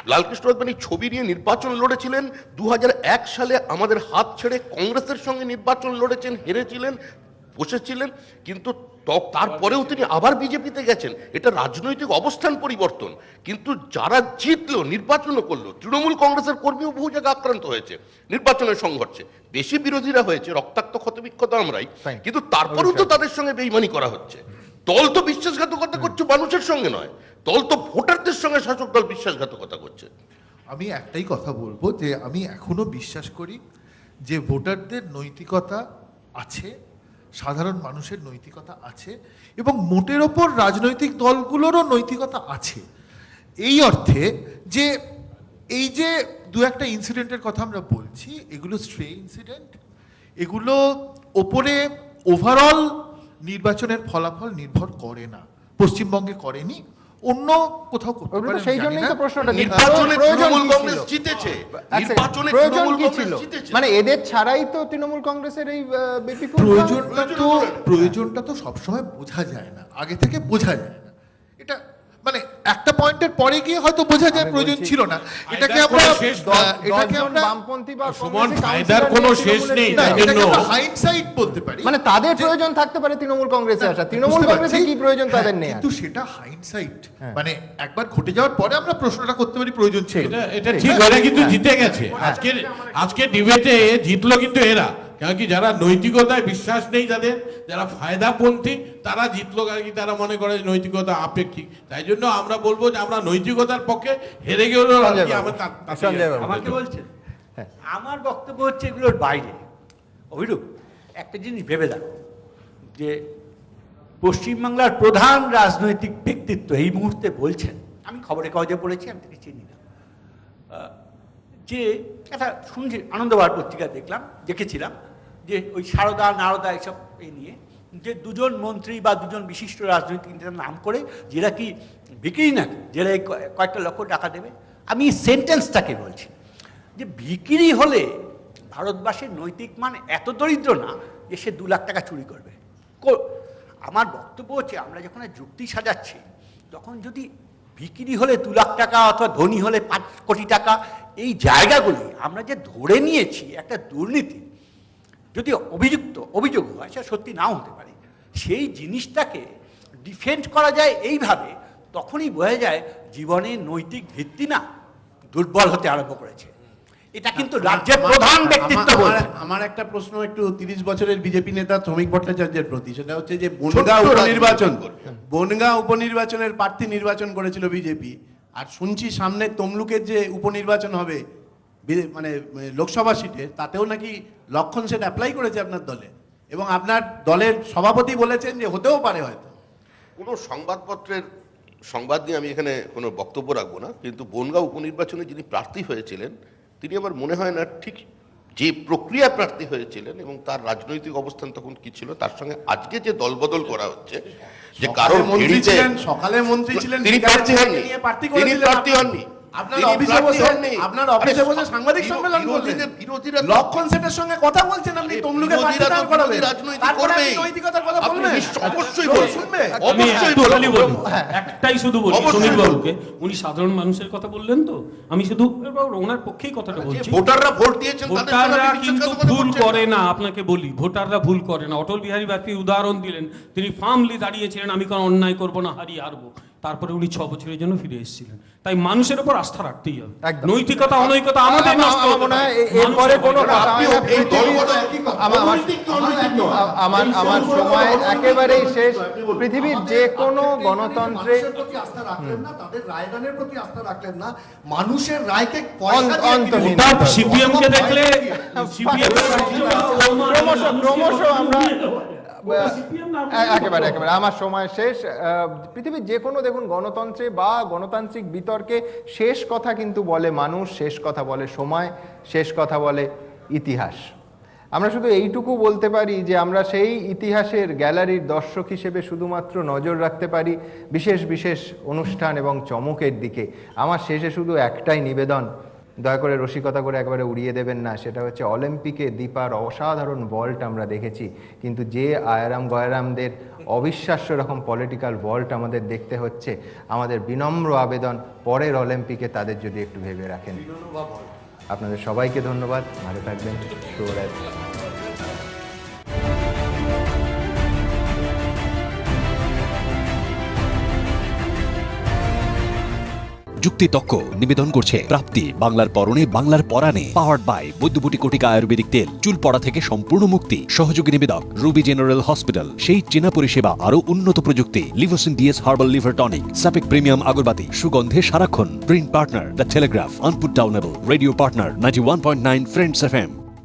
Speaker 6: লালকৃষ্ণ আদবানির ছবি নিয়ে নির্বাচন লড়েছিলেন। 2001 সালে আমাদের হাত ছেড়ে কংগ্রেসের সঙ্গে নির্বাচন লড়েছেন, হেরেছিলেন, বসেছিলেন, কিন্তু তারপরেও তিনি আবার বিজেপিতে গেছেন। এটা রাজনৈতিক অবস্থান পরিবর্তন। কিন্তু যারা জিতলো, নির্বাচনও করলো, তৃণমূল কংগ্রেসের কর্মীও বহু জায়গায় আক্রান্ত হয়েছে নির্বাচনের সংঘর্ষে, বেশি বিরোধীরা হয়েছে, রক্তাক্ত ক্ষতবিক্ষত আমরাই, কিন্তু তারপরেও তো তাদের সঙ্গে বেইমানি করা হচ্ছে। দল তো বিশ্বাসঘাতকতা করছে মানুষের সঙ্গে নয়, দল তো ভোটারদের সঙ্গে শাসক দল বিশ্বাসঘাতকতা করছে।
Speaker 3: আমি একটাই কথা বলবো যে আমি এখনো বিশ্বাস করি যে ভোটারদের নৈতিকতা আছে, সাধারণ মানুষের নৈতিকতা আছে, এবং মোটের ওপর রাজনৈতিক দলগুলোরও নৈতিকতা আছে। এই অর্থে যে এই যে দু একটা ইনসিডেন্টের কথা আমরা বলছি, এগুলো স্ট্রে ইনসিডেন্ট, এগুলো ওপরে ওভারঅল নির্বাচনের ফলাফল নির্ভর করে না, পশ্চিমবঙ্গে করেনি, অন্য কোথাও করতে
Speaker 1: ওটা
Speaker 3: পারে,
Speaker 1: তো সেই
Speaker 3: আমি জানি
Speaker 1: জন্যই
Speaker 3: না।
Speaker 1: তো প্রশ্নটা
Speaker 6: নির্বাচনে
Speaker 1: প্রয়োজন
Speaker 6: তৃণমূল
Speaker 1: কি
Speaker 6: কংগ্রেস
Speaker 1: ছিল?
Speaker 6: জিতেছে,
Speaker 1: এক সেকেন্ড,
Speaker 6: নির্বাচনে
Speaker 1: প্রয়োজন
Speaker 6: তৃণমূল
Speaker 1: কি
Speaker 6: কংগ্রেস
Speaker 1: ছিল?
Speaker 6: জিতেছে।
Speaker 1: মানে এদের ছাড়াই তো তৃণমূল কংগ্রেসের এই বিপুল
Speaker 3: প্রয়োজনটা তো সবসময় বোঝা যায় না, আগে থেকে বোঝা যায় না। এটা মানে একটা পয়েন্টের পরে গিয়ে হয়তো বোঝা যায়
Speaker 1: আমি
Speaker 3: প্রয়োজন
Speaker 1: বলছি-
Speaker 3: ছিল না। এটাকে
Speaker 4: ফায়দার
Speaker 3: আমরা
Speaker 4: কোনো শেষ
Speaker 3: এটাকে
Speaker 1: 10 জন
Speaker 3: আমরা
Speaker 1: বামপন্থী বা
Speaker 4: সুমন,
Speaker 1: কংগ্রেসের
Speaker 4: ফায়দার
Speaker 1: কাউন্সিলর
Speaker 4: কোনো
Speaker 1: নিয়ে
Speaker 4: শেষ
Speaker 1: তৃণমূলের
Speaker 4: নেই,
Speaker 1: কি?
Speaker 3: না,
Speaker 4: তাই
Speaker 3: এটাকে
Speaker 4: জন্য-
Speaker 3: আমরা হাইন্ডসাইট বলতে পারি।
Speaker 1: মানে তাদের
Speaker 3: যে-
Speaker 1: প্রয়োজন থাকতে পারে তৃণমূল কংগ্রেসে আসা, তৃণমূল
Speaker 3: বুঝতে
Speaker 1: কংগ্রেসে
Speaker 3: পারছি।
Speaker 1: কি প্রয়োজন তাদের
Speaker 3: হ্যাঁ,
Speaker 1: নেই?
Speaker 3: কিন্তু সেটা হাইন্ডসাইট,
Speaker 1: হ্যাঁ।
Speaker 3: মানে একবার ঘটে যাওয়ার পরে আমরা প্রশ্নটা করতে পারি প্রয়োজন ছিল।
Speaker 4: এটা ঠিক, ওরা কিন্তু জিতে গেছে। আজকে ডিবেটে জিতলো কিন্তু এরা, কারণ কি যারা নৈতিকতায় বিশ্বাস নেই, যারা ফায়দাপন্থী, তারা জিতলো, কারণ কি তারা মনে করে নৈতিকতা আপেক্ষিক। তাই জন্য আমরা বলবো যে আমরা নৈতিকতার পক্ষে, হেরে গেলেও আর কি আমরা
Speaker 1: সঞ্জয় বাবু।
Speaker 8: আমাকে বলছেন আমার বক্তব্য হচ্ছে এগুলোর বাইরে। অভিরূপ, একটা জিনিস ভেবে দেখো যে পশ্চিমবাংলার প্রধান রাজনৈতিক ব্যক্তিত্ব এই মুহূর্তে বলছেন, আমি খবরের কাগজে পড়েছি, আমি তাকে চিনি না, যে একটা শুনছি আনন্দবাজার পত্রিকা দেখেছিলাম যে ওই সারদা নারদা এসব নিয়ে যে দুজন মন্ত্রী বা দুজন বিশিষ্ট রাজনৈতিক নেতার নাম করে যেটা কি বিক্রি না যেটা কয়েকটা লক্ষ টাকা দেবে। আমি সেন্টেন্সটাকে বলছি যে বিক্রি হলে ভারতবাসীর নৈতিক মান এত দরিদ্র না যে সে 2 লাখ টাকা চুরি করবে। আমার বক্তব্য হচ্ছে আমরা যখন যুক্তি সাজাচ্ছি তখন যদি বিক্রি হলে 2 লাখ টাকা অথবা ধনী হলে 5 কোটি টাকা এই জায়গাগুলি আমরা যে ধরে নিয়েছি একটা দুর্নীতি, যদি অভিযোগ হয় সেটা সত্যি নাও হতে পারে, সেই জিনিসটাকে ডিফেন্ড করা যায় এইভাবে, তখনই বোঝা যায় জীবনের নৈতিক ভিত্তি না দুর্বল হতে আরম্ভ করেছে। এটা কিন্তু রাজ্যের প্রধান ব্যক্তিত্ব বলছে।
Speaker 5: আমার একটা প্রশ্ন একটু 30 বছরের বিজেপি নেতা শ্রমিক ভট্টাচার্যের প্রতি, সেটা হচ্ছে যে বনগাঁ উপনির্বাচনের প্রার্থী নির্বাচন করেছিল বিজেপি, আর শুনছি সামনে তমলুকের যে উপনির্বাচন হবে মানে লোকসভা সিটে, তাতেও নাকি লক্ষণ সেট অ্যাপ্লাই করেছে আপনার দলে, এবং আপনার দলের সভাপতি বলেছেন যে হতেও পারে হয়তো।
Speaker 6: কোনো সংবাদপত্রের সংবাদ নিয়ে আমি এখানে কোনো বক্তব্য রাখবো না, কিন্তু বনগাঁ উপনির্বাচনে যিনি প্রার্থী হয়েছিলেন তিনি আমার মনে হয় না ঠিক যে প্রক্রিয়া প্রার্থী হয়েছিলেন এবং তার রাজনৈতিক অবস্থান তখন কি ছিল তার সঙ্গে আজকে যে দলবদল করা হচ্ছে, যে কারণ
Speaker 5: সকালে মন্ত্রী ছিলেন,
Speaker 6: তিনি প্রার্থী হননি, তিনি প্রার্থী হননি,
Speaker 5: আপনার অফিসে বসে সাংবাদিক সম্মেলন করলেন, লক্ষণ সেটের সঙ্গে কথা বলছেন আপনি, তমলুকে প্রার্থী দাঁড় করাবেন, তারপরে আপনি নৈতিকতার কথা বলবেন,
Speaker 6: অবশ্যই শুনবে,
Speaker 7: আমি একটুখানি বলি, একটাই শুধু বলি সমীর বাবুকে, উনি সাধারণ মানুষের কথা বললেন তো, আমি শুধু ওনার পক্ষেই কথাটা বলছি।
Speaker 6: ভোটাররা ভোট দিয়েছেন,
Speaker 7: ভোটাররা কিন্তু ভুল করে না, আপনাকে বলি ভোটাররা ভুল করে না। অটল বিহারী বাজপেয়ী উদাহরণ দিলেন, তিনি ফার্মলি দাঁড়িয়েছিলেন আমি কোনো অন্যায় করবো না, হারবো, তারপরে উনি 6 বছরের জন্য ফিরে এসেছিলেন। তাই মানুষের উপর আস্থা রাখতেই হবে, নৈতিকতা অনৈতিকতা আমাদের নষ্ট হবে না।
Speaker 1: এরপরে কোনো কথা হয় না। আমার সময় একেবারেই শেষ। পৃথিবীর যে কোনো গণতন্ত্রে
Speaker 2: আস্থা রাখলেন না, তাদের রায়দানের প্রতি আস্থা রাখলেন না, মানুষের রায়কে
Speaker 7: সিপিএম কে দেখলে
Speaker 1: ক্রমশ আমরা একেবারে আমার সময় শেষ। পৃথিবীর যে কোনো দেখুন গণতন্ত্রে বা গণতান্ত্রিক বিতর্কে শেষ কথা কিন্তু বলে মানুষ, শেষ কথা বলে সময়, শেষ কথা বলে ইতিহাস। আমরা শুধু এইটুকু বলতে পারি যে আমরা সেই ইতিহাসের গ্যালারির দর্শক হিসেবে শুধুমাত্র নজর রাখতে পারি বিশেষ বিশেষ অনুষ্ঠান এবং চমকের দিকে। আমার শেষে শুধু একটাই নিবেদন, দয়া করে রসিকতা করে একবারে উড়িয়ে দেবেন না, সেটা হচ্ছে অলিম্পিকে দীপার অসাধারণ ভল্ট আমরা দেখেছি, কিন্তু যে আয়ারাম গয়ারামদের অবিশ্বাস্য রকম পলিটিক্যাল ভল্ট আমাদের দেখতে হচ্ছে, আমাদের বিনম্র আবেদন পরের অলিম্পিকে তাদের যদি একটু ভেবে রাখেন। আপনাদের সবাইকে ধন্যবাদ, ভালো থাকবেন, শুভরাত্রি।
Speaker 10: যুক্তিতক্ক নিবেদন করছে প্রাপ্তি, বাংলার পরনে বাংলার পরাণে, পাওয়ার্ড বাই বৈদ্যুতিক কোটিকা আয়ুর্বেদিক তেল, চুল পড়া থেকে সম্পূর্ণ মুক্তি। সহযোগী নিবেদক রুবি জেনারেল হসপিটাল, সেই চেনা পরিষেবা আরো উন্নত প্রযুক্তি। লিভোসিন ডিএস হার্বাল লিভার টনিক, সাপেক প্রিমিয়াম আগরবাতি, সুগন্ধে সারাক্ষণ। Print partner the Telegraph, unputdownable, radio partner 91.9 friends FM।